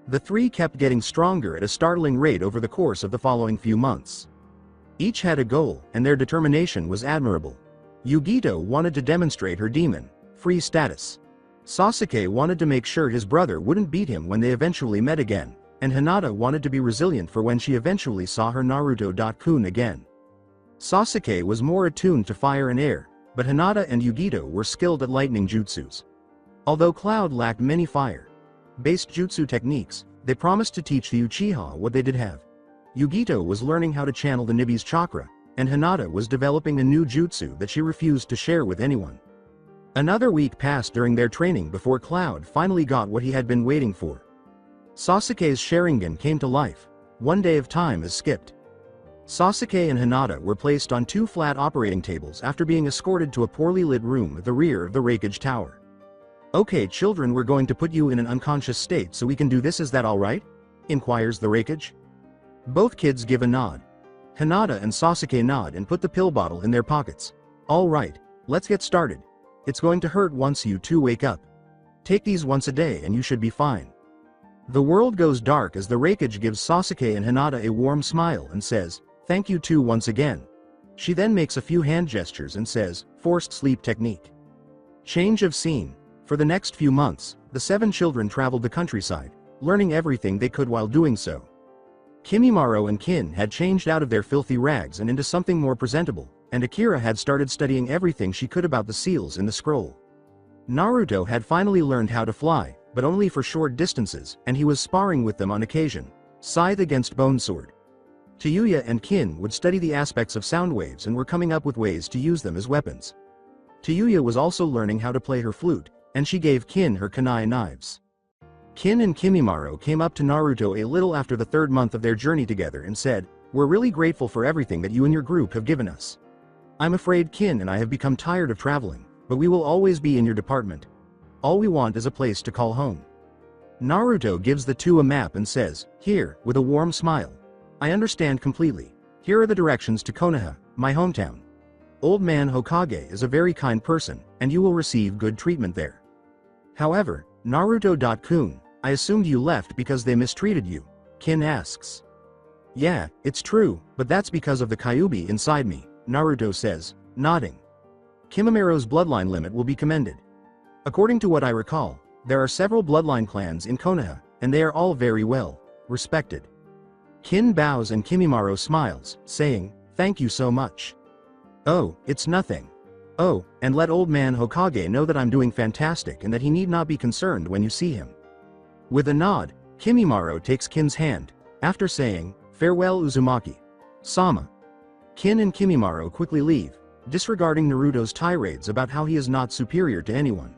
The three kept getting stronger at a startling rate over the course of the following few months. Each had a goal, and their determination was admirable. Yugito wanted to demonstrate her demon-free status. Sasuke wanted to make sure his brother wouldn't beat him when they eventually met again, and Hinata wanted to be resilient for when she eventually saw her Naruto-kun again. Sasuke was more attuned to fire and air, but Hinata and Yugito were skilled at lightning jutsus. Although Cloud lacked many fire-based jutsu techniques, they promised to teach the Uchiha what they did have. Yugito was learning how to channel the Nibi's chakra, and Hinata was developing a new jutsu that she refused to share with anyone. Another week passed during their training before Cloud finally got what he had been waiting for. Sasuke's Sharingan came to life. One day of time is skipped. Sasuke and Hinata were placed on two flat operating tables after being escorted to a poorly lit room at the rear of the Raikage Tower. "Okay children, we're going to put you in an unconscious state so we can do this, is that alright?" inquires the Raikage. Both kids give a nod. Hinata and Sasuke nod and put the pill bottle in their pockets. "Alright, let's get started. It's going to hurt once you two wake up. Take these once a day and you should be fine." The world goes dark as the Raikage gives Sasuke and Hinata a warm smile and says, "Thank you two once again." She then makes a few hand gestures and says, "Forced sleep technique." Change of scene. For the next few months, the 7 children traveled the countryside, learning everything they could while doing so. Kimimaro and Kin had changed out of their filthy rags and into something more presentable, and Akira had started studying everything she could about the seals in the scroll. Naruto had finally learned how to fly, but only for short distances, and he was sparring with them on occasion, scythe against bone sword. Tayuya and Kin would study the aspects of sound waves and were coming up with ways to use them as weapons. Tayuya was also learning how to play her flute, and she gave Kin her kunai knives. Kin and Kimimaro came up to Naruto a little after the 3rd month of their journey together and said, "We're really grateful for everything that you and your group have given us. I'm afraid Kin and I have become tired of traveling, but we will always be in your department. All we want is a place to call home." Naruto gives the two a map and says, "Here," with a warm smile. "I understand completely. Here are the directions to Konoha, my hometown. Old man Hokage is a very kind person, and you will receive good treatment there. However, Naruto-kun, I assumed you left because they mistreated you," Kin asks. "Yeah, it's true, but that's because of the Kyuubi inside me," Naruto says, nodding. Kimimiro's bloodline limit will be commended. According to what I recall, there are several bloodline clans in Konoha, and they are all very well respected. Kin bows and Kimimaro smiles, saying, "Thank you so much." "Oh, it's nothing. Oh, and let old man Hokage know that I'm doing fantastic and that he need not be concerned when you see him." With a nod, Kimimaro takes Kin's hand, after saying, "Farewell Uzumaki-sama." Kin and Kimimaro quickly leave, disregarding Naruto's tirades about how he is not superior to anyone.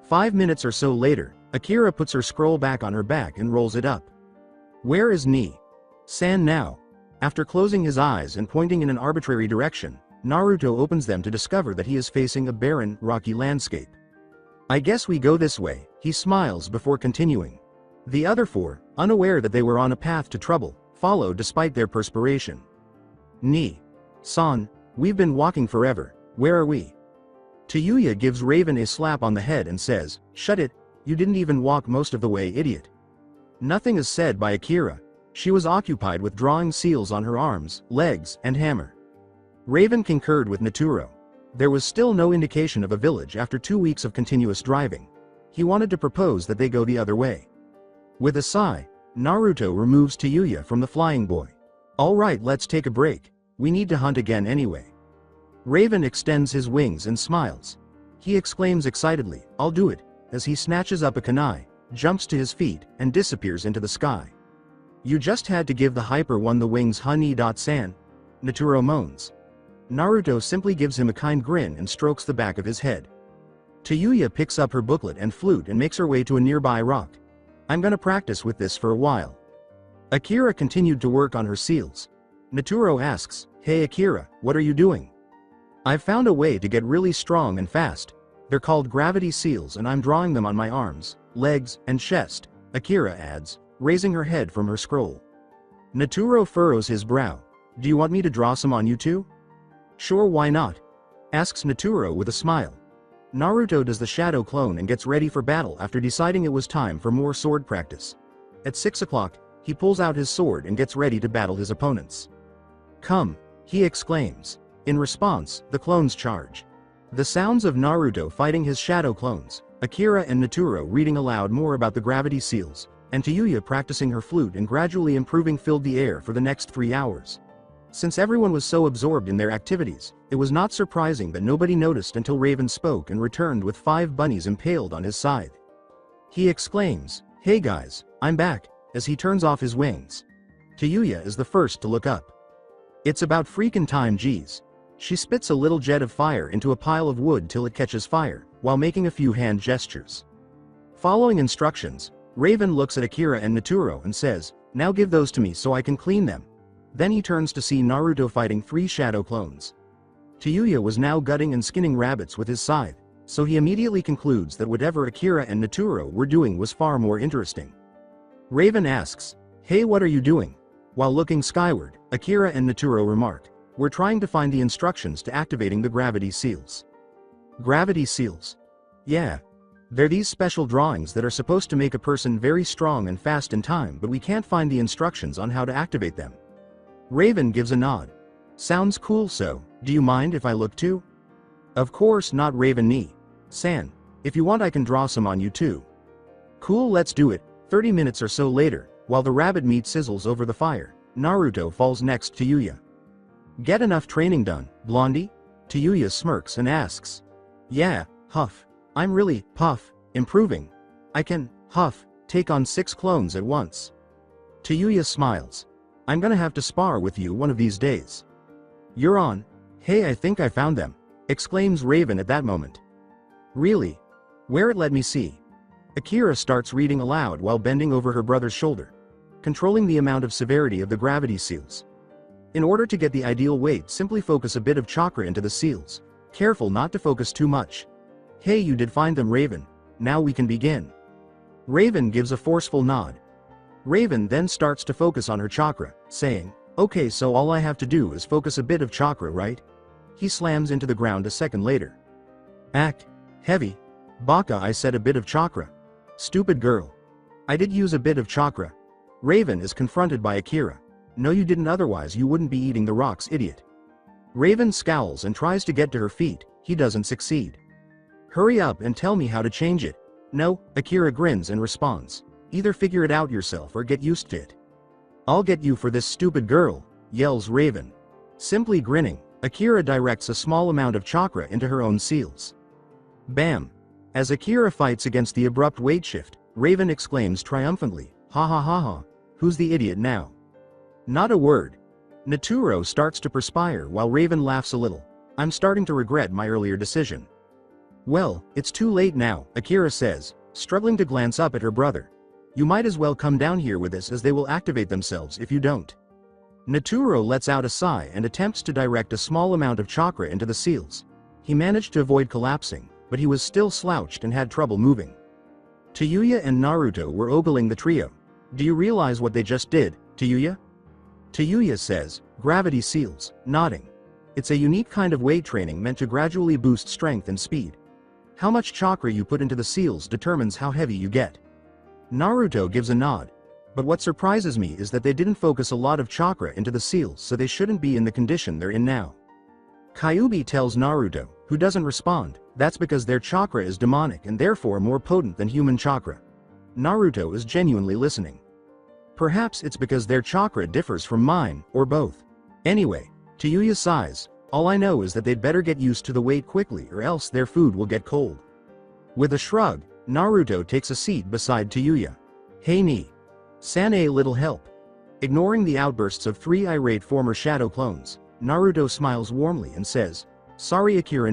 5 minutes or so later, Akira puts her scroll back on her back and rolls it up. "Where is Ni-san now?" After closing his eyes and pointing in an arbitrary direction, Naruto opens them to discover that he is facing a barren, rocky landscape. "I guess we go this way," he smiles before continuing. The other 4, unaware that they were on a path to trouble, follow despite their perspiration. "Ni-san, we've been walking forever, where are we?" Tayuya gives Raven a slap on the head and says, "Shut it, you didn't even walk most of the way, idiot." Nothing is said by Akira. She was occupied with drawing seals on her arms, legs, and hammer. Raven concurred with Naturo. There was still no indication of a village after 2 weeks of continuous driving. He wanted to propose that they go the other way. With a sigh, Naruto removes Tayuya from the flying boy. "Alright, let's take a break. We need to hunt again anyway." Raven extends his wings and smiles. He exclaims excitedly, "I'll do it," as he snatches up a kunai, jumps to his feet, and disappears into the sky. "You just had to give the hyper one the wings, honey-san," Naturo moans. Naruto simply gives him a kind grin and strokes the back of his head. Tayuya picks up her booklet and flute and makes her way to a nearby rock. "I'm gonna practice with this for a while." Akira continued to work on her seals. Naturo asks, "Hey Akira, what are you doing?" "I've found a way to get really strong and fast. They're called gravity seals and I'm drawing them on my arms, legs, and chest," Akira adds, raising her head from her scroll. Naturo furrows his brow. "Do you want me to draw some on you too?" "Sure, why not?" asks Naturo with a smile. Naruto does the shadow clone and gets ready for battle after deciding it was time for more sword practice. At 6 o'clock, he pulls out his sword and gets ready to battle his opponents. "Come!" he exclaims. In response, the clones charge. The sounds of Naruto fighting his shadow clones, Akira and Naturo reading aloud more about the gravity seals, and Kyuubi practicing her flute and gradually improving filled the air for the next 3 hours. Since everyone was so absorbed in their activities, it was not surprising that nobody noticed until Raven spoke and returned with 5 bunnies impaled on his side. He exclaims, "Hey guys, I'm back," as he turns off his wings. Kyuubi is the first to look up. "It's about freaking time, geez." She spits a little jet of fire into a pile of wood till it catches fire, while making a few hand gestures. Following instructions, Raven looks at Akira and Naturo and says, "Now give those to me so I can clean them." Then he turns to see Naruto fighting 3 shadow clones. Kyuubi was now gutting and skinning rabbits with his scythe, so he immediately concludes that whatever Akira and Naturo were doing was far more interesting. Raven asks, "Hey, what are you doing?" While looking skyward, Akira and Naturo remark, "We're trying to find the instructions to activating the gravity seals." Gravity seals? Yeah. They're these special drawings that are supposed to make a person very strong and fast in time, but we can't find the instructions on how to activate them. Raven gives a nod. "Sounds cool, so, do you mind if I look too?" "Of course not, Raven-san. If you want I can draw some on you too." "Cool, let's do it." 30 minutes or so later, while the rabbit meat sizzles over the fire, Naruto falls next to Yuya. "Get enough training done, Blondie?" Yuya smirks and asks. "Yeah, huff. I'm really, puff, improving. I can, huff, take on 6 clones at once." Yuya smiles. "I'm gonna have to spar with you one of these days." "You're on." "Hey, I think I found them," exclaims Raven at that moment. "Really? Where? Let me see." Akira starts reading aloud while bending over her brother's shoulder, controlling the amount of severity of the gravity seals. In order to get the ideal weight, simply focus a bit of chakra into the seals. Careful not to focus too much. "Hey, you did find them, Raven. Now we can begin." Raven gives a forceful nod. Raven then starts to focus on her chakra, saying, "Okay, so all I have to do is focus a bit of chakra, right?" He slams into the ground a second later. "Act heavy. Baka, I said a bit of chakra. Stupid girl. I did use a bit of chakra." Raven is confronted by Akira. "No, you didn't, otherwise you wouldn't be eating the rocks, idiot." Raven scowls and tries to get to her feet. He doesn't succeed. "Hurry up and tell me how to change it." "No," Akira grins and responds. "Either figure it out yourself or get used to it." "I'll get you for this, stupid girl," yells Raven. Simply grinning, Akira directs a small amount of chakra into her own seals. Bam! As Akira fights against the abrupt weight shift, Raven exclaims triumphantly, "Ha ha ha ha, who's the idiot now?" Not a word. Naturo starts to perspire while Raven laughs a little. "I'm starting to regret my earlier decision." "Well, it's too late now," Akira says, struggling to glance up at her brother. "You might as well come down here with us, as they will activate themselves if you don't." Naturo lets out a sigh and attempts to direct a small amount of chakra into the seals. He managed to avoid collapsing, but he was still slouched and had trouble moving. Kyuubi and Naruto were ogling the trio. "Do you realize what they just did, Kyuubi?" Kyuubi says, "Gravity seals," nodding. "It's a unique kind of weight training meant to gradually boost strength and speed. How much chakra you put into the seals determines how heavy you get." Naruto gives a nod. "But what surprises me is that they didn't focus a lot of chakra into the seals, so they shouldn't be in the condition they're in now." Kyuubi tells Naruto, who doesn't respond, that's because their chakra is demonic and therefore more potent than human chakra. Naruto is genuinely listening. "Perhaps it's because their chakra differs from mine, or both. Anyway," Kyuubi sighs, "all I know is that they'd better get used to the weight quickly or else their food will get cold." With a shrug, Naruto takes a seat beside Kyuubi. "Hey San, a little help?" Ignoring the outbursts of 3 irate former shadow clones, Naruto smiles warmly and says, "Sorry Akira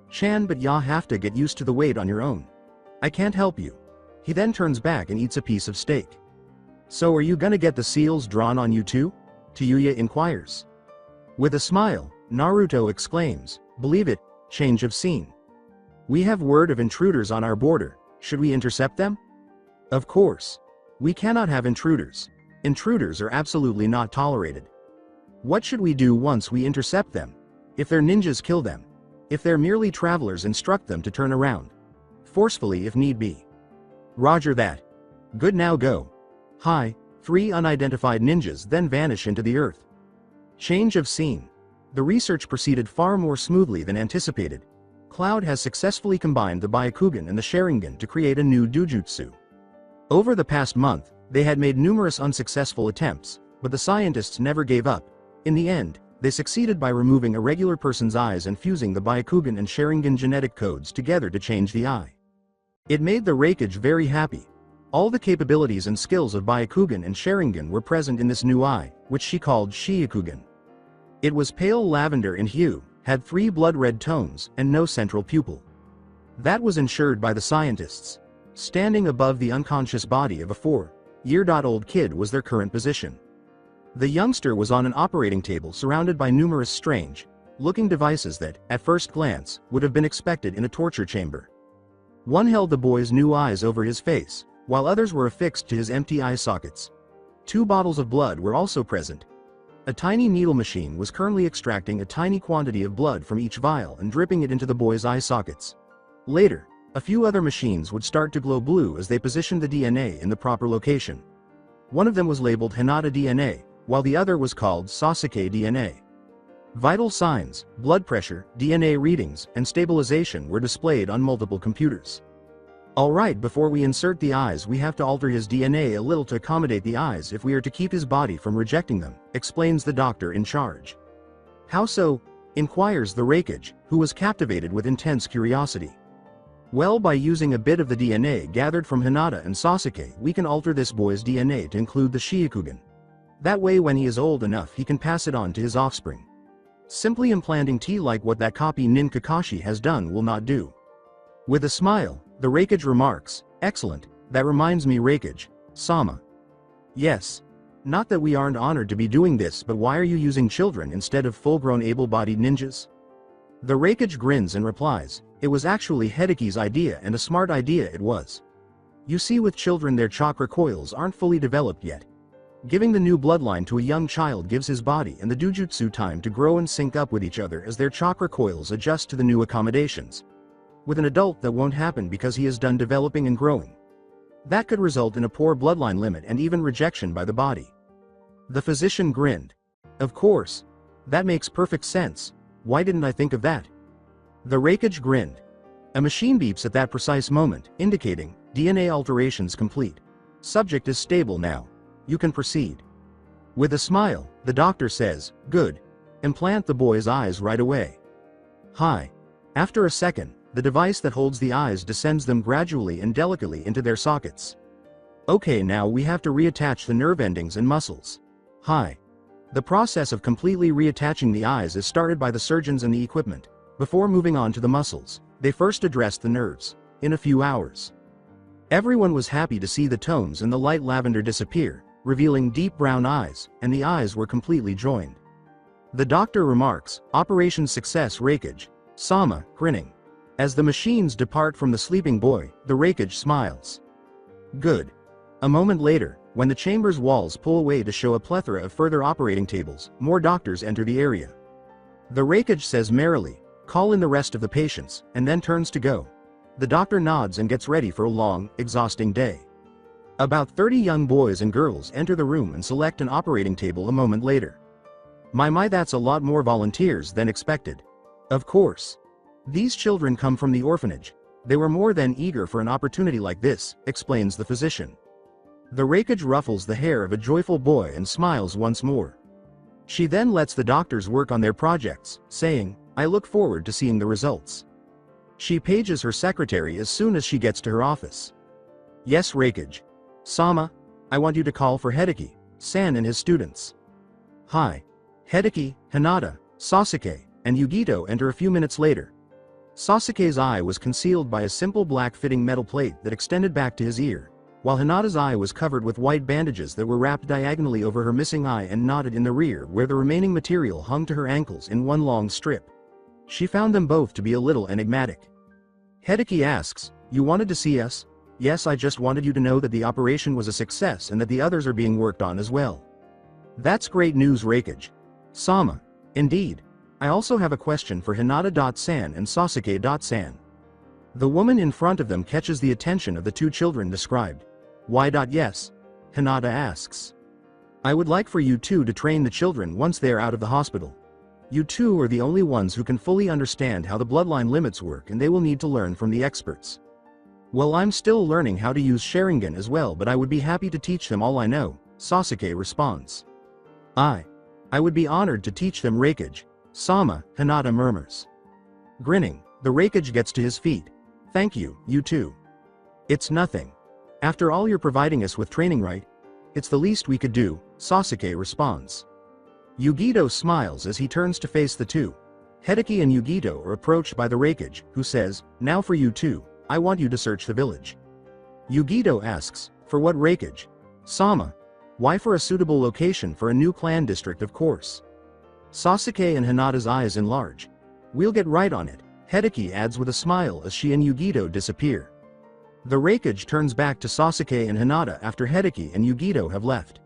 Chan, but ya have to get used to the weight on your own. I can't help you." He then turns back and eats a piece of steak. "So are you gonna get the seals drawn on you too?" Kyuubi inquires. With a smile, Naruto exclaims, "Believe it, change of scene. We have word of intruders on our border. Should we intercept them?" "Of course. We cannot have intruders. Intruders are absolutely not tolerated." "What should we do once we intercept them? If they're ninjas, kill them. If they're merely travelers, instruct them to turn around. Forcefully if need be." "Roger that. Good, now go." Hi, 3 unidentified ninjas then vanish into the earth. Change of scene. The research proceeded far more smoothly than anticipated. Cloud has successfully combined the Byakugan and the Sharingan to create a new Dujutsu. Over the past month, they had made numerous unsuccessful attempts, but the scientists never gave up. In the end, they succeeded by removing a regular person's eyes and fusing the Byakugan and Sharingan genetic codes together to change the eye. It made the Raikage very happy. All the capabilities and skills of Byakugan and Sharingan were present in this new eye, which she called Shiikugan. It was pale lavender in hue, had 3 blood-red tones, and no central pupil. That was ensured by the scientists. Standing above the unconscious body of a 4-year-old kid was their current position. The youngster was on an operating table surrounded by numerous strange-looking devices that, at first glance, would have been expected in a torture chamber. One held the boy's new eyes over his face, while others were affixed to his empty eye sockets. 2 bottles of blood were also present. A tiny needle machine was currently extracting a tiny quantity of blood from each vial and dripping it into the boy's eye sockets. Later, a few other machines would start to glow blue as they positioned the DNA in the proper location. One of them was labeled Hinata DNA, while the other was called Sasuke DNA. Vital signs, blood pressure, DNA readings, and stabilization were displayed on multiple computers. Alright, before we insert the eyes we have to alter his DNA a little to accommodate the eyes if we are to keep his body from rejecting them, explains the doctor in charge. How so? Inquires the Raikage, who was captivated with intense curiosity. Well, by using a bit of the DNA gathered from Hinata and Sasuke we can alter this boy's DNA to include the Shiikugan. That way when he is old enough he can pass it on to his offspring. Simply implanting T like what that copy Nin Kakashi has done will not do. With a smile, the Raikage remarks, excellent, that reminds me Raikage, Sama. Yes. Not that we aren't honored to be doing this, but why are you using children instead of full-grown able-bodied ninjas? The Raikage grins and replies, it was actually Hideki's idea and a smart idea it was. You see, with children their chakra coils aren't fully developed yet. Giving the new bloodline to a young child gives his body and the Dujutsu time to grow and sync up with each other as their chakra coils adjust to the new accommodations. With an adult that won't happen because he is done developing and growing. That could result in a poor bloodline limit and even rejection by the body. The physician grinned. Of course. That makes perfect sense. Why didn't I think of that? The Raikage grinned. A machine beeps at that precise moment, indicating, DNA alterations complete. Subject is stable now. You can proceed. With a smile, the doctor says, good. Implant the boy's eyes right away. Hi. After a second, the device that holds the eyes descends them gradually and delicately into their sockets. Okay, now we have to reattach the nerve endings and muscles. Hi. The process of completely reattaching the eyes is started by the surgeons and the equipment. Before moving on to the muscles, they first address the nerves. In a few hours. Everyone was happy to see the tones and the light lavender disappear, revealing deep brown eyes, and the eyes were completely joined. The doctor remarks, Operation Success Raikage. Sama, grinning. As the machines depart from the sleeping boy, the Raikage smiles. Good. A moment later, when the chamber's walls pull away to show a plethora of further operating tables, more doctors enter the area. The Raikage says merrily, call in the rest of the patients, and then turns to go. The doctor nods and gets ready for a long, exhausting day. About 30 young boys and girls enter the room and select an operating table a moment later. My, that's a lot more volunteers than expected. Of course. These children come from the orphanage. They were more than eager for an opportunity like this, explains the physician. The Raikage ruffles the hair of a joyful boy and smiles once more. She then lets the doctors work on their projects, saying, I look forward to seeing the results. She pages her secretary as soon as she gets to her office. Yes, Raikage. Sama, I want you to call for Hideki, San and his students. Hi. Hideki, Hinata, Sasuke, and Yugito enter a few minutes later. Sasuke's eye was concealed by a simple black-fitting metal plate that extended back to his ear, while Hinata's eye was covered with white bandages that were wrapped diagonally over her missing eye and knotted in the rear where the remaining material hung to her ankles in one long strip. She found them both to be a little enigmatic. Hideki asks, you wanted to see us? Yes, I just wanted you to know that the operation was a success and that the others are being worked on as well. That's great news, Raikage. Sama. Indeed. I also have a question for Hinata.san and Sasuke.san. The woman in front of them catches the attention of the two children described. Why? Yes. Hinata asks. I would like for you two to train the children once they are out of the hospital. You two are the only ones who can fully understand how the bloodline limits work, and they will need to learn from the experts. Well, I'm still learning how to use Sharingan as well, but I would be happy to teach them all I know, Sasuke responds. I would be honored to teach them Raikage, Sama, Hinata murmurs. Grinning, the Raikage gets to his feet. Thank you, you two. It's nothing. After all you're providing us with training, right? It's the least we could do, Sasuke responds. Yugito smiles as he turns to face the two. Hideki and Yugito are approached by the Raikage, who says, now for you two, I want you to search the village. Yugito asks, for what Raikage? Sama. Why for a suitable location for a new clan district, of course. Sasuke and Hinata's eyes enlarge. We'll get right on it, Hideki adds with a smile as she and Yugito disappear. The Raikage turns back to Sasuke and Hinata after Hideki and Yugito have left.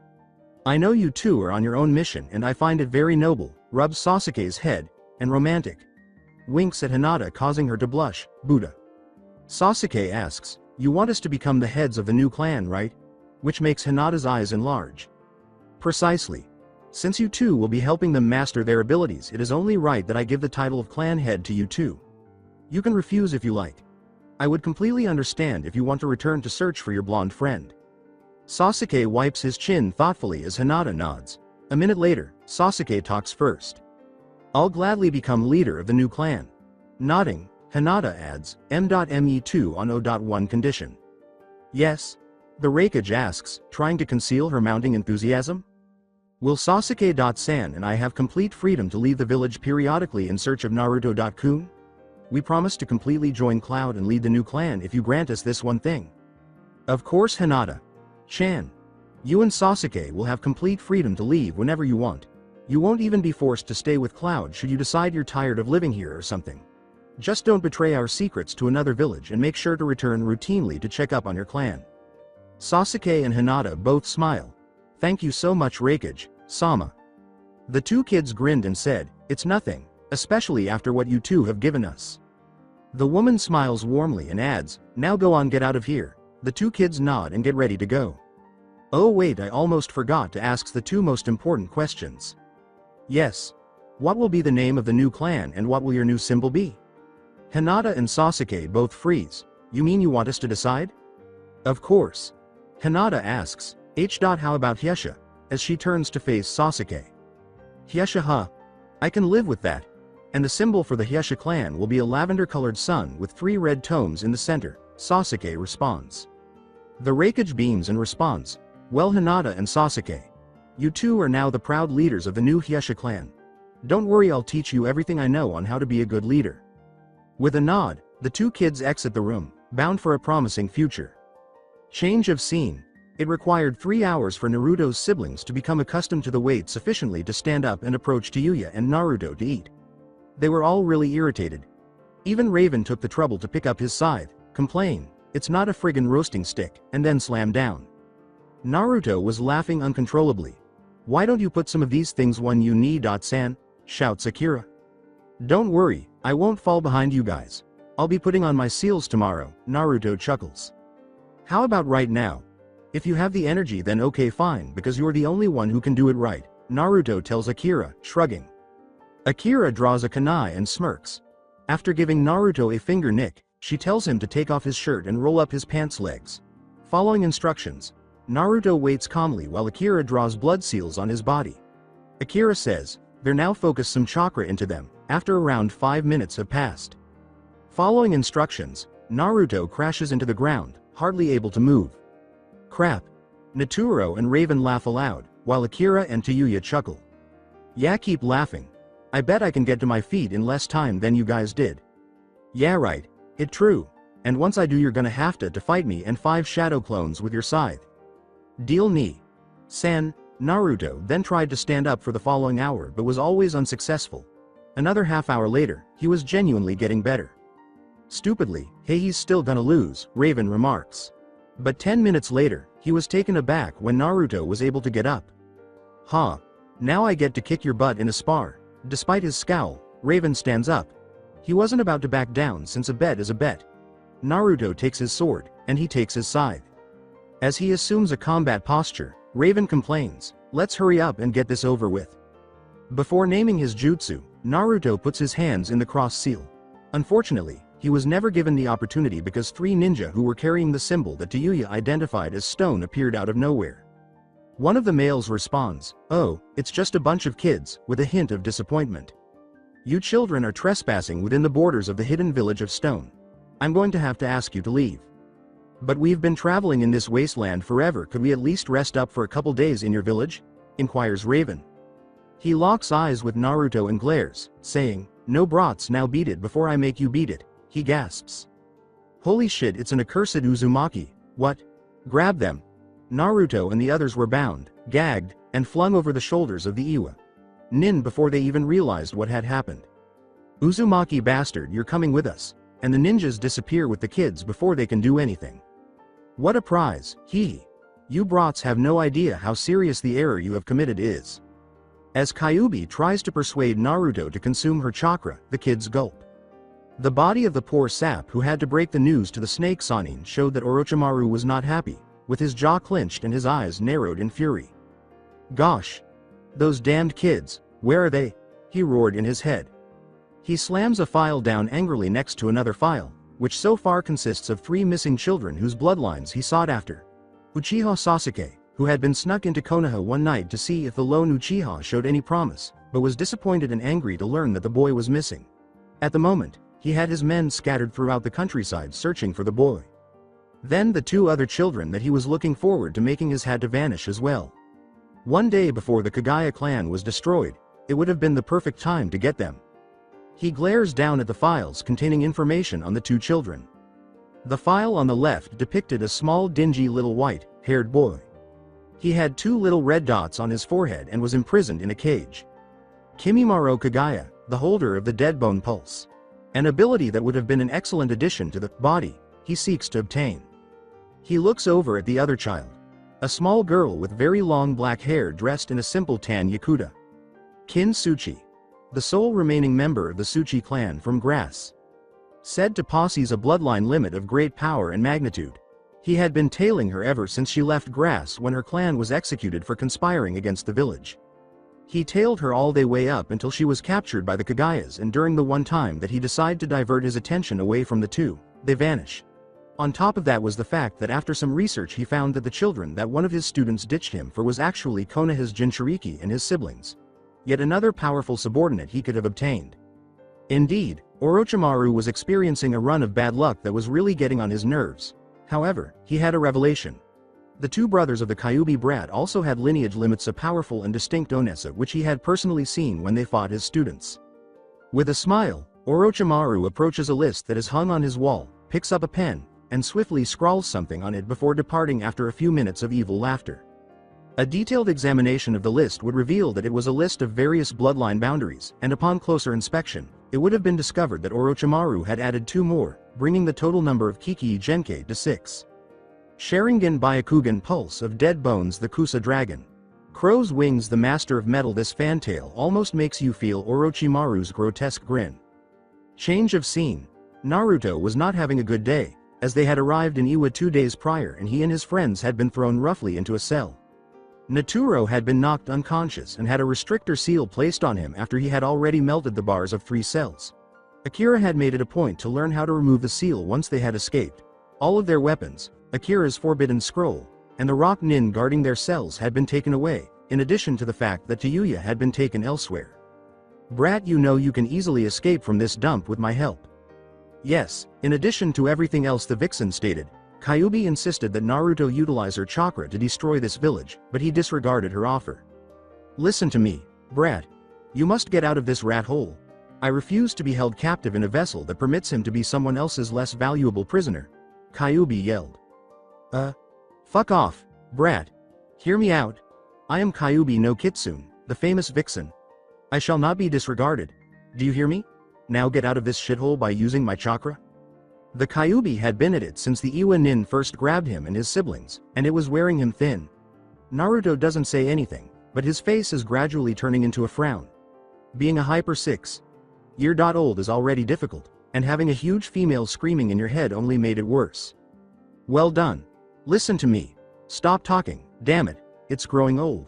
I know you two are on your own mission, and I find it very noble, rubs Sasuke's head, and romantic. Winks at Hinata, causing her to blush, Buddha. Sasuke asks, you want us to become the heads of the new clan, right? Which makes Hinata's eyes enlarge. Precisely. Since you two will be helping them master their abilities, it is only right that I give the title of clan head to you two. You can refuse if you like. I would completely understand if you want to return to search for your blonde friend. Sasuke wipes his chin thoughtfully as Hinata nods. A minute later, Sasuke talks first. I'll gladly become leader of the new clan. Nodding, Hinata adds, M.Me2 on O.1 condition. Yes? The Raikage asks, trying to conceal her mounting enthusiasm. Will Sasuke.san and I have complete freedom to leave the village periodically in search of Naruto.kun? We promise to completely join Cloud and lead the new clan if you grant us this one thing. Of course, Hinata. Chan. You and Sasuke will have complete freedom to leave whenever you want. You won't even be forced to stay with Cloud should you decide you're tired of living here or something. Just don't betray our secrets to another village and make sure to return routinely to check up on your clan. Sasuke and Hinata both smile. Thank you so much, Raikage, Sama. The two kids grinned and said, it's nothing, especially after what you two have given us. The woman smiles warmly and adds, now go on, get out of here. The two kids nod and get ready to go. Oh wait, I almost forgot to ask the two most important questions. Yes. What will be the name of the new clan and what will your new symbol be? Hinata and Sasuke both freeze. You mean you want us to decide? Of course. Hinata asks, How about Hyesha? As she turns to face Sasuke. Hyesha, huh? I can live with that. And the symbol for the Hyesha clan will be a lavender-colored sun with 3 red tomes in the center, Sasuke responds. The Raikage beams and responds, well, Hinata and Sasuke. You two are now the proud leaders of the new Hyesha clan. Don't worry, I'll teach you everything I know on how to be a good leader. With a nod, the two kids exit the room, bound for a promising future. Change of scene. It required 3 hours for Naruto's siblings to become accustomed to the weight sufficiently to stand up and approach Kyuubi and Naruto to eat. They were all really irritated. Even Raven took the trouble to pick up his scythe, complain, it's not a friggin' roasting stick, and then slam down. Naruto was laughing uncontrollably. Why don't you put some of these things when you need.san? Shouts Akira. Don't worry, I won't fall behind you guys. I'll be putting on my seals tomorrow, Naruto chuckles. How about right now? If you have the energy then okay fine, because you're the only one who can do it right, Naruto tells Akira, shrugging. Akira draws a kunai and smirks. After giving Naruto a finger nick, she tells him to take off his shirt and roll up his pants legs. Following instructions, Naruto waits calmly while Akira draws blood seals on his body. Akira says, they're now focus some chakra into them, after around 5 minutes have passed. Following instructions, Naruto crashes into the ground, hardly able to move. Crap. Naturo and Raven laugh aloud, while Akira and Kyuubi chuckle. Yeah, keep laughing. I bet I can get to my feet in less time than you guys did. Yeah, right. It true. And once I do, you're gonna have to fight me and 5 shadow clones with your scythe. Deal ni. San. Naruto then tried to stand up for the following hour but was always unsuccessful. Another half hour later, he was genuinely getting better. Stupidly, hey, he's still gonna lose, Raven remarks. But 10 minutes later, he was taken aback when Naruto was able to get up. Huh. Now I get to kick your butt in a spar. Despite his scowl, Raven stands up. He wasn't about to back down since a bet is a bet. Naruto takes his sword, and he takes his scythe. As he assumes a combat posture, Raven complains, "Let's hurry up and get this over with." Before naming his jutsu, Naruto puts his hands in the cross seal. Unfortunately, he was never given the opportunity because 3 ninja who were carrying the symbol that Kyuubi identified as stone appeared out of nowhere. One of the males responds, "Oh, it's just a bunch of kids," with a hint of disappointment. "You children are trespassing within the borders of the hidden village of stone. I'm going to have to ask you to leave." "But we've been traveling in this wasteland forever, could we at least rest up for a couple days in your village?" inquires Raven. He locks eyes with Naruto and glares, saying, "No brats, now beat it before I make you beat it," he gasps. "Holy shit, it's an accursed Uzumaki, what? Grab them." Naruto and the others were bound, gagged, and flung over the shoulders of the Iwa nin before they even realized what had happened. "Uzumaki bastard, you're coming with us," and the ninjas disappear with the kids before they can do anything. "What a prize, hee. You brats have no idea how serious the error you have committed is." As Kyuubi tries to persuade Naruto to consume her chakra, the kids gulp. The body of the poor sap who had to break the news to the snake Sanin showed that Orochimaru was not happy, with his jaw clenched and his eyes narrowed in fury. "Gosh! Those damned kids, where are they?" he roared in his head. He slams a file down angrily next to another file, which so far consists of 3 missing children whose bloodlines he sought after. Uchiha Sasuke, who had been snuck into Konoha one night to see if the lone Uchiha showed any promise, but was disappointed and angry to learn that the boy was missing. At the moment, he had his men scattered throughout the countryside searching for the boy. Then the 2 other children that he was looking forward to making his had to vanish as well. One day before the Kagaya clan was destroyed, it would have been the perfect time to get them. He glares down at the files containing information on the 2 children. The file on the left depicted a small dingy little white-haired boy. He had 2 little red dots on his forehead and was imprisoned in a cage. Kimimaro Kagaya, the holder of the Deadbone Pulse. An ability that would have been an excellent addition to the body he seeks to obtain. He looks over at the other child. A small girl with very long black hair dressed in a simple tan yakuta. Kin Suchi. The sole remaining member of the Suchi clan from Grass. Said to possess a bloodline limit of great power and magnitude. He had been tailing her ever since she left Grass when her clan was executed for conspiring against the village. He tailed her all the way up until she was captured by the Kagayas, and during the one time that he decided to divert his attention away from the 2, they vanish. On top of that was the fact that after some research he found that the children that one of his students ditched him for was actually Konoha's Jinchuriki and his siblings. Yet another powerful subordinate he could have obtained. Indeed, Orochimaru was experiencing a run of bad luck that was really getting on his nerves. However, he had a revelation. The 2 brothers of the Kyuubi brat also had lineage limits, a powerful and distinct onessa which he had personally seen when they fought his students. With a smile, Orochimaru approaches a list that is hung on his wall, picks up a pen, and swiftly scrawls something on it before departing after a few minutes of evil laughter. A detailed examination of the list would reveal that it was a list of various bloodline boundaries, and upon closer inspection, it would have been discovered that Orochimaru had added 2 more, bringing the total number of Kiki Genkei to 6. Sharingan Byakugan Pulse of Dead Bones, the Kusa Dragon. Crow's Wings, the Master of Metal. This fantail almost makes you feel Orochimaru's grotesque grin. Change of scene. Naruto was not having a good day, as they had arrived in Iwa 2 days prior and he and his friends had been thrown roughly into a cell. Naturo had been knocked unconscious and had a restrictor seal placed on him after he had already melted the bars of 3 cells. Akira had made it a point to learn how to remove the seal once they had escaped. All of their weapons, Akira's forbidden scroll, and the rock nin guarding their cells had been taken away, in addition to the fact that Tayuya had been taken elsewhere. "Brat, you know you can easily escape from this dump with my help." Yes, in addition to everything else the vixen stated, Kyuubi insisted that Naruto utilize her chakra to destroy this village, but he disregarded her offer. "Listen to me, brat. You must get out of this rat hole. I refuse to be held captive in a vessel that permits him to be someone else's less valuable prisoner," Kyuubi yelled. Fuck off, brat. Hear me out. I am Kyuubi no Kitsune, the famous vixen. I shall not be disregarded. Do you hear me? Now get out of this shithole by using my chakra." The Kyuubi had been at it since the Iwa nin first grabbed him and his siblings, and it was wearing him thin. Naruto doesn't say anything, but his face is gradually turning into a frown. Being a hyper 6-year-old is already difficult, and having a huge female screaming in your head only made it worse. "Well done. Listen to me, Stop talking, damn it, it's growing old.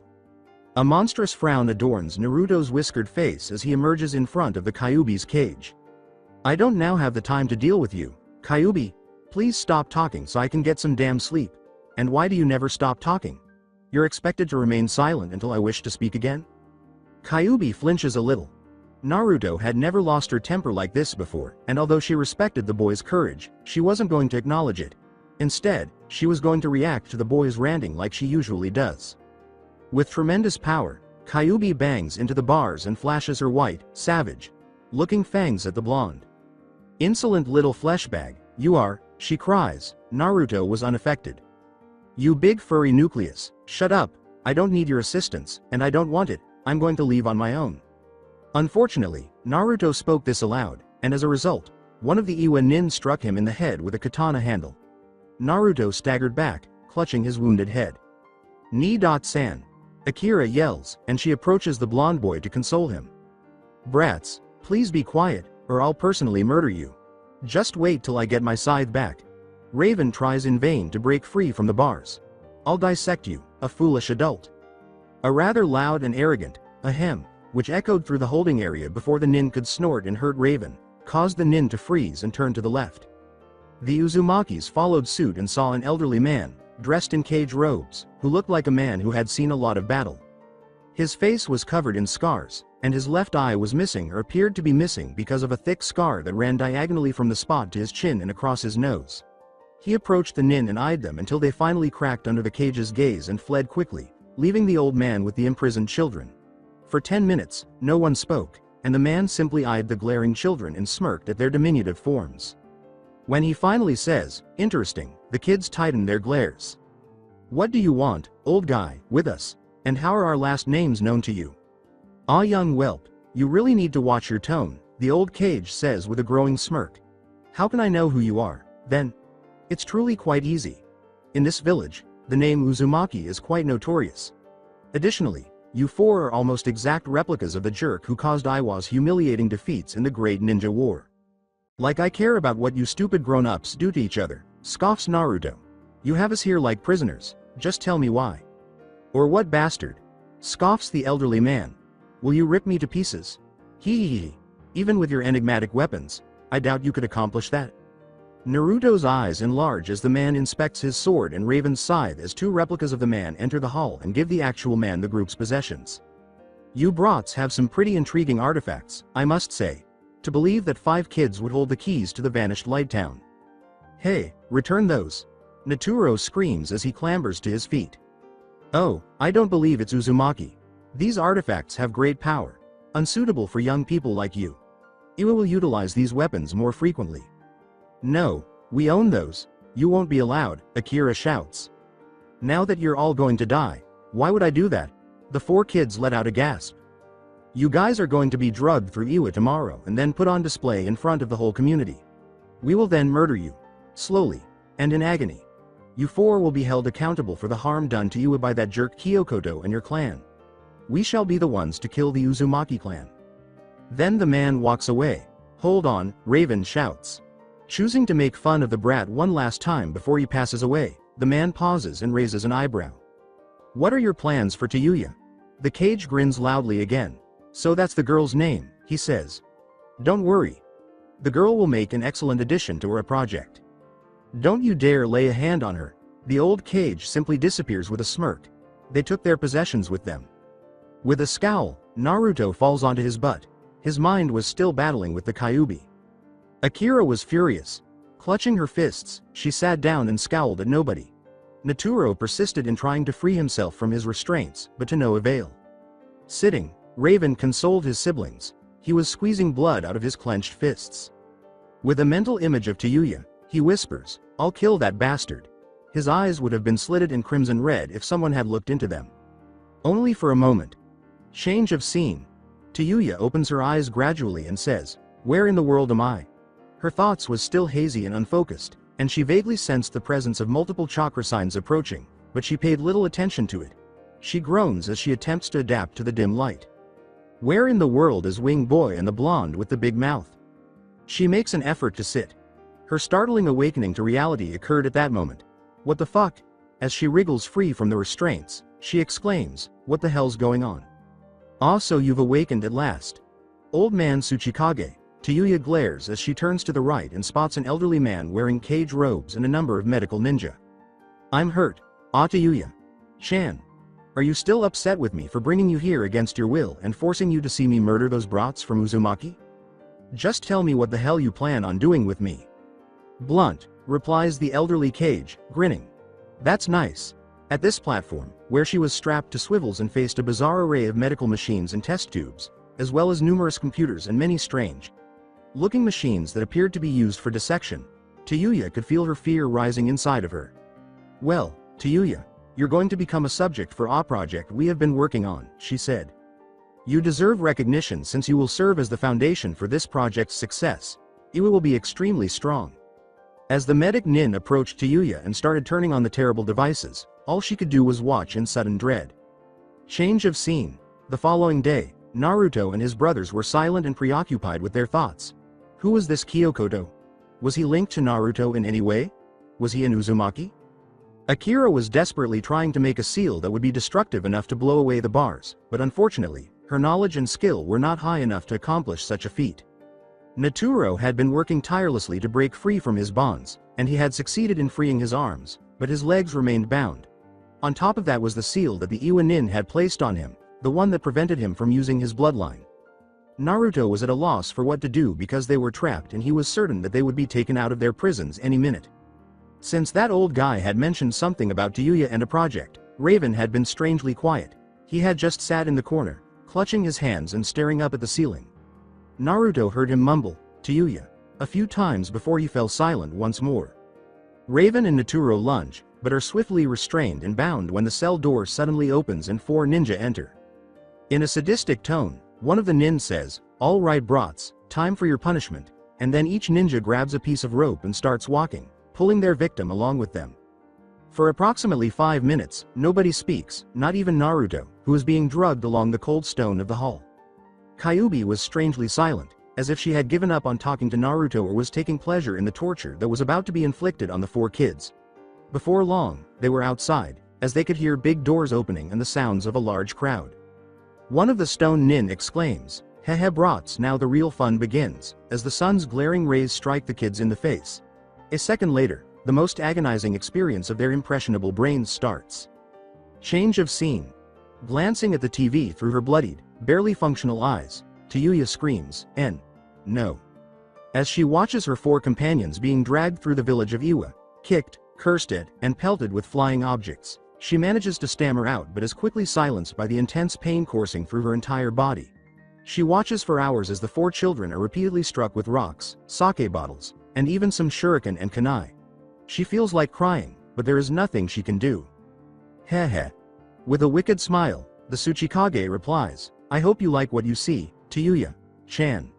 A monstrous frown adorns Naruto's whiskered face as he emerges in front of the Kyuubi's cage. I don't now have the time to deal with you, Kyuubi. Please stop talking so I can get some damn sleep. And why do you never stop talking? You're expected to remain silent until I wish to speak again? Kyuubi flinches a little. Naruto had never lost her temper like this before, and although she respected the boy's courage, she wasn't going to acknowledge it. Instead, she was going to react to the boy's ranting like she usually does. With tremendous power, Kyuubi bangs into the bars and flashes her white, savage-looking fangs at the blonde. Insolent little fleshbag, you are, she cries. Naruto was unaffected. You big furry nucleus, shut up, I don't need your assistance, and I don't want it, I'm going to leave on my own. Unfortunately, Naruto spoke this aloud, and as a result, one of the Iwa nin struck him in the head with a katana handle. Naruto staggered back, clutching his wounded head. Ni-san. Akira yells, and she approaches the blonde boy to console him. Brats, please be quiet, or I'll personally murder you. Just wait till I get my scythe back. Raven tries in vain to break free from the bars. I'll dissect you, a foolish adult. A rather loud and arrogant ahem, which echoed through the holding area before the nin could snort and hurt Raven, caused the nin to freeze and turn to the left. The Uzumakis followed suit and saw an elderly man, dressed in cage robes, who looked like a man who had seen a lot of battle. His face was covered in scars, and his left eye was missing or appeared to be missing because of a thick scar that ran diagonally from the spot to his chin and across his nose. He approached the nin and eyed them until they finally cracked under the cage's gaze and fled quickly, leaving the old man with the imprisoned children. For 10 minutes, no one spoke, and the man simply eyed the glaring children and smirked at their diminutive forms. When he finally says, interesting, the kids tighten their glares. What do you want, old guy, with us? And how are our last names known to you? Ah, young whelp, you really need to watch your tone, the old cage says with a growing smirk. How can I know who you are, then? It's truly quite easy. In this village, the name Uzumaki is quite notorious. Additionally, you four are almost exact replicas of the jerk who caused Iwa's humiliating defeats in the Great Ninja War. Like I care about what you stupid grown-ups do to each other, scoffs Naruto. You have us here like prisoners, just tell me why. Or what bastard? Scoffs the elderly man. Will you rip me to pieces? Hee hee hee. Even with your enigmatic weapons, I doubt you could accomplish that. Naruto's eyes enlarge as the man inspects his sword and Raven's scythe as two replicas of the man enter the hall and give the actual man the group's possessions. You brats have some pretty intriguing artifacts, I must say. To believe that 5 kids would hold the keys to the vanished Light Town. Hey, return those. Naturo screams as he clambers to his feet. Oh, I don't believe it's Uzumaki. These artifacts have great power. Unsuitable for young people like you. Iwa will utilize these weapons more frequently. No, we own those. You won't be allowed, Akira shouts. Now that you're all going to die, why would I do that? The 4 kids let out a gasp. You guys are going to be drugged through Iwa tomorrow and then put on display in front of the whole community. We will then murder you. Slowly. And in agony. You 4 will be held accountable for the harm done to Iwa by that jerk Kyokoto and your clan. We shall be the ones to kill the Uzumaki clan. Then the man walks away. Hold on, Raven shouts. Choosing to make fun of the brat one last time before he passes away, the man pauses and raises an eyebrow. What are your plans for Tayuya? The cage grins loudly again. So that's the girl's name, he says. Don't worry. The girl will make an excellent addition to our project. Don't you dare lay a hand on her. The old cage simply disappears with a smirk. They took their possessions with them. With a scowl, Naruto falls onto his butt. His mind was still battling with the Kyuubi. Akira was furious. Clutching her fists, she sat down and scowled at nobody. Naturo persisted in trying to free himself from his restraints, but to no avail. Sitting, Raven consoled his siblings. He was squeezing blood out of his clenched fists. With a mental image of Tayuya, he whispers, I'll kill that bastard. His eyes would have been slitted in crimson red if someone had looked into them. Only for a moment. Change of scene. Tayuya opens her eyes gradually and says, where in the world am I? Her thoughts was still hazy and unfocused, and she vaguely sensed the presence of multiple chakra signs approaching, but she paid little attention to it. She groans as she attempts to adapt to the dim light. Where in the world is Wing Boy and the blonde with the big mouth? She makes an effort to sit. Her startling awakening to reality occurred at that moment. What the fuck? As she wriggles free from the restraints, she exclaims, "What the hell's going on? Ah, so you've awakened at last." Old man Tsuchikage. Tayuya glares as she turns to the right and spots an elderly man wearing cage robes and a number of medical ninja. "I'm hurt. Ah, Tayuya. Chan. Are you still upset with me for bringing you here against your will and forcing you to see me murder those brats from Uzumaki? Just tell me what the hell you plan on doing with me." "Blunt," replies the elderly Cage, grinning. "That's nice." At this platform, where she was strapped to swivels and faced a bizarre array of medical machines and test tubes, as well as numerous computers and many strange-looking machines that appeared to be used for dissection, Tayuya could feel her fear rising inside of her. "Well, Tayuya, you're going to become a subject for a project we have been working on," she said. "You deserve recognition since you will serve as the foundation for this project's success. It will be extremely strong." As the medic Nin approached Tayuya and started turning on the terrible devices, all she could do was watch in sudden dread. Change of scene. The following day, Naruto and his brothers were silent and preoccupied with their thoughts. Who was this Kyokoto? Was he linked to Naruto in any way? Was he an Uzumaki? Akira was desperately trying to make a seal that would be destructive enough to blow away the bars, but unfortunately, her knowledge and skill were not high enough to accomplish such a feat. Naturo had been working tirelessly to break free from his bonds, and he had succeeded in freeing his arms, but his legs remained bound. On top of that was the seal that the Iwa Nin had placed on him, the one that prevented him from using his bloodline. Naruto was at a loss for what to do because they were trapped and he was certain that they would be taken out of their prisons any minute. Since that old guy had mentioned something about Tayuya and a project, Raven had been strangely quiet. He had just sat in the corner, clutching his hands and staring up at the ceiling. Naruto heard him mumble, "Tayuya," a few times before he fell silent once more. Raven and Naturo lunge, but are swiftly restrained and bound when the cell door suddenly opens and 4 ninja enter. In a sadistic tone, one of the nin says, "All right brats, time for your punishment," and then each ninja grabs a piece of rope and starts walking, pulling their victim along with them. For approximately 5 minutes, nobody speaks, not even Naruto, who is being drugged along the cold stone of the hall. Kyuubi was strangely silent, as if she had given up on talking to Naruto or was taking pleasure in the torture that was about to be inflicted on the 4 kids. Before long, they were outside, as they could hear big doors opening and the sounds of a large crowd. One of the stone nin exclaims, "Hehe brats, now the real fun begins," as the sun's glaring rays strike the kids in the face. A second later, the most agonizing experience of their impressionable brains starts. Change of scene. Glancing at the TV through her bloodied, barely functional eyes, Tayuya screams, No. As she watches her 4 companions being dragged through the village of Iwa, kicked, cursed at, and pelted with flying objects, she manages to stammer out but is quickly silenced by the intense pain coursing through her entire body. She watches for hours as the 4 children are repeatedly struck with rocks, sake bottles, and even some shuriken and kunai. She feels like crying, but there is nothing she can do. Heh. With a wicked smile, the Tsuchikage replies, "I hope you like what you see, Tayuya-chan."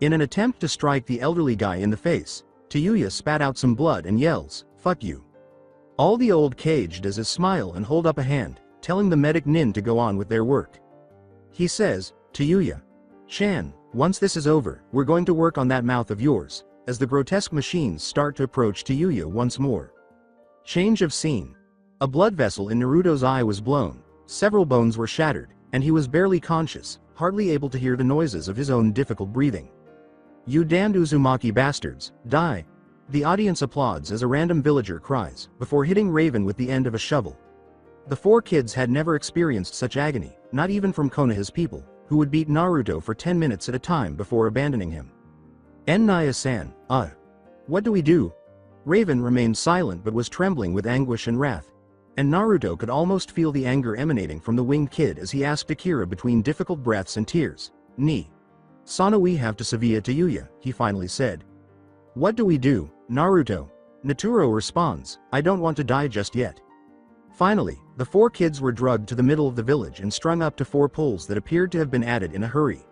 In an attempt to strike the elderly guy in the face, Tayuya spat out some blood and yells, "Fuck you." All the old Cage does is smile and hold up a hand, telling the medic nin to go on with their work. He says, "Tayuya-chan, once this is over, we're going to work on that mouth of yours," as the grotesque machines start to approach Tayuya once more. Change of scene. A blood vessel in Naruto's eye was blown, several bones were shattered, and he was barely conscious, hardly able to hear the noises of his own difficult breathing. "You damned Uzumaki bastards, die!" The audience applauds as a random villager cries, before hitting Raven with the end of a shovel. The 4 kids had never experienced such agony, not even from Konoha's people, who would beat Naruto for 10 minutes at a time before abandoning him. "Naya-san, what do we do?" Raven remained silent but was trembling with anguish and wrath. And Naruto could almost feel the anger emanating from the winged kid as he asked Akira between difficult breaths and tears. "Sana, we have to Sevilla to Yuya," he finally said. "What do we do, Naruto?" Naturo responds, "I don't want to die just yet." Finally, the 4 kids were drugged to the middle of the village and strung up to 4 poles that appeared to have been added in a hurry.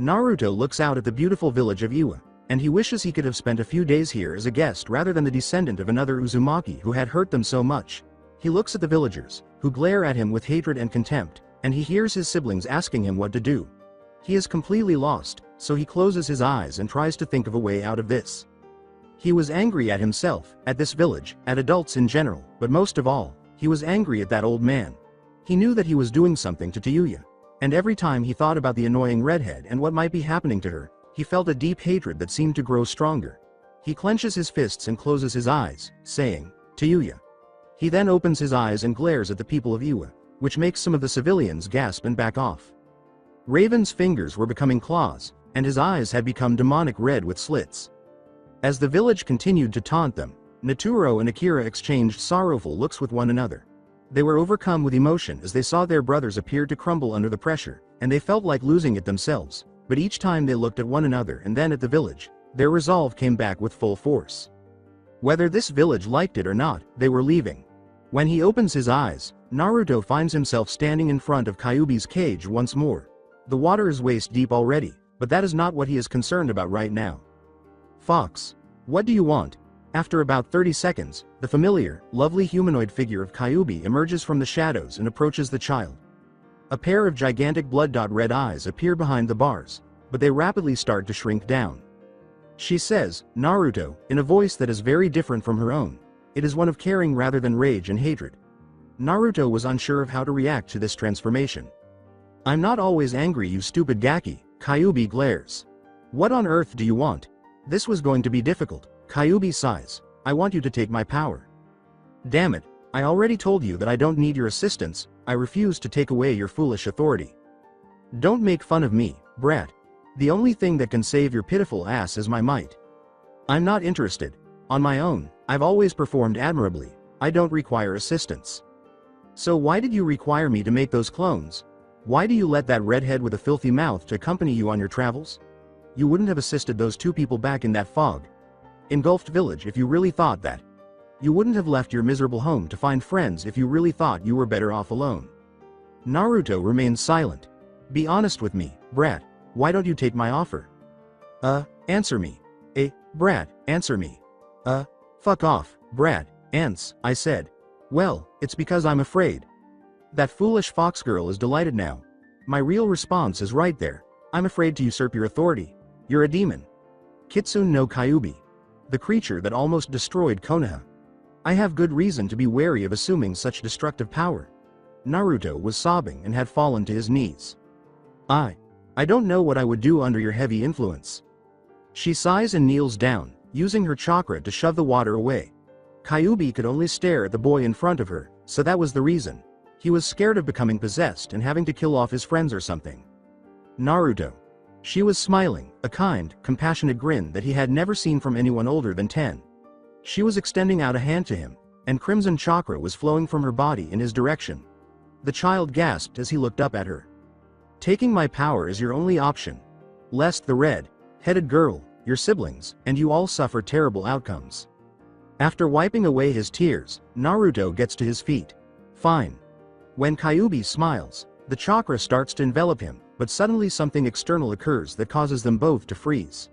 Naruto looks out at the beautiful village of Iwa, and he wishes he could have spent a few days here as a guest rather than the descendant of another Uzumaki who had hurt them so much. He looks at the villagers, who glare at him with hatred and contempt, and he hears his siblings asking him what to do. He is completely lost, so he closes his eyes and tries to think of a way out of this. He was angry at himself, at this village, at adults in general, but most of all, he was angry at that old man. He knew that he was doing something to Kyuubi. And every time he thought about the annoying redhead and what might be happening to her, he felt a deep hatred that seemed to grow stronger. He clenches his fists and closes his eyes, saying, Kyuubi. He then opens his eyes and glares at the people of Iwa, which makes some of the civilians gasp and back off. Raven's fingers were becoming claws, and his eyes had become demonic red with slits. As the village continued to taunt them, Naturo and Akira exchanged sorrowful looks with one another. They were overcome with emotion as they saw their brothers appear to crumble under the pressure, and they felt like losing it themselves, but each time they looked at one another and then at the village, their resolve came back with full force. Whether this village liked it or not, they were leaving. When he opens his eyes, Naruto finds himself standing in front of Kyuubi's cage once more. The water is waist deep already, but that is not what he is concerned about right now. Fox, what do you want? After about 30 seconds, the familiar, lovely humanoid figure of Kyuubi emerges from the shadows and approaches the child. A pair of gigantic blood-red eyes appear behind the bars, but they rapidly start to shrink down. She says, Naruto, in a voice that is very different from her own. It is one of caring rather than rage and hatred. Naruto was unsure of how to react to this transformation. I'm not always angry, you stupid Gaki, Kyuubi glares. What on earth do you want? This was going to be difficult. Kyuubi sighs. I want you to take my power. Damn it, I already told you that I don't need your assistance, I refuse to take away your foolish authority. Don't make fun of me, brat. The only thing that can save your pitiful ass is my might. I'm not interested. On my own, I've always performed admirably. I don't require assistance. So why did you require me to make those clones? Why do you let that redhead with a filthy mouth to accompany you on your travels? You wouldn't have assisted those two people back in that engulfed village if you really thought that. You wouldn't have left your miserable home to find friends if you really thought you were better off alone. Naruto remained silent. Be honest with me, brat. Why don't you take my offer? Answer me. Brat, answer me. Fuck off, brat, ants, I said. Well, it's because I'm afraid. That foolish fox girl is delighted now. My real response is right there. I'm afraid to usurp your authority. You're a demon. Kitsune no Kyuubi. The creature that almost destroyed Konoha. I have good reason to be wary of assuming such destructive power. Naruto was sobbing and had fallen to his knees. I don't know what I would do under your heavy influence. She sighs and kneels down, using her chakra to shove the water away. Kyuubi could only stare at the boy in front of her, so that was the reason. He was scared of becoming possessed and having to kill off his friends or something. Naruto. She was smiling, a kind, compassionate grin that he had never seen from anyone older than 10. She was extending out a hand to him, and crimson chakra was flowing from her body in his direction. The child gasped as he looked up at her. Taking my power is your only option. Lest the red-headed girl, your siblings, and you all suffer terrible outcomes. After wiping away his tears, Naruto gets to his feet. Fine. When Kyuubi smiles, the chakra starts to envelop him, but suddenly something external occurs that causes them both to freeze.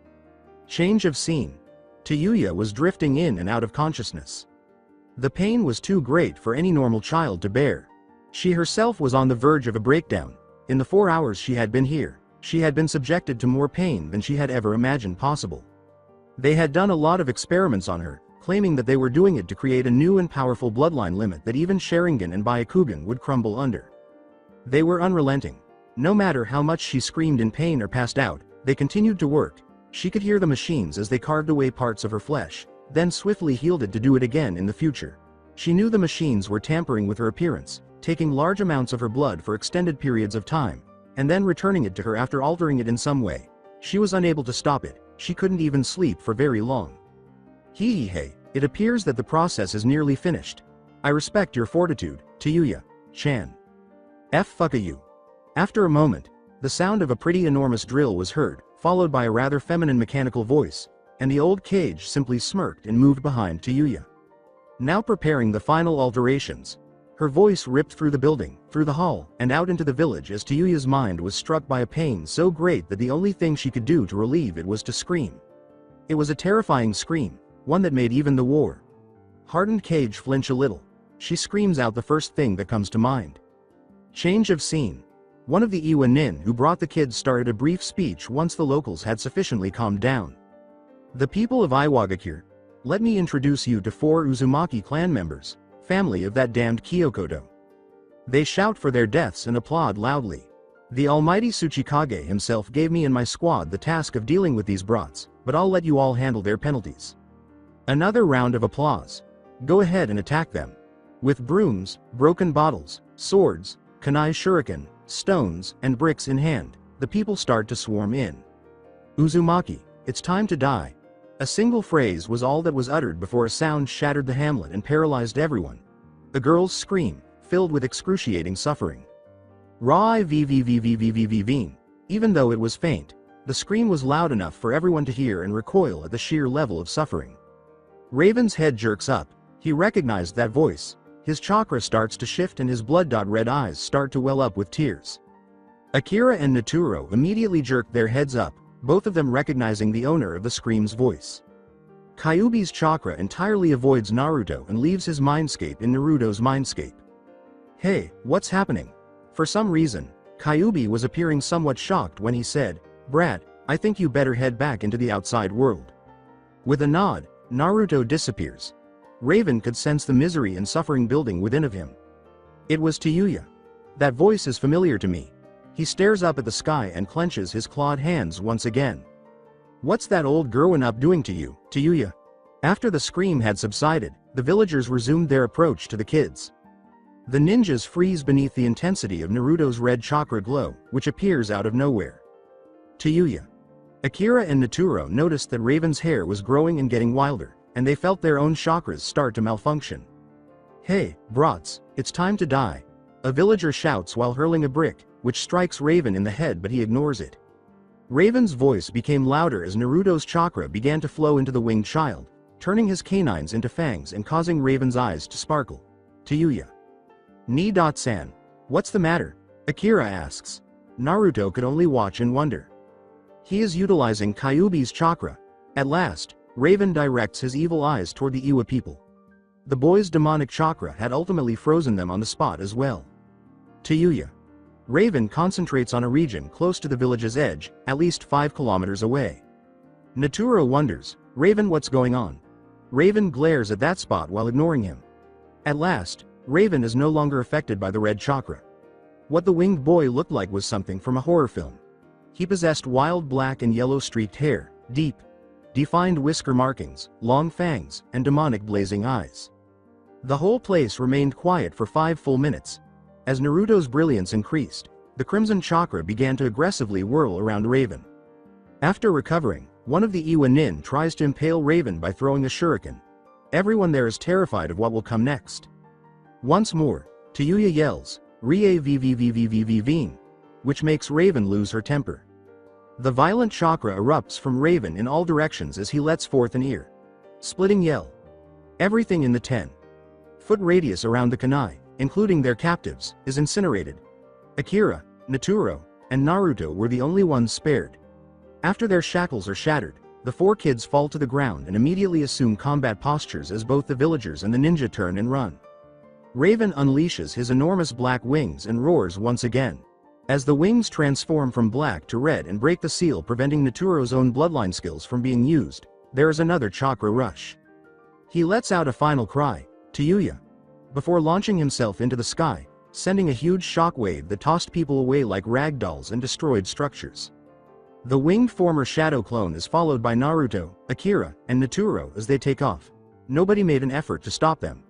Change of scene. Kyuubi was drifting in and out of consciousness. The pain was too great for any normal child to bear. She herself was on the verge of a breakdown. In the 4 hours she had been here, she had been subjected to more pain than she had ever imagined possible. They had done a lot of experiments on her, claiming that they were doing it to create a new and powerful bloodline limit that even Sharingan and Byakugan would crumble under. They were unrelenting. No matter how much she screamed in pain or passed out, they continued to work. She could hear the machines as they carved away parts of her flesh, then swiftly healed it to do it again in the future. She knew the machines were tampering with her appearance, taking large amounts of her blood for extended periods of time, and then returning it to her after altering it in some way. She was unable to stop it. She couldn't even sleep for very long. Hey, it appears that the process is nearly finished. I respect your fortitude, Kyuubi-chan. Fuck you. After a moment, the sound of a pretty enormous drill was heard, followed by a rather feminine mechanical voice, and the old cage simply smirked and moved behind Kyuubi. Now preparing the final alterations. Her voice ripped through the building, through the hall, and out into the village as Kyuubi's mind was struck by a pain so great that the only thing she could do to relieve it was to scream. It was a terrifying scream, one that made even the hardened cage flinch a little. She screams out the first thing that comes to mind. Change of scene. One of the Iwa Nin who brought the kids started a brief speech once the locals had sufficiently calmed down. The people of Iwagakure, Let me introduce you to 4 Uzumaki clan members, family of that damned Kyokoto. They shout for their deaths and applaud loudly. The almighty Tsuchikage himself gave me and my squad the task of dealing with these brats, but I'll let you all handle their penalties. Another round of applause. Go ahead and attack them. With brooms, broken bottles, swords, kunai shuriken, stones, and bricks in hand, the people start to swarm in. Uzumaki, it's time to die. A single phrase was all that was uttered before a sound shattered the hamlet and paralyzed everyone. The girl's scream, filled with excruciating suffering. Rai vvvvvvvvveen. Even though it was faint, the scream was loud enough for everyone to hear and recoil at the sheer level of suffering. Raven's head jerks up. He recognized that voice. His chakra starts to shift and his blood-red eyes start to well up with tears. Akira and Naturo immediately jerked their heads up, both of them recognizing the owner of the scream's voice. Kyuubi's chakra entirely avoids Naruto and leaves his mindscape in Naruto's mindscape. Hey, what's happening? For some reason, Kyuubi was appearing somewhat shocked when he said, Brat, I think you better head back into the outside world. With a nod, Naruto disappears. Raven could sense the misery and suffering building within of him. It was Tayuya. That voice is familiar to me. He stares up at the sky and clenches his clawed hands once again. What's that old growing up doing to you, Tayuya? After the scream had subsided, the villagers resumed their approach to the kids. The ninjas freeze beneath the intensity of Naruto's red chakra glow, which appears out of nowhere. Tayuya. Akira and Naturo noticed that Raven's hair was growing and getting wilder, and they felt their own chakras start to malfunction. Hey, brats, it's time to die. A villager shouts while hurling a brick, which strikes Raven in the head, but he ignores it. Raven's voice became louder as Naruto's chakra began to flow into the winged child, turning his canines into fangs and causing Raven's eyes to sparkle. Tayuya. Ni-san. What's the matter? Akira asks. Naruto could only watch and wonder. He is utilizing Kyuubi's chakra. At last, Raven directs his evil eyes toward the Iwa people. The boy's demonic chakra had ultimately frozen them on the spot as well. Tayuya. Raven concentrates on a region close to the village's edge, at least 5 kilometers away. Naturo wonders, Raven, what's going on? Raven glares at that spot while ignoring him. At last, Raven is no longer affected by the red chakra. What the winged boy looked like was something from a horror film. He possessed wild black and yellow streaked hair, deep, defined whisker markings, long fangs, and demonic blazing eyes. The whole place remained quiet for 5 full minutes. As Naruto's brilliance increased, the crimson chakra began to aggressively whirl around Raven. After recovering, one of the Iwa nin tries to impale Raven by throwing a shuriken. Everyone there is terrified of what will come next. Once more, Tayuya yells, Rie vvvvvvveen, which makes Raven lose her temper. The violent chakra erupts from Raven in all directions as he lets forth an ear-splitting yell. Everything in the 10-foot radius around the kunai, including their captives, is incinerated. Akira, Naturo, and Naruto were the only ones spared. After their shackles are shattered, the 4 kids fall to the ground and immediately assume combat postures as both the villagers and the ninja turn and run. Raven unleashes his enormous black wings and roars once again. As the wings transform from black to red and break the seal, preventing Naturo's own bloodline skills from being used, there is another chakra rush. He lets out a final cry, Tayuya, before launching himself into the sky, sending a huge shockwave that tossed people away like rag dolls and destroyed structures. The winged former shadow clone is followed by Naruto, Akira, and Naturo as they take off. Nobody made an effort to stop them.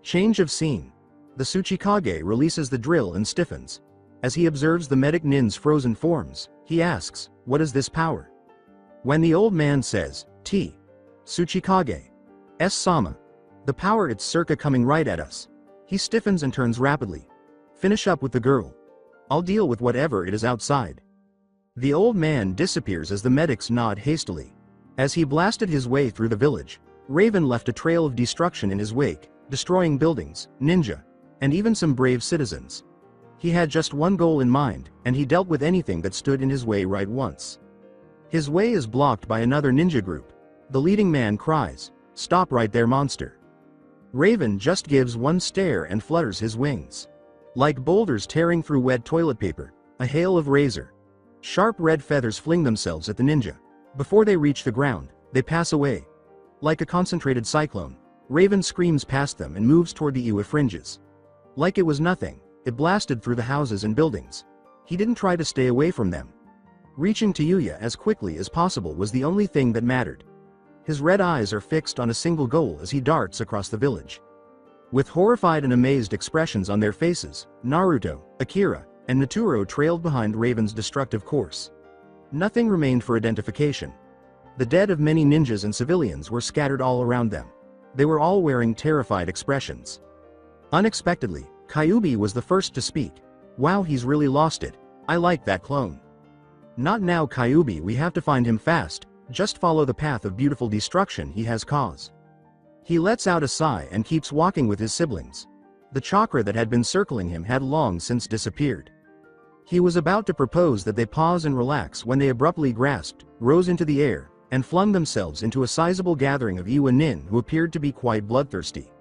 Change of scene. The Tsuchikage releases the drill and stiffens. As he observes the medic nin's frozen forms, he asks, what is this power? When the old man says, T. Tsuchikage. S-sama. The power, it's circa coming right at us. He stiffens and turns rapidly. Finish up with the girl. I'll deal with whatever it is outside. The old man disappears as the medics nod hastily. As he blasted his way through the village, Raven left a trail of destruction in his wake, destroying buildings, ninja, and even some brave citizens. He had just one goal in mind, and he dealt with anything that stood in his way right once. His way is blocked by another ninja group. The leading man cries, "Stop right there, monster." Raven just gives one stare and flutters his wings. Like boulders tearing through wet toilet paper, a hail of razor sharp red feathers fling themselves at the ninja. Before they reach the ground, they pass away. Like a concentrated cyclone, Raven screams past them and moves toward the Iwa fringes. Like it was nothing, it blasted through the houses and buildings. He didn't try to stay away from them. Reaching Kyuubi as quickly as possible was the only thing that mattered. His red eyes are fixed on a single goal as he darts across the village. With horrified and amazed expressions on their faces, Naruto, Akira, and Naturo trailed behind Raven's destructive course. Nothing remained for identification. The dead of many ninjas and civilians were scattered all around them. They were all wearing terrified expressions. Unexpectedly, Kyuubi was the first to speak. "Wow, he's really lost it. I like that clone." "Not now, Kyuubi, we have to find him fast. Just follow the path of beautiful destruction he has caused." He lets out a sigh and keeps walking with his siblings. The chakra that had been circling him had long since disappeared. He was about to propose that they pause and relax when they abruptly grasped, rose into the air, and flung themselves into a sizable gathering of Iwa nin who appeared to be quite bloodthirsty.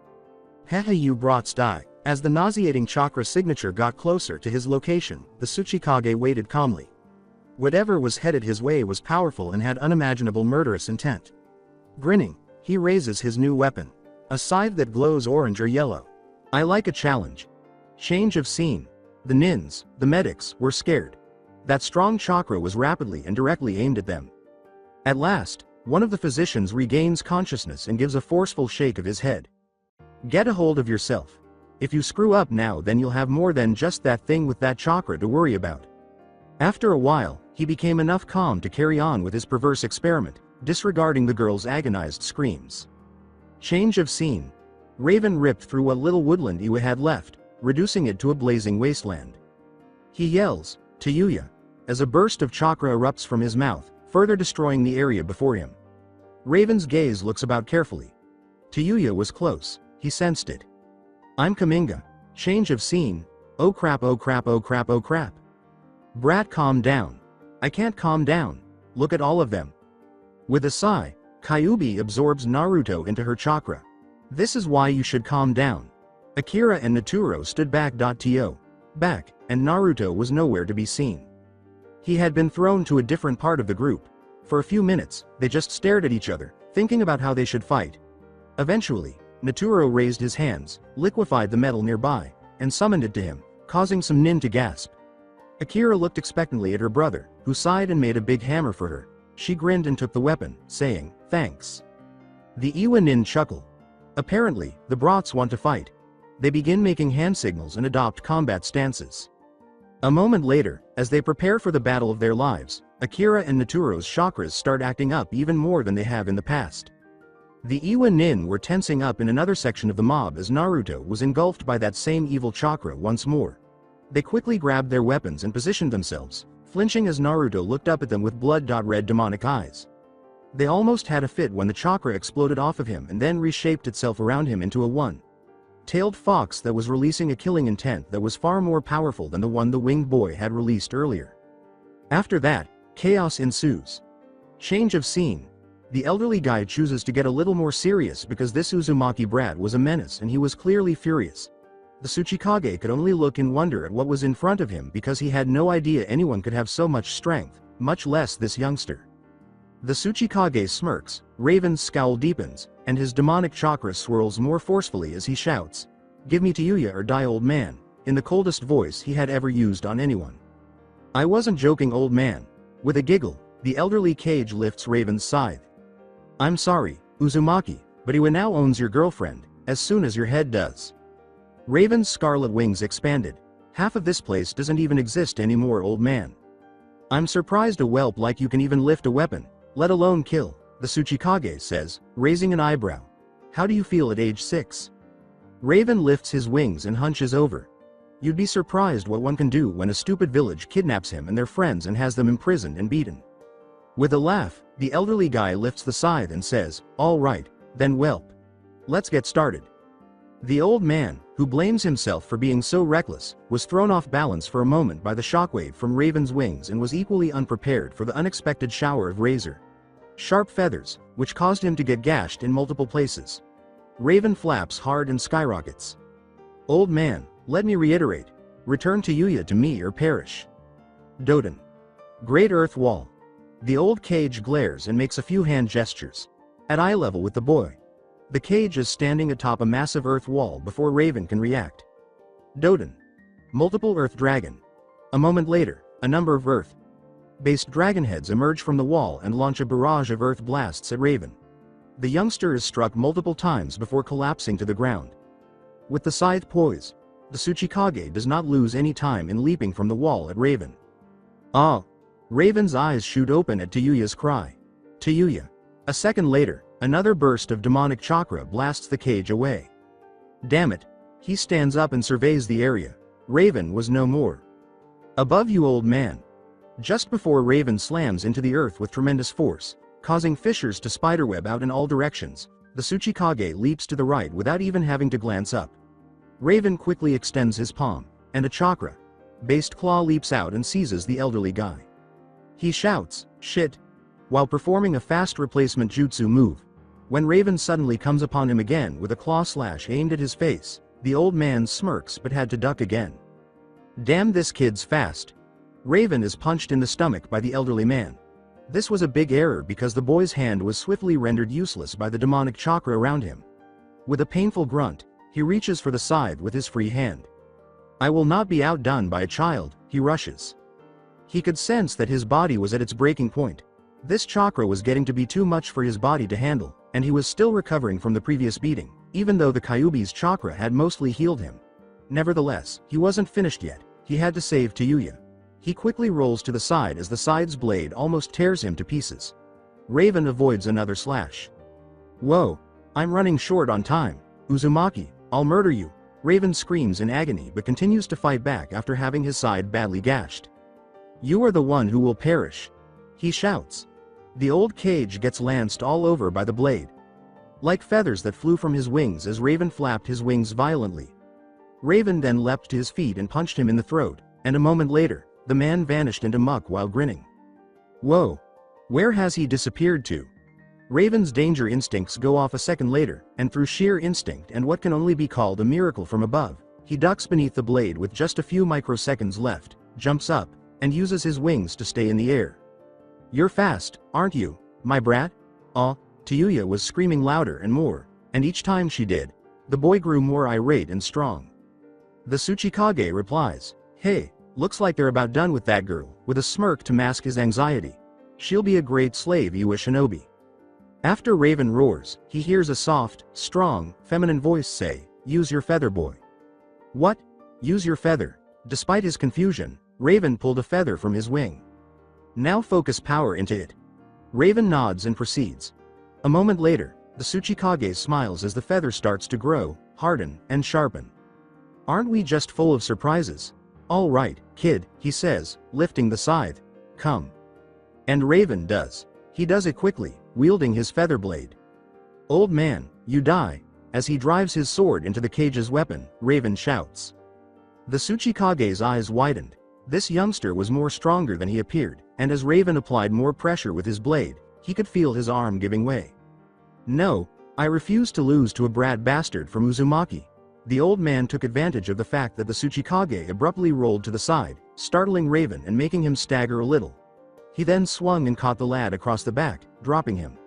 "Haha, you brats die." As the nauseating chakra signature got closer to his location, the Tsuchikage waited calmly. Whatever was headed his way was powerful and had unimaginable murderous intent. Grinning, he raises his new weapon. A scythe that glows orange or yellow. "I like a challenge." Change of scene. The nins, the medics, were scared. That strong chakra was rapidly and directly aimed at them. At last, one of the physicians regains consciousness and gives a forceful shake of his head. "Get a hold of yourself. If you screw up now, then you'll have more than just that thing with that chakra to worry about." After a while, he became enough calm to carry on with his perverse experiment, disregarding the girl's agonized screams. Change of scene. Raven ripped through what little woodland Iwa had left, reducing it to a blazing wasteland. He yells, "Kyuubi," as a burst of chakra erupts from his mouth, further destroying the area before him. Raven's gaze looks about carefully. Kyuubi was close, he sensed it. "I'm Kaminga." Change of scene. "Oh crap, oh crap, oh crap, oh crap." "Brat, calm down." "I can't calm down. Look at all of them." With a sigh, Kyuubi absorbs Naruto into her chakra. "This is why you should calm down." Akira and Naturo stood back, and Naruto was nowhere to be seen. He had been thrown to a different part of the group. For a few minutes, they just stared at each other, thinking about how they should fight. Eventually, Naturo raised his hands, liquefied the metal nearby, and summoned it to him, causing some nin to gasp. Akira looked expectantly at her brother, who sighed and made a big hammer for her. She grinned and took the weapon, saying, "Thanks." The Iwa nin chuckle. Apparently, the brats want to fight. They begin making hand signals and adopt combat stances. A moment later, as they prepare for the battle of their lives, Akira and Naturo's chakras start acting up even more than they have in the past. The Iwa nin were tensing up in another section of the mob as Naruto was engulfed by that same evil chakra once more. They quickly grabbed their weapons and positioned themselves, flinching as Naruto looked up at them with blood-red demonic eyes. They almost had a fit when the chakra exploded off of him and then reshaped itself around him into a one-tailed fox that was releasing a killing intent that was far more powerful than the one the winged boy had released earlier. After that, chaos ensues. Change of scene. The elderly guy chooses to get a little more serious because this Uzumaki brat was a menace and he was clearly furious. The Tsuchikage could only look in wonder at what was in front of him because he had no idea anyone could have so much strength, much less this youngster. The Tsuchikage smirks, Raven's scowl deepens, and his demonic chakra swirls more forcefully as he shouts, "Give me Kyuubi or die, old man," in the coldest voice he had ever used on anyone. "I wasn't joking, old man." With a giggle, the elderly Kage lifts Raven's scythe. "I'm sorry, Uzumaki, but Iwa now owns your girlfriend, as soon as your head does." Raven's scarlet wings expanded. "Half of this place doesn't even exist anymore, old man." "I'm surprised a whelp like you can even lift a weapon, let alone kill," the Tsuchikage says, raising an eyebrow. "How do you feel at age 6? Raven lifts his wings and hunches over. "You'd be surprised what one can do when a stupid village kidnaps him and their friends and has them imprisoned and beaten." With a laugh, the elderly guy lifts the scythe and says, "All right, then whelp. Let's get started." The old man, who blames himself for being so reckless, was thrown off balance for a moment by the shockwave from Raven's wings and was equally unprepared for the unexpected shower of razor-sharp feathers, which caused him to get gashed in multiple places. Raven flaps hard and skyrockets. "Old man, let me reiterate. Return Kyuubi to me or perish." Doden. Great Earth Wall. The old Kage glares and makes a few hand gestures. at eye level with the boy. The cage is standing atop a massive earth wall before Raven can react. Doden. Multiple Earth Dragon. A moment later, a number of Earth-based dragon heads emerge from the wall and launch a barrage of Earth blasts at Raven. The youngster is struck multiple times before collapsing to the ground. With the scythe poised, the Tsuchikage does not lose any time in leaping from the wall at Raven. Ah! Raven's eyes shoot open at Tayuya's cry. Tayuya. A second later, another burst of demonic chakra blasts the cage away. Damn it! He stands up and surveys the area. Raven was no more. Above you, old man. Just before Raven slams into the earth with tremendous force, causing fissures to spiderweb out in all directions, the Tsuchikage leaps to the right without even having to glance up. Raven quickly extends his palm, and a chakra-based claw leaps out and seizes the elderly guy. He shouts, "Shit!" while performing a fast replacement jutsu move. When Raven suddenly comes upon him again with a claw slash aimed at his face, the old man smirks but had to duck again. Damn, this kid's fast. Raven is punched in the stomach by the elderly man. This was a big error because the boy's hand was swiftly rendered useless by the demonic chakra around him. With a painful grunt, he reaches for the scythe with his free hand. I will not be outdone by a child, he rushes. He could sense that his body was at its breaking point. This chakra was getting to be too much for his body to handle, and he was still recovering from the previous beating, even though the Kyuubi's chakra had mostly healed him. Nevertheless, he wasn't finished yet. He had to save Tayuya. He quickly rolls to the side as the scythe's blade almost tears him to pieces. Raven avoids another slash. Whoa! I'm running short on time. Uzumaki, I'll murder you! Raven screams in agony but continues to fight back after having his side badly gashed. You are the one who will perish! He shouts. The old cage gets lanced all over by the blade. Like feathers that flew from his wings as Raven flapped his wings violently. Raven then leapt to his feet and punched him in the throat, and a moment later, the man vanished into muck while grinning. Whoa! Where has he disappeared to? Raven's danger instincts go off a second later, and through sheer instinct and what can only be called a miracle from above, he ducks beneath the blade with just a few microseconds left, jumps up, and uses his wings to stay in the air. You're fast, aren't you, my brat? Aw! Tayuya was screaming louder and more, and each time she did, the boy grew more irate and strong. The Tsuchikage replies, Hey, looks like they're about done with that girl, with a smirk to mask his anxiety. She'll be a great slave, you a shinobi. After Raven roars, he hears a soft, strong, feminine voice say, Use your feather, boy. What? Use your feather? Despite his confusion, Raven pulled a feather from his wing. Now focus power into it. Raven nods and proceeds. A moment later, the Tsuchikage smiles as the feather starts to grow, harden, and sharpen. Aren't we just full of surprises? All right, kid, he says, lifting the scythe. Come. And Raven does. He does it quickly, wielding his feather blade. Old man, you die. As he drives his sword into the cage's weapon, Raven shouts. The Tsuchikage's eyes widened. This youngster was more stronger than he appeared, and as Raven applied more pressure with his blade, he could feel his arm giving way. No, I refuse to lose to a brat bastard from Uzumaki. The old man took advantage of the fact that the Tsuchikage abruptly rolled to the side, startling Raven and making him stagger a little. He then swung and caught the lad across the back, dropping him.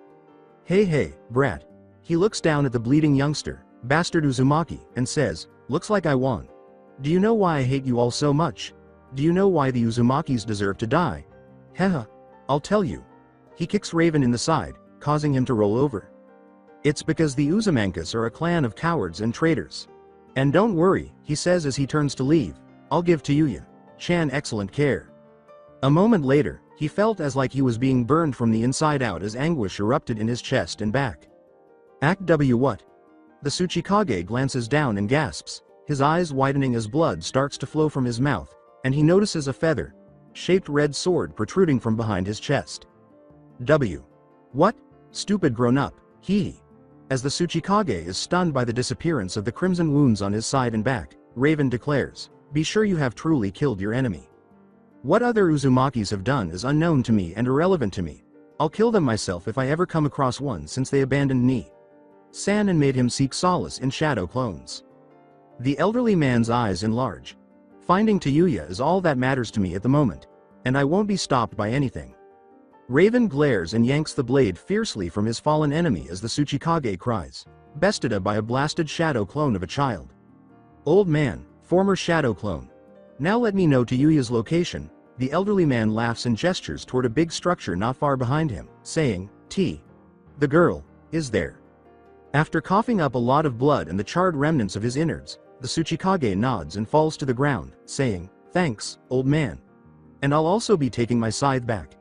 Hey, brat. He looks down at the bleeding youngster, bastard Uzumaki, and says, Looks like I won. Do you know why I hate you all so much? Do you know why the Uzumakis deserve to die? Haha, I'll tell you. He kicks Raven in the side, causing him to roll over. It's because the Uzumankas are a clan of cowards and traitors. And don't worry, he says as he turns to leave, I'll give Tayuya-chan excellent care. A moment later, he felt as like he was being burned from the inside out as anguish erupted in his chest and back. Act W what? The Tsuchikage glances down and gasps, his eyes widening as blood starts to flow from his mouth, and he notices a feather-shaped red sword protruding from behind his chest. W. What? Stupid grown-up, he. As the Tsuchikage is stunned by the disappearance of the crimson wounds on his side and back, Raven declares, Be sure you have truly killed your enemy. What other Uzumakis have done is unknown to me and irrelevant to me. I'll kill them myself if I ever come across one since they abandoned Ni-san and made him seek solace in shadow clones. The elderly man's eyes enlarge. Finding Tayuya is all that matters to me at the moment, and I won't be stopped by anything. Raven glares and yanks the blade fiercely from his fallen enemy as the Tsuchikage cries, bested by a blasted shadow clone of a child. Old man, former shadow clone. Now let me know Yuya's location. The elderly man laughs and gestures toward a big structure not far behind him, saying, T. The girl is there. After coughing up a lot of blood and the charred remnants of his innards, the Tsuchikage nods and falls to the ground, saying, Thanks, old man. And I'll also be taking my scythe back.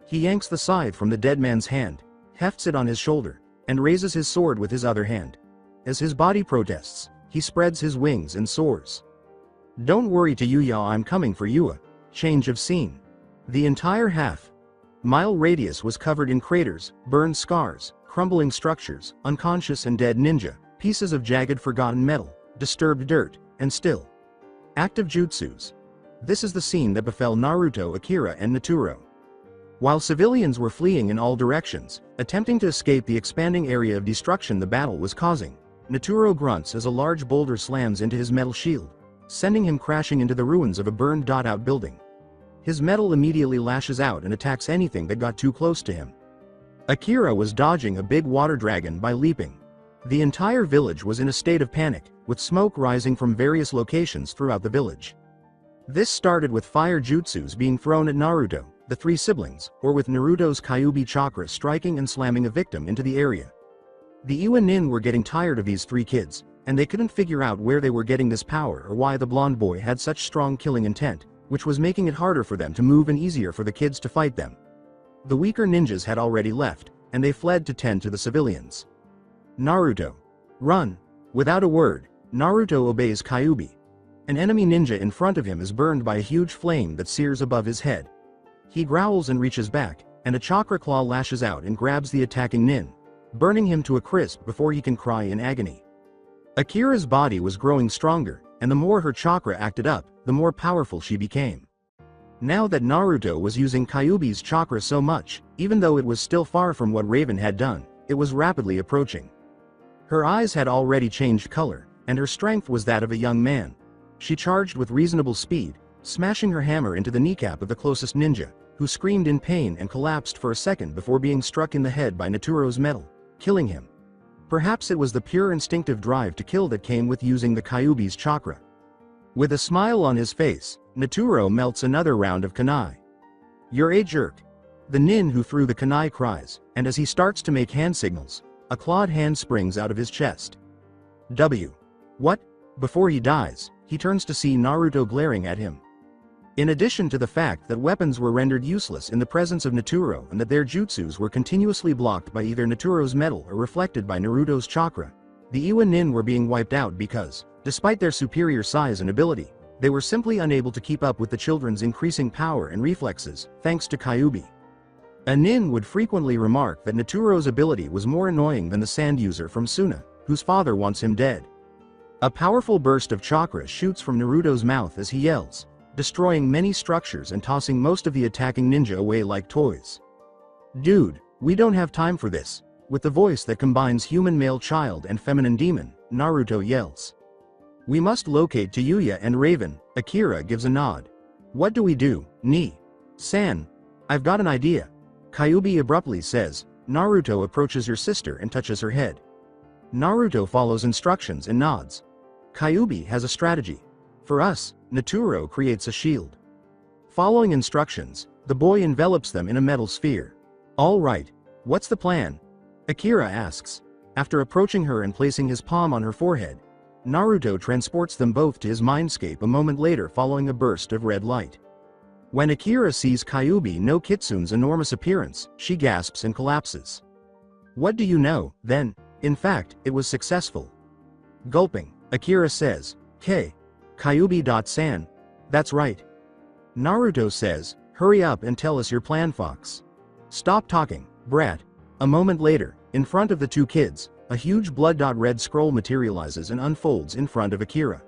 He yanks the scythe from the dead man's hand, hefts it on his shoulder, and raises his sword with his other hand. As his body protests, he spreads his wings and soars. Don't worry Yuya, I'm coming for you. Change of scene. The entire half-mile radius was covered in craters, burned scars, crumbling structures, unconscious and dead ninja, pieces of jagged forgotten metal, disturbed dirt, and still active jutsus. This is the scene that befell Naruto, Akira and Naturo. While civilians were fleeing in all directions, attempting to escape the expanding area of destruction the battle was causing, Naturo grunts as a large boulder slams into his metal shield, sending him crashing into the ruins of a burned-out building. His metal immediately lashes out and attacks anything that got too close to him. Akira was dodging a big water dragon by leaping. The entire village was in a state of panic, with smoke rising from various locations throughout the village. This started with fire jutsus being thrown at Naruto, the three siblings, or with Naruto's Kyuubi chakra striking and slamming a victim into the area. The Iwa Nin were getting tired of these three kids, and they couldn't figure out where they were getting this power or why the blonde boy had such strong killing intent, which was making it harder for them to move and easier for the kids to fight them. The weaker ninjas had already left, and they fled to tend to the civilians. Naruto. Run. Without a word, Naruto obeys Kyuubi. An enemy ninja in front of him is burned by a huge flame that sears above his head. He growls and reaches back, and a chakra claw lashes out and grabs the attacking nin, burning him to a crisp before he can cry in agony. Akira's body was growing stronger, and the more her chakra acted up, the more powerful she became. Now that Naruto was using Kyuubi's chakra so much, even though it was still far from what Raven had done, it was rapidly approaching. Her eyes had already changed color, and her strength was that of a young man. She charged with reasonable speed, smashing her hammer into the kneecap of the closest ninja, who screamed in pain and collapsed for a second before being struck in the head by Naturo's metal, killing him. Perhaps it was the pure instinctive drive to kill that came with using the Kyuubi's chakra. With a smile on his face, Naturo melts another round of kunai. You're a jerk. The nin who threw the kunai cries, and as he starts to make hand signals, a clawed hand springs out of his chest. W. What? Before he dies, he turns to see Naruto glaring at him. In addition to the fact that weapons were rendered useless in the presence of Naturo and that their jutsus were continuously blocked by either Naturo's metal or reflected by Naruto's chakra, the Iwa Nin were being wiped out because, despite their superior size and ability, they were simply unable to keep up with the children's increasing power and reflexes, thanks to Kyuubi. A nin would frequently remark that Naturo's ability was more annoying than the sand user from Suna, whose father wants him dead. A powerful burst of chakra shoots from Naruto's mouth as he yells, destroying many structures and tossing most of the attacking ninja away like toys. Dude, we don't have time for this. With the voice that combines human male child and feminine demon, Naruto yells. We must locate Yuya and Raven. Akira gives a nod. What do we do, San? I've got an idea. Kyuubi abruptly says. Naruto approaches your sister and touches her head. Naruto follows instructions and nods. Kyuubi has a strategy. For us, Naturo creates a shield. Following instructions, the boy envelops them in a metal sphere. All right, what's the plan? Akira asks. After approaching her and placing his palm on her forehead, Naruto transports them both to his mindscape a moment later following a burst of red light. When Akira sees Kyuubi no Kitsune's enormous appearance, she gasps and collapses. What do you know, then? In fact, it was successful. Gulping, Akira says, Kyuubi.san. That's right. Naruto says, hurry up and tell us your plan, Fox. Stop talking, brat. A moment later, in front of the two kids, a huge blood-red scroll materializes and unfolds in front of Akira.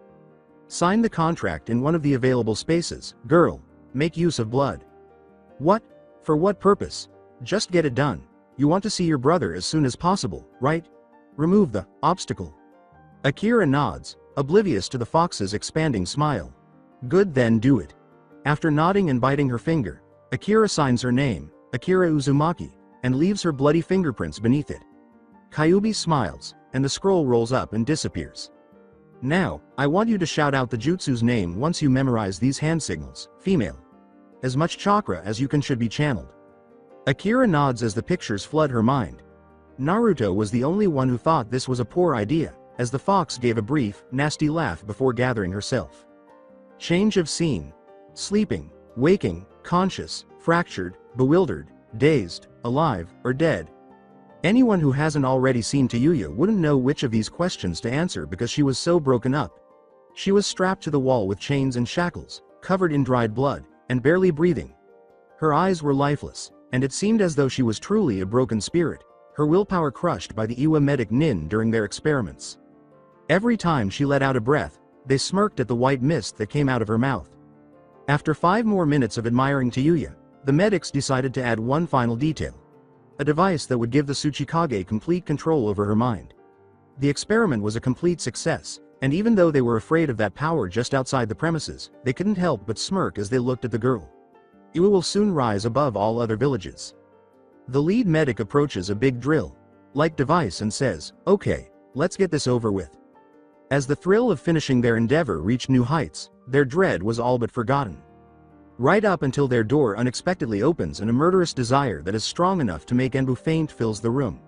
Sign the contract in one of the available spaces, girl. Make use of blood. What? For what purpose? Just get it done. You want to see your brother as soon as possible, right? Remove the obstacle. Akira nods, oblivious to the fox's expanding smile. Good, then do it. After nodding and biting her finger, Akira signs her name, Akira Uzumaki, and leaves her bloody fingerprints beneath it. Kyuubi smiles, and the scroll rolls up and disappears. Now, I want you to shout out the jutsu's name once you memorize these hand signals, female. As much chakra as you can should be channeled. Akira nods as the pictures flood her mind. Naruto was the only one who thought this was a poor idea, as the fox gave a brief, nasty laugh before gathering herself. Change of scene. Sleeping, waking, conscious, fractured, bewildered, dazed, alive, or dead. Anyone who hasn't already seen Tayuya wouldn't know which of these questions to answer because she was so broken up. She was strapped to the wall with chains and shackles, covered in dried blood, and barely breathing. Her eyes were lifeless, and it seemed as though she was truly a broken spirit, her willpower crushed by the Iwa medic Nin during their experiments. Every time she let out a breath, they smirked at the white mist that came out of her mouth. After 5 more minutes of admiring Tayuya, the medics decided to add one final detail. A device that would give the Tsuchikage complete control over her mind. The experiment was a complete success, and even though they were afraid of that power just outside the premises, they couldn't help but smirk as they looked at the girl. Iwa will soon rise above all other villages. The lead medic approaches a big drill-like device and says, "Okay, let's get this over with." As the thrill of finishing their endeavor reached new heights, their dread was all but forgotten. Right up until their door unexpectedly opens and a murderous desire that is strong enough to make Enbu faint fills the room.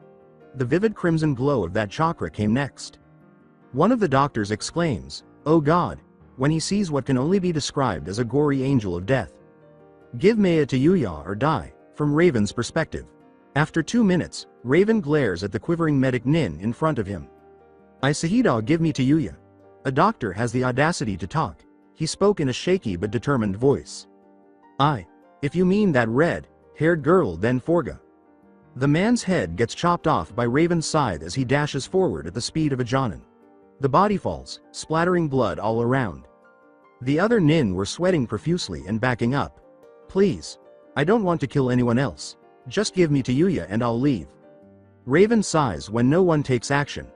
The vivid crimson glow of that chakra came next. One of the doctors exclaims, "Oh God," when he sees what can only be described as a gory angel of death. Give Maya to Yuya or die, from Raven's perspective. After 2 minutes, Raven glares at the quivering medic Nin in front of him. "Isahida, give me to Yuya." A doctor has the audacity to talk. He spoke in a shaky but determined voice. If you mean that red-haired girl, then Forga." The man's head gets chopped off by Raven's scythe as he dashes forward at the speed of a Jonin. The body falls, splattering blood all around. The other Nin were sweating profusely and backing up. "Please. I don't want to kill anyone else. Just give me to Yuya and I'll leave." Raven sighs when no one takes action.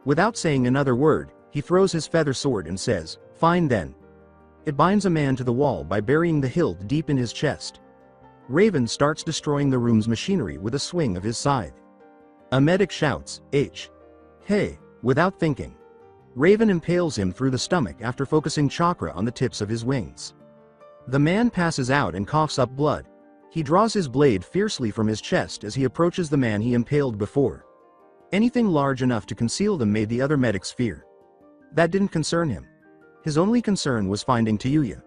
Without saying another word, he throws his feather sword and says, "Fine then." It binds a man to the wall by burying the hilt deep in his chest. Raven starts destroying the room's machinery with a swing of his scythe. A medic shouts, Hey, without thinking. Raven impales him through the stomach after focusing chakra on the tips of his wings. The man passes out and coughs up blood. He draws his blade fiercely from his chest as he approaches the man he impaled before. Anything large enough to conceal them made the other medics fear. That didn't concern him. His only concern was finding Tayuya.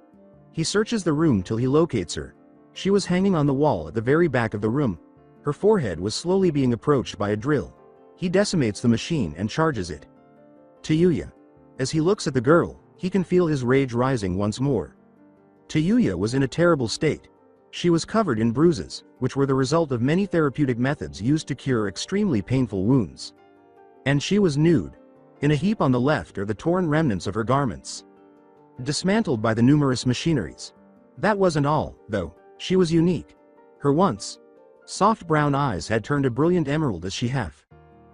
He searches the room till he locates her. She was hanging on the wall at the very back of the room. Her forehead was slowly being approached by a drill. He decimates the machine and charges it. Tayuya. As he looks at the girl, he can feel his rage rising once more. Tayuya was in a terrible state. She was covered in bruises, which were the result of many therapeutic methods used to cure extremely painful wounds. And she was nude. In a heap on the left are the torn remnants of her garments, dismantled by the numerous machineries. That wasn't all, though. She was unique. Her once soft brown eyes had turned a brilliant emerald as she half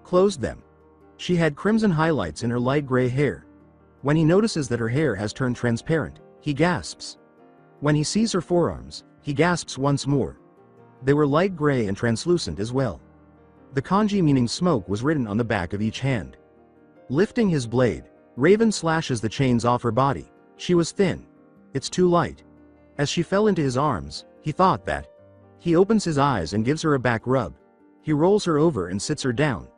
closed them. She had crimson highlights in her light gray hair. When he notices that her hair has turned transparent, he gasps. When he sees her forearms, he gasps once more. They were light gray and translucent as well. The kanji meaning smoke was written on the back of each hand. Lifting his blade, Raven slashes the chains off her body. She was thin. It's too light. As she fell into his arms, he thought that. He opens his eyes and gives her a back rub. He rolls her over and sits her down.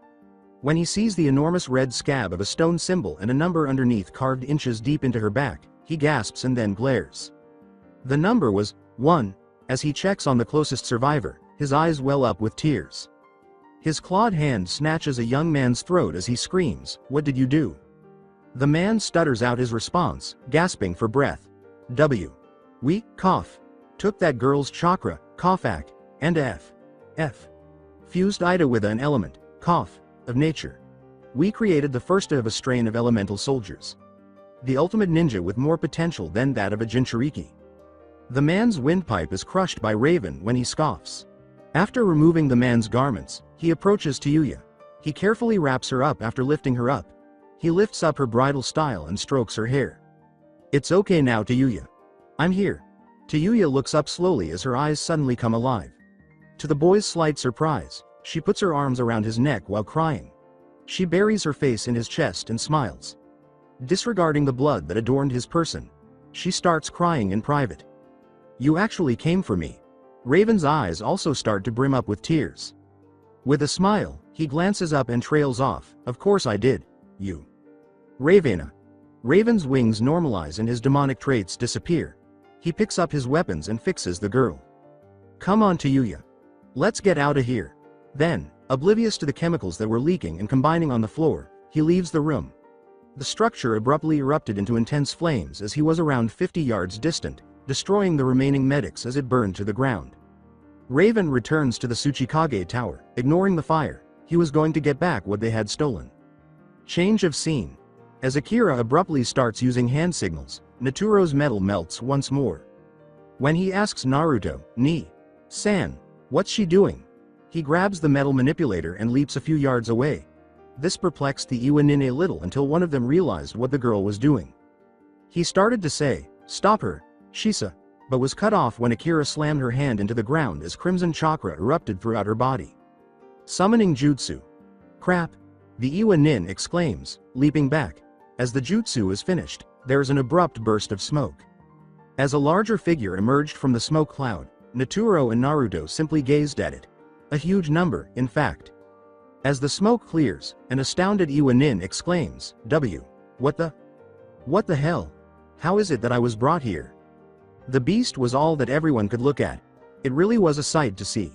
When he sees the enormous red scab of a stone symbol and a number underneath carved inches deep into her back, he gasps and then glares. The number was 1. As he checks on the closest survivor, his eyes well up with tears. His clawed hand snatches a young man's throat as he screams, "What did you do?" The man stutters out his response, gasping for breath. We, cough. Took that girl's chakra, cough-ack, and F. Fused Ida with an element, cough, of nature. We created the first of a strain of elemental soldiers. The ultimate ninja with more potential than that of a Jinchuriki. The man's windpipe is crushed by Raven when he scoffs. After removing the man's garments, he approaches Tayuya. He carefully wraps her up after lifting her up. He lifts up her bridal style and strokes her hair. "It's okay now, Tayuya. I'm here." Tayuya looks up slowly as her eyes suddenly come alive. To the boy's slight surprise, she puts her arms around his neck while crying. She buries her face in his chest and smiles. Disregarding the blood that adorned his person, she starts crying in private. You actually came for me. Raven's eyes also start to brim up with tears. With a smile, he glances up and trails off. Of course I did. You. Ravena. Raven's wings normalize and his demonic traits disappear. He picks up his weapons and fixes the girl. Come on, Kyuubi. Let's get out of here. Then, oblivious to the chemicals that were leaking and combining on the floor, he leaves the room. The structure abruptly erupted into intense flames as he was around 50 yards distant, destroying the remaining medics as it burned to the ground. Raven returns to the Tsuchikage tower, ignoring the fire. He was going to get back what they had stolen. Change of scene. As Akira abruptly starts using hand signals, Naturo's metal melts once more. When he asks Naruto, San, what's she doing? He grabs the metal manipulator and leaps a few yards away. This perplexed the Iwanin a little until one of them realized what the girl was doing. He started to say, stop her, Shisa, but was cut off when Akira slammed her hand into the ground as crimson chakra erupted throughout her body. Summoning jutsu. Crap! The Iwanin exclaims, leaping back. As the jutsu is finished, there is an abrupt burst of smoke. As a larger figure emerged from the smoke cloud, Naturo and Naruto simply gazed at it. A huge number, in fact. As the smoke clears, an astounded Iwanin exclaims, What the hell? How is it that I was brought here? The beast was all that everyone could look at. It really was a sight to see.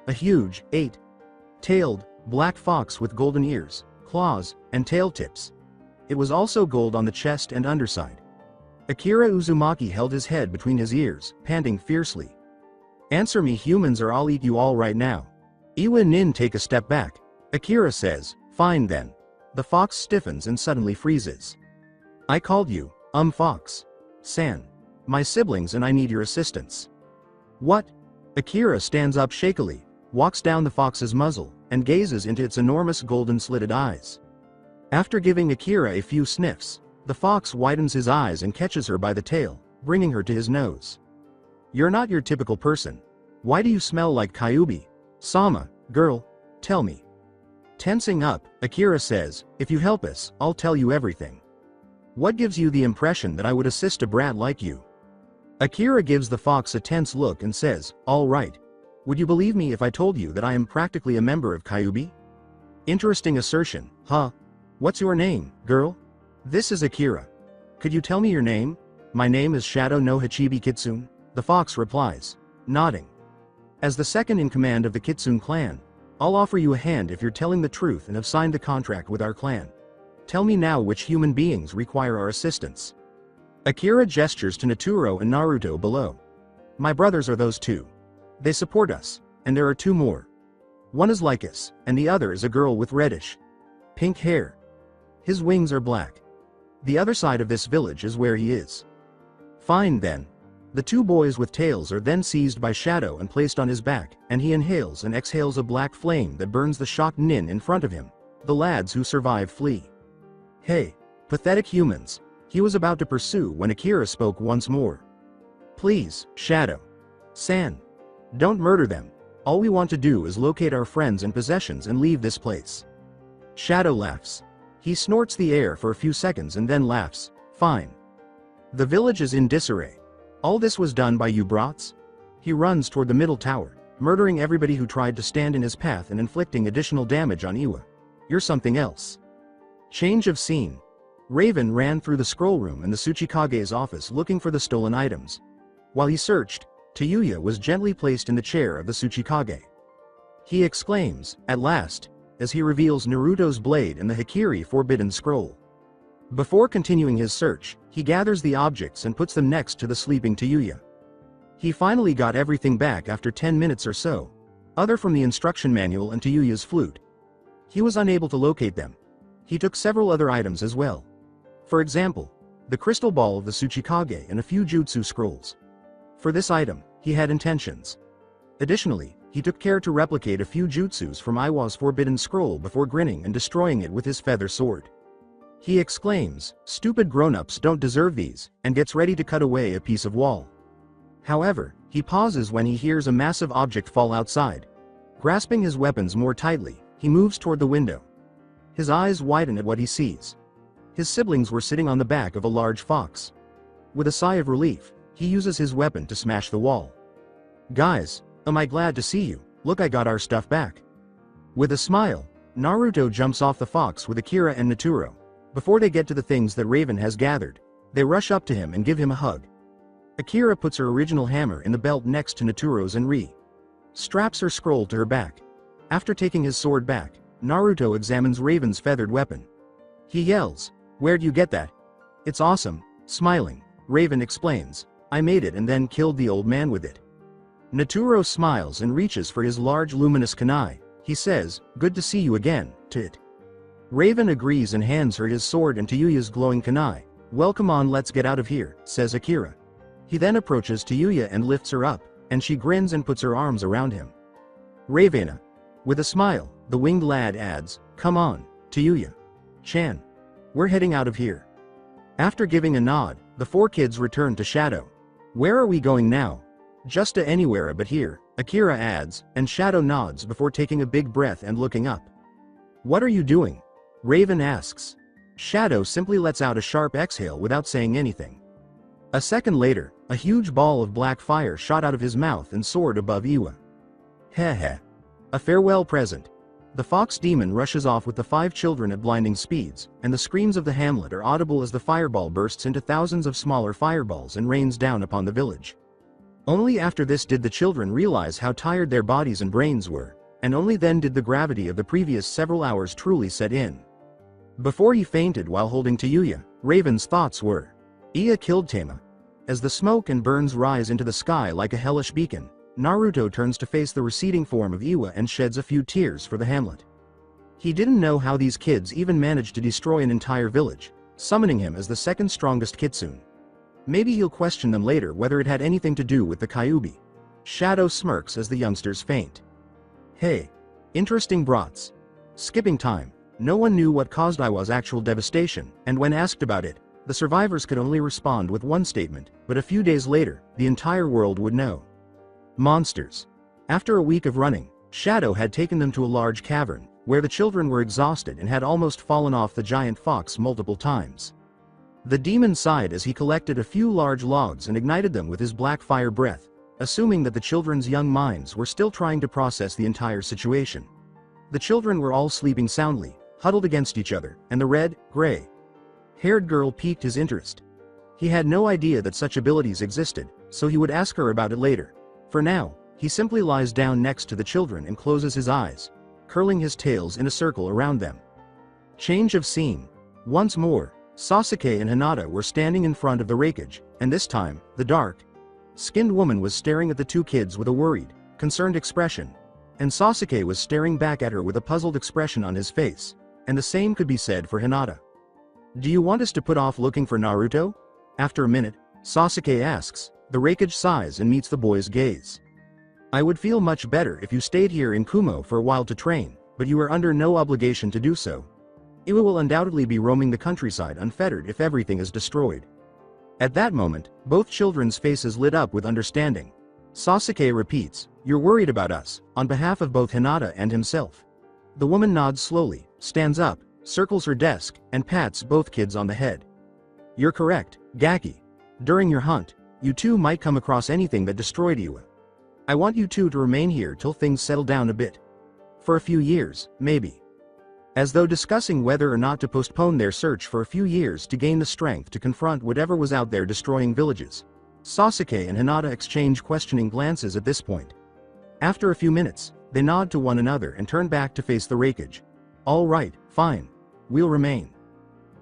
A huge, 8-tailed, black fox with golden ears, claws, and tail tips. It was also gold on the chest and underside. Akira Uzumaki held his head between his ears, panting fiercely. Answer me, humans, or I'll eat you all right now. Iwanin take a step back. Akira says, fine then. The fox stiffens and suddenly freezes. I called you, Fox. San. My siblings and I need your assistance. What? Akira stands up shakily, walks down the fox's muzzle, and gazes into its enormous golden slitted eyes. After giving Akira a few sniffs, the fox widens his eyes and catches her by the tail, bringing her to his nose. You're not your typical person. Why do you smell like Kyuubi? Sama, girl, tell me. Tensing up, Akira says, if you help us, I'll tell you everything. What gives you the impression that I would assist a brat like you? Akira gives the fox a tense look and says, all right. Would you believe me if I told you that I am practically a member of Kyuubi? Interesting assertion, huh? What's your name, girl? This is Akira. Could you tell me your name? My name is Shadow no Hachibi Kitsune, the fox replies, nodding. As the second in command of the Kitsune clan, I'll offer you a hand if you're telling the truth and have signed the contract with our clan. Tell me now which human beings require our assistance. Akira gestures to Naturo and Naruto below. My brothers are those two. They support us, and there are two more. One is like us, and the other is a girl with reddish, pink hair. His wings are black. The other side of this village is where he is. Fine then. The two boys with tails are then seized by Shadow and placed on his back, and he inhales and exhales a black flame that burns the shocked nin in front of him. The lads who survive flee. Hey, pathetic humans. He was about to pursue when Akira spoke once more. Please, Shadow. San. Don't murder them. All we want to do is locate our friends and possessions and leave this place. Shadow laughs. He snorts the air for a few seconds and then laughs. Fine. The village is in disarray. All this was done by you brats? He runs toward the middle tower, murdering everybody who tried to stand in his path and inflicting additional damage on Iwa. You're something else. Change of scene. Raven ran through the scroll room and the Tsuchikage's office looking for the stolen items. While he searched, Tayuya was gently placed in the chair of the Tsuchikage. He exclaims, at last, as he reveals Naruto's blade and the Hikiri Forbidden Scroll. Before continuing his search, he gathers the objects and puts them next to the sleeping Tayuya. He finally got everything back after 10 minutes or so, other from the instruction manual and Tayuya's flute. He was unable to locate them. He took several other items as well. For example, the crystal ball of the Tsuchikage and a few jutsu scrolls. For this item, he had intentions. Additionally, he took care to replicate a few jutsus from Iwa's Forbidden Scroll before grinning and destroying it with his feather sword. He exclaims, stupid grown-ups don't deserve these, and gets ready to cut away a piece of wall. However, he pauses when he hears a massive object fall outside, Grasping his weapons more tightly, he moves toward the window. His eyes widen at what he sees. His siblings were sitting on the back of a large fox. With a sigh of relief, he uses his weapon to smash the wall. "Guys, am I glad to see you, look, I got our stuff back." With a smile, Naruto jumps off the fox with Akira and Naturo. Before they get to the things that Raven has gathered, they rush up to him and give him a hug. Akira puts her original hammer in the belt next to Naturo's and straps her scroll to her back. After taking his sword back, Naruto examines Raven's feathered weapon. He yells, "Where'd you get that?" "It's awesome." Smiling, Raven explains, "I made it and then killed the old man with it." Naturo smiles and reaches for his large luminous kunai. He says, "Good to see you again, Tit." Raven agrees and hands her his sword and Tayuya's glowing kunai. "Well, come on, let's get out of here," says Akira. He then approaches Tayuya and lifts her up, and she grins and puts her arms around him. Ravena. With a smile, the winged lad adds, "Come on, Tayuya-chan. We're heading out of here." After giving a nod, the four kids return to Shadow. "Where are we going now?" "Just to anywhere but here," Akira adds, and Shadow nods before taking a big breath and looking up. "What are you doing?" Raven asks. Shadow simply lets out a sharp exhale without saying anything. A second later, a huge ball of black fire shot out of his mouth and soared above Iwa. Heh. A farewell present. The fox demon rushes off with the five children at blinding speeds, and the screams of the hamlet are audible as the fireball bursts into thousands of smaller fireballs and rains down upon the village. Only after this did the children realize how tired their bodies and brains were, and only then did the gravity of the previous several hours truly set in. Before he fainted while holding Tayuya, Raven's thoughts were, "Iya killed Tama." As the smoke and burns rise into the sky like a hellish beacon, Naruto turns to face the receding form of Iwa and sheds a few tears for the hamlet. He didn't know how these kids even managed to destroy an entire village, summoning him as the second strongest kitsune. Maybe he'll question them later whether it had anything to do with the Kyuubi. Shadow smirks as the youngsters faint. Hey. Interesting brats. Skipping time, no one knew what caused Iwa's actual devastation, and when asked about it, the survivors could only respond with one statement, but a few days later, the entire world would know. Monsters. After a week of running, Shadow had taken them to a large cavern, where the children were exhausted and had almost fallen off the giant fox multiple times. The demon sighed as he collected a few large logs and ignited them with his black fire breath, assuming that the children's young minds were still trying to process the entire situation. The children were all sleeping soundly, huddled against each other, and the red, gray-haired girl piqued his interest. He had no idea that such abilities existed, so he would ask her about it later. For now, he simply lies down next to the children and closes his eyes, curling his tails in a circle around them. Change of scene. Once more, Sasuke and Hinata were standing in front of the rakeage, and this time, the dark-skinned woman was staring at the two kids with a worried, concerned expression, and Sasuke was staring back at her with a puzzled expression on his face, and the same could be said for Hinata. "Do you want us to put off looking for Naruto?" After a minute, Sasuke asks. The rakeage sighs and meets the boy's gaze. "I would feel much better if you stayed here in Kumo for a while to train, but you are under no obligation to do so. Iwa will undoubtedly be roaming the countryside unfettered if everything is destroyed." At that moment, both children's faces lit up with understanding. Sasuke repeats, "You're worried about us," on behalf of both Hinata and himself. The woman nods slowly, stands up, circles her desk, and pats both kids on the head. "You're correct, Gaki. During your hunt, you two might come across anything that destroyed Iwa. I want you two to remain here till things settle down a bit. For a few years, maybe." As though discussing whether or not to postpone their search for a few years to gain the strength to confront whatever was out there destroying villages. Sasuke and Hinata exchange questioning glances at this point. After a few minutes, they nod to one another and turn back to face the rakeage. "All right, fine. We'll remain."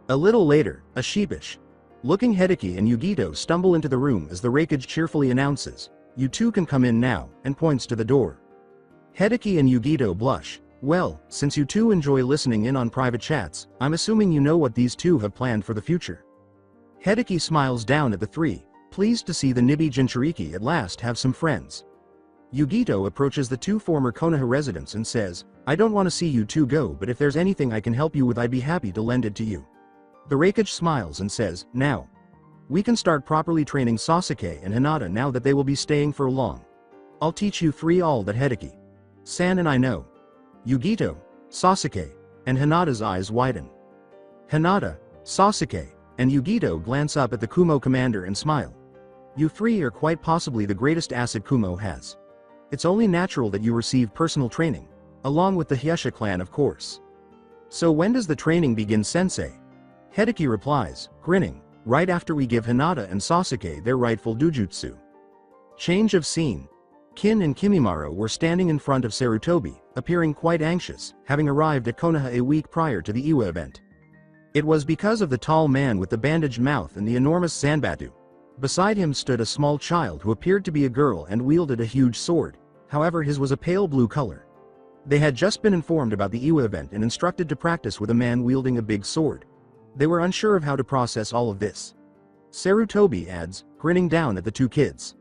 A little later, a sheepish-looking Hideki and Yugito stumble into the room as the rakeage cheerfully announces, "You two can come in now," and points to the door. Hideki and Yugito blush. "Well, since you two enjoy listening in on private chats, I'm assuming you know what these two have planned for the future." Hideki smiles down at the three, pleased to see the Nibi Jinchuriki at last have some friends. Yugito approaches the two former Konoha residents and says, "I don't want to see you two go, but if there's anything I can help you with, I'd be happy to lend it to you." The rakeage smiles and says, "Now. We can start properly training Sasuke and Hinata now that they will be staying for long. I'll teach you three all that." Hideki San and I know. Yugito, Sasuke, and Hinata's eyes widen. Hinata, Sasuke, and Yugito glance up at the Kumo commander and smile. You three are quite possibly the greatest asset Kumo has. It's only natural that you receive personal training, along with the Hyesha clan of course. So when does the training begin, sensei? Hideki replies, grinning, right after we give Hinata and Sasuke their rightful dojutsu. Change of scene. Kin and Kimimaro were standing in front of Sarutobi, appearing quite anxious, having arrived at Konoha a week prior to the Iwa event. It was because of the tall man with the bandaged mouth and the enormous Zanbatsu. Beside him stood a small child who appeared to be a girl and wielded a huge sword, however his was a pale blue color. They had just been informed about the Iwa event and instructed to practice with a man wielding a big sword. They were unsure of how to process all of this. Sarutobi adds, grinning down at the two kids.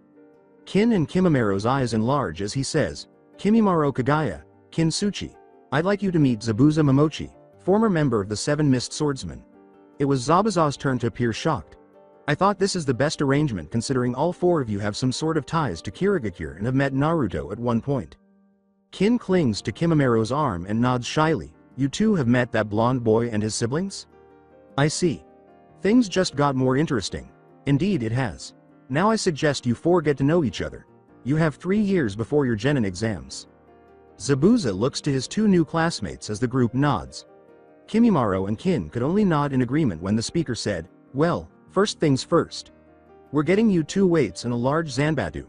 Kin and Kimimaro's eyes enlarge as he says, Kimimaro Kagaya, Kinsuchi. I'd like you to meet Zabuza Momochi, former member of the Seven Mist Swordsmen. It was Zabuza's turn to appear shocked. I thought this is the best arrangement considering all four of you have some sort of ties to Kirigakure and have met Naruto at one point. Kin clings to Kimimaro's arm and nods shyly. You two have met that blonde boy and his siblings? I see. Things just got more interesting. Indeed it has. Now I suggest you four get to know each other. You have 3 years before your genin exams. Zabuza looks to his two new classmates as the group nods. Kimimaro and Kin could only nod in agreement when the speaker said, well, first things first. We're getting you 2 weights and a large Zanbatsu.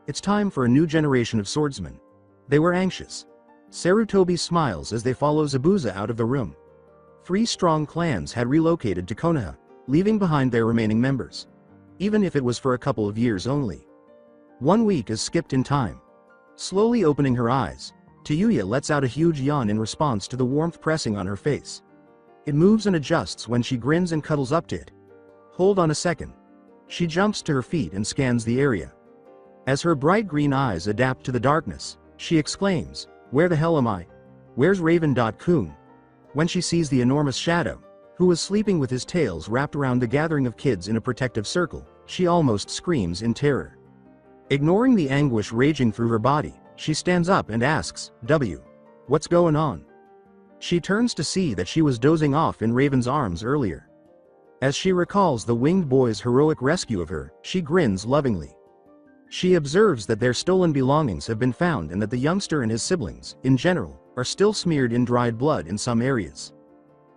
It's time for a new generation of swordsmen. They were anxious. Sarutobi smiles as they follow Zabuza out of the room. 3 strong clans had relocated to Konoha, leaving behind their remaining members. Even if it was for a couple of years only. 1 week is skipped in time. Slowly opening her eyes, Tayuya lets out a huge yawn in response to the warmth pressing on her face. It moves and adjusts when she grins and cuddles up to it. Hold on a second. She jumps to her feet and scans the area. As her bright green eyes adapt to the darkness, she exclaims, where the hell am I? Where's Raven.kun? When she sees the enormous shadow, who was sleeping with his tails wrapped around the gathering of kids in a protective circle, she almost screams in terror. Ignoring the anguish raging through her body, she stands up and asks, what's going on? She turns to see that she was dozing off in Raven's arms earlier. As she recalls the winged boy's heroic rescue of her, she grins lovingly. She observes that their stolen belongings have been found and that the youngster and his siblings, in general, are still smeared in dried blood in some areas.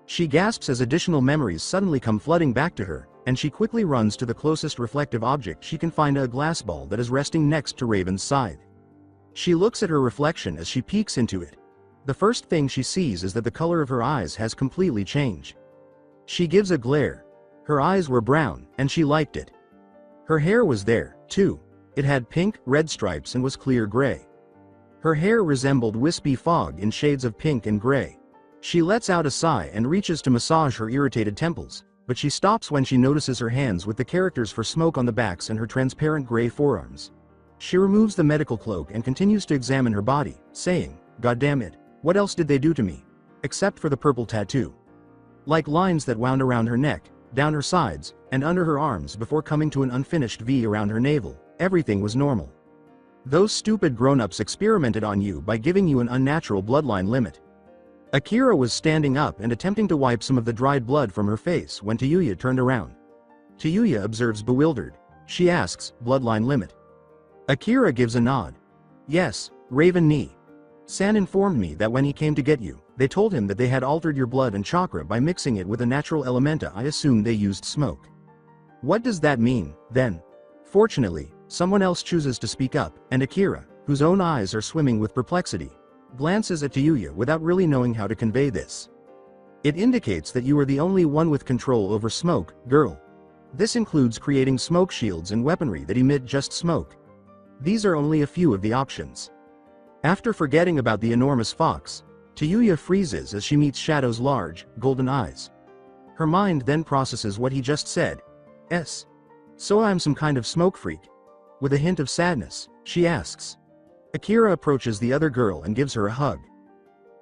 She gasps as additional memories suddenly come flooding back to her, and she quickly runs to the closest reflective object she can find, a glass ball that is resting next to Raven's side. She looks at her reflection as she peeks into it. The first thing she sees is that the color of her eyes has completely changed. She gives a glare. Her eyes were brown, and she liked it. Her hair was there, too. It had pink, red stripes and was clear gray. Her hair resembled wispy fog in shades of pink and gray. She lets out a sigh and reaches to massage her irritated temples, but she stops when she notices her hands with the characters for smoke on the backs and her transparent gray forearms. She removes the medical cloak and continues to examine her body, saying, God damn it, what else did they do to me? Except for the purple tattoo. Like lines that wound around her neck, down her sides, and under her arms before coming to an unfinished V around her navel, everything was normal. Those stupid grown-ups experimented on you by giving you an unnatural bloodline limit. Akira was standing up and attempting to wipe some of the dried blood from her face when Tayuya turned around. Tayuya observes bewildered. She asks, bloodline limit? Akira gives a nod. Yes, Raven Knee. San informed me that when he came to get you, they told him that they had altered your blood and chakra by mixing it with a natural elementa. I assume they used smoke. What does that mean, then? Fortunately, someone else chooses to speak up, and Akira, whose own eyes are swimming with perplexity, glances at Tayuya without really knowing how to convey this. It indicates that you are the only one with control over smoke, girl. This includes creating smoke shields and weaponry that emit just smoke. These are only a few of the options. After forgetting about the enormous fox, Tayuya freezes as she meets Shadow's large, golden eyes. Her mind then processes what he just said. So I'm some kind of smoke freak? With a hint of sadness, she asks. Akira approaches the other girl and gives her a hug.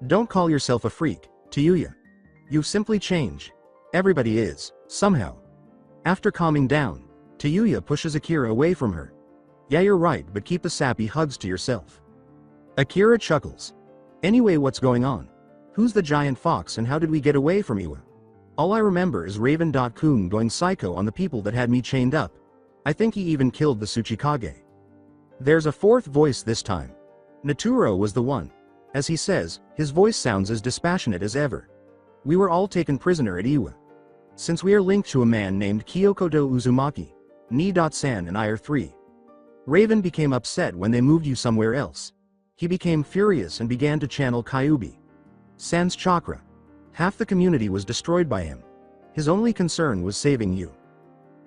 Don't call yourself a freak, Tayuya. You've simply changed. Everybody is, somehow. After calming down, Tayuya pushes Akira away from her. Yeah, you're right, but keep the sappy hugs to yourself. Akira chuckles. Anyway, what's going on? Who's the giant fox and how did we get away from Iwa? All I remember is Raven.kun going psycho on the people that had me chained up. I think he even killed the Tsuchikage. There's a fourth voice this time. Naturo was the one. As he says, his voice sounds as dispassionate as ever. We were all taken prisoner at Iwa. Since we are linked to a man named Kyokodo Uzumaki, Ni.san and I are 3. Raven became upset when they moved you somewhere else. He became furious and began to channel Kyuubi. Sans chakra. Half the community was destroyed by him. His only concern was saving you.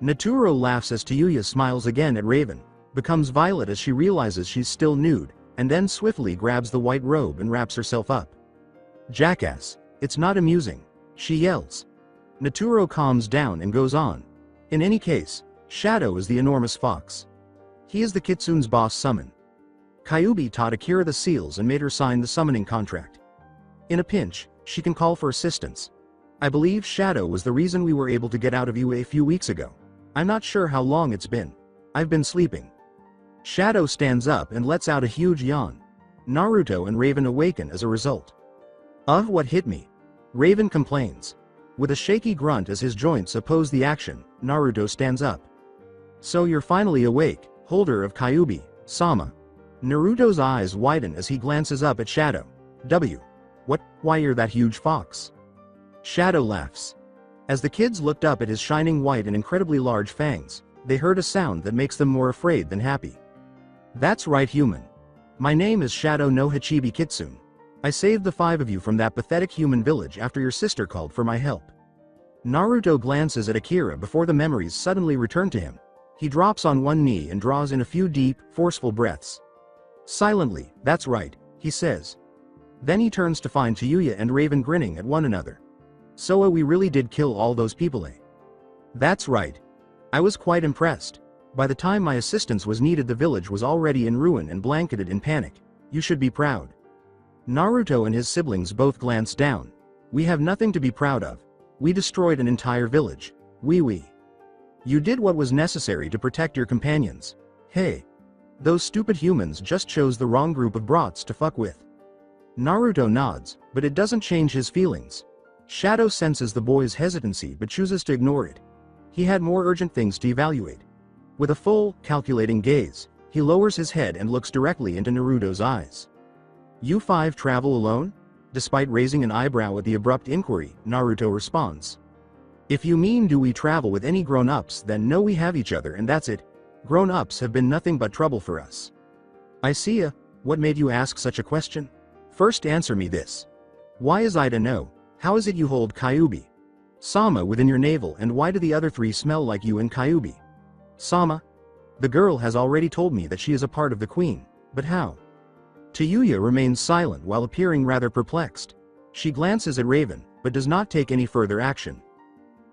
Naturo laughs as Tayuya smiles again at Raven, becomes violet as she realizes she's still nude, and then swiftly grabs the white robe and wraps herself up. Jackass. It's not amusing. She yells. Naturo calms down and goes on. In any case, Shadow is the enormous fox. He is the Kitsune's boss summon. Kyuubi taught Akira the seals and made her sign the summoning contract. In a pinch, she can call for assistance. I believe Shadow was the reason we were able to get out of UA a few weeks ago. I'm not sure how long it's been. I've been sleeping. Shadow stands up and lets out a huge yawn. Naruto and Raven awaken as a result. What hit me? Raven complains. With a shaky grunt as his joints oppose the action, Naruto stands up. So you're finally awake, holder of Kyuubi, Sama. Naruto's eyes widen as he glances up at Shadow. What? Why you're that huge fox? Shadow laughs. As the kids looked up at his shining white and incredibly large fangs, they heard a sound that makes them more afraid than happy. That's right, human. My name is Shadow no Hachibi Kitsune. I saved the 5 of you from that pathetic human village after your sister called for my help. Naruto glances at Akira before the memories suddenly return to him. He drops on one knee and draws in a few deep, forceful breaths. Silently, that's right, he says. Then he turns to find Tayuya and Raven grinning at one another. So we really did kill all those people, eh? That's right. I was quite impressed. By the time my assistance was needed, the village was already in ruin and blanketed in panic. You should be proud. Naruto and his siblings both glance down. We have nothing to be proud of. We destroyed an entire village. We. You did what was necessary to protect your companions. Hey. Those stupid humans just chose the wrong group of brats to fuck with. Naruto nods, but it doesn't change his feelings. Shadow senses the boy's hesitancy but chooses to ignore it. He had more urgent things to evaluate. With a full, calculating gaze, he lowers his head and looks directly into Naruto's eyes. You 5 travel alone? Despite raising an eyebrow at the abrupt inquiry, Naruto responds. If you mean do we travel with any grown-ups, then no, we have each other and that's it. Grown-ups have been nothing but trouble for us. I see ya. What made you ask such a question? First answer me this. Why is I to know? How is it you hold Kyuubi? Sama within your navel, and why do the other 3 smell like you and Kyuubi? Sama? The girl has already told me that she is a part of the queen, but how? Tayuya remains silent while appearing rather perplexed. She glances at Raven, but does not take any further action.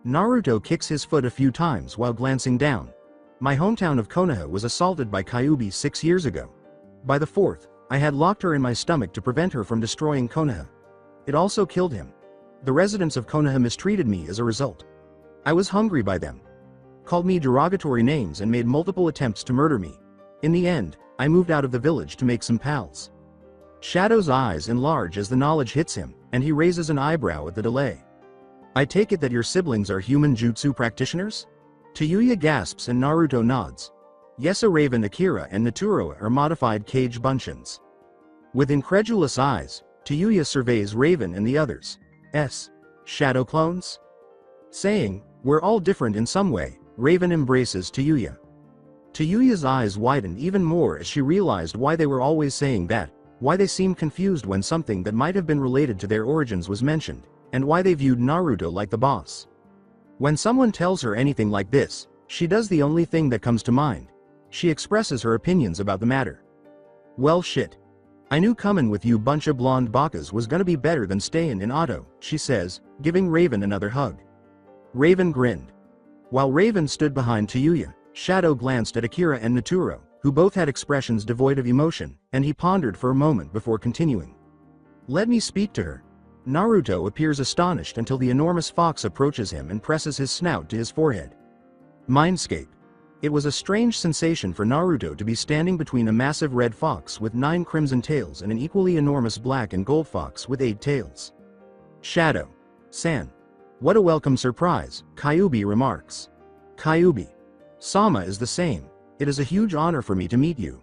Naruto kicks his foot a few times while glancing down. My hometown of Konoha was assaulted by Kyuubi 6 years ago. By the 4th, I had locked her in my stomach to prevent her from destroying Konoha. It also killed him. The residents of Konoha mistreated me as a result. I was hungry by them. Called me derogatory names and made multiple attempts to murder me. In the end, I moved out of the village to make some pals. Shadow's eyes enlarge as the knowledge hits him, and he raises an eyebrow at the delay. I take it that your siblings are human jutsu practitioners? Tayuya gasps and Naruto nods. Yes, a Raven, Akira and Naturo are modified cage bunchins. With incredulous eyes, Tayuya surveys Raven and the others. Shadow clones? Saying, we're all different in some way, Raven embraces Tayuya. Tayuya's eyes widened even more as she realized why they were always saying that, why they seemed confused when something that might have been related to their origins was mentioned, and why they viewed Naruto like the boss. When someone tells her anything like this, she does the only thing that comes to mind. She expresses her opinions about the matter. Well shit. I knew coming with you bunch of blonde bakas was gonna be better than staying in auto, she says, giving Raven another hug. Raven grinned. While Raven stood behind Tayuya, Shadow glanced at Akira and Naturo, who both had expressions devoid of emotion, and he pondered for a moment before continuing. Let me speak to her. Naruto appears astonished until the enormous fox approaches him and presses his snout to his forehead. Mindscape. It was a strange sensation for Naruto to be standing between a massive red fox with 9 crimson tails and an equally enormous black and gold fox with 8 tails. Shadow-san. What a welcome surprise, Kyuubi remarks. Kyuubi. Sama is the same. It is a huge honor for me to meet you.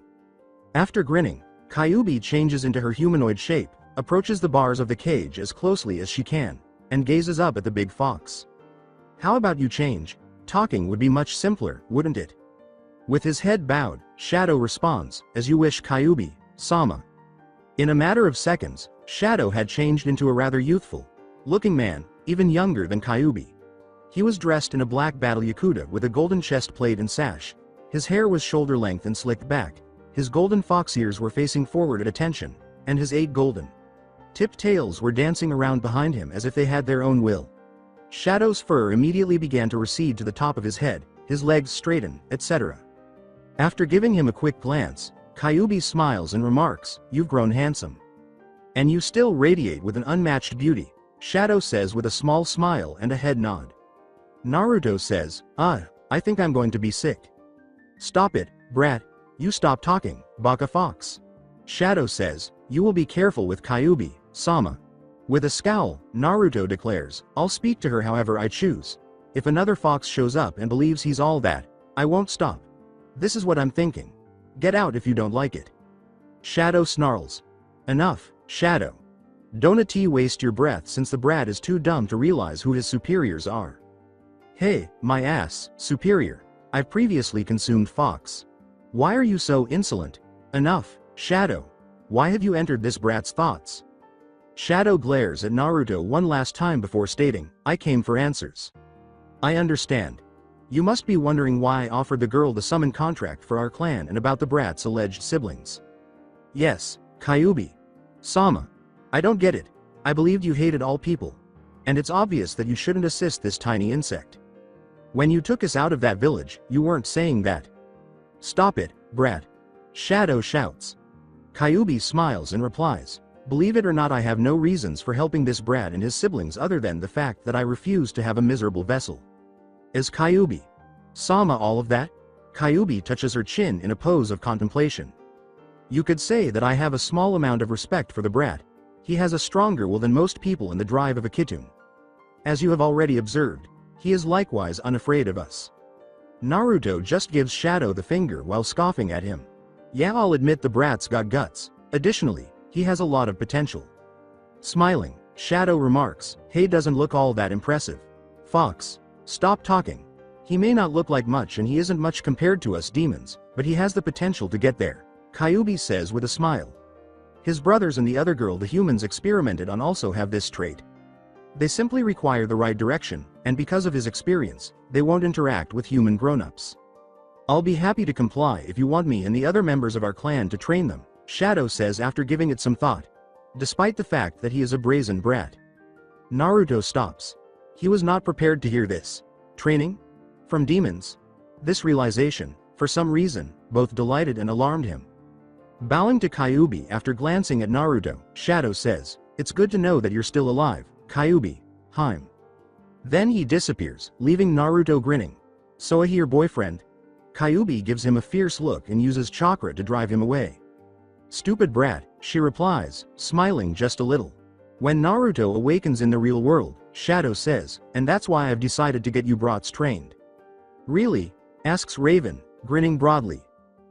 After grinning, Kyuubi changes into her humanoid shape, approaches the bars of the cage as closely as she can, and gazes up at the big fox. How about you change? Talking would be much simpler, wouldn't it? With his head bowed, Shadow responds, as you wish, Kyuubi, Sama. In a matter of seconds, Shadow had changed into a rather youthful-looking man, even younger than Kyuubi. He was dressed in a black battle yakuta with a golden chest plate and sash. His hair was shoulder length and slicked back. His golden fox ears were facing forward at attention, and his 8 golden tipped tails were dancing around behind him as if they had their own will. Shadow's fur immediately began to recede to the top of his head, his legs straighten, etc. After giving him a quick glance, Kyuubi smiles and remarks, "You've grown handsome. And you still radiate with an unmatched beauty," Shadow says with a small smile and a head nod. Naruto says, I think I'm going to be sick." "Stop it, brat. You stop talking, Baka Fox." Shadow says, "You will be careful with Kyuubi, Sama." With a scowl, Naruto declares, "I'll speak to her however I choose. If another fox shows up and believes he's all that, I won't stop. This is what I'm thinking. Get out if you don't like it." Shadow snarls. "Enough, Shadow. Don't waste your breath since the brat is too dumb to realize who his superiors are." "Hey, my ass, superior. I've previously consumed fox. Why are you so insolent? Enough, Shadow. Why have you entered this brat's thoughts?" Shadow glares at Naruto one last time before stating, "I came for answers. I understand. You must be wondering why I offered the girl the summon contract for our clan and about the brat's alleged siblings. Yes, Kyuubi. Sama. I don't get it. I believed you hated all people. And it's obvious that you shouldn't assist this tiny insect. When you took us out of that village, you weren't saying that." "Stop it, brat." Shadow shouts. Kyuubi smiles and replies, "Believe it or not, I have no reasons for helping this brat and his siblings other than the fact that I refuse to have a miserable vessel." "Is Kyuubi Sama all of that?" Kyuubi touches her chin in a pose of contemplation. "You could say that I have a small amount of respect for the brat. He has a stronger will than most people in the drive of a Kitun. As you have already observed, he is likewise unafraid of us." Naruto just gives Shadow the finger while scoffing at him. "Yeah, I'll admit the brat's got guts. Additionally, he has a lot of potential." Smiling, Shadow remarks, "Hey, doesn't look all that impressive. Fox, stop talking. He may not look like much and he isn't much compared to us demons, but he has the potential to get there," Kyuubi says with a smile. His brothers and the other girl the humans experimented on also have this trait. They simply require the right direction, and because of his experience, they won't interact with human grown-ups. "I'll be happy to comply if you want me and the other members of our clan to train them," Shadow says after giving it some thought, despite the fact that he is a brazen brat. Naruto stops. He was not prepared to hear this. Training? From demons? This realization, for some reason, both delighted and alarmed him. Bowing to Kyuubi after glancing at Naruto, Shadow says, "It's good to know that you're still alive, Kyuubi, Heim." Then he disappears, leaving Naruto grinning. "So your boyfriend?" Kyuubi gives him a fierce look and uses chakra to drive him away. "Stupid brat," she replies, smiling just a little. When Naruto awakens in the real world, Shadow says, "And that's why I've decided to get you brats trained." "Really?" asks Raven, grinning broadly.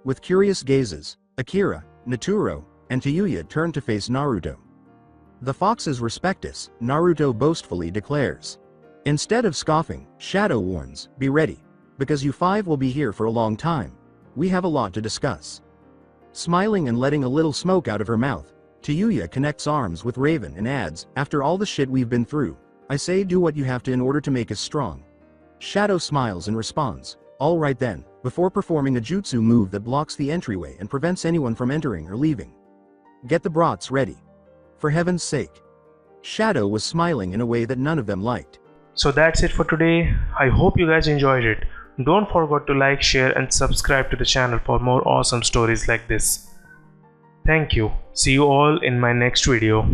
With curious gazes, Akira, Naturo, and Tayuya turn to face Naruto. "The foxes respect us," Naruto boastfully declares. Instead of scoffing, Shadow warns, "Be ready. Because you 5 will be here for a long time. We have a lot to discuss." Smiling and letting a little smoke out of her mouth, Tayuya connects arms with Raven and adds, "After all the shit we've been through, I say do what you have to in order to make us strong." Shadow smiles and responds, "All right then," before performing a jutsu move that blocks the entryway and prevents anyone from entering or leaving. "Get the brats ready. For heaven's sake." Shadow was smiling in a way that none of them liked. So that's it for today. I hope you guys enjoyed it. Don't forget to like, share and subscribe to the channel for more awesome stories like this. Thank you. See you all in my next video.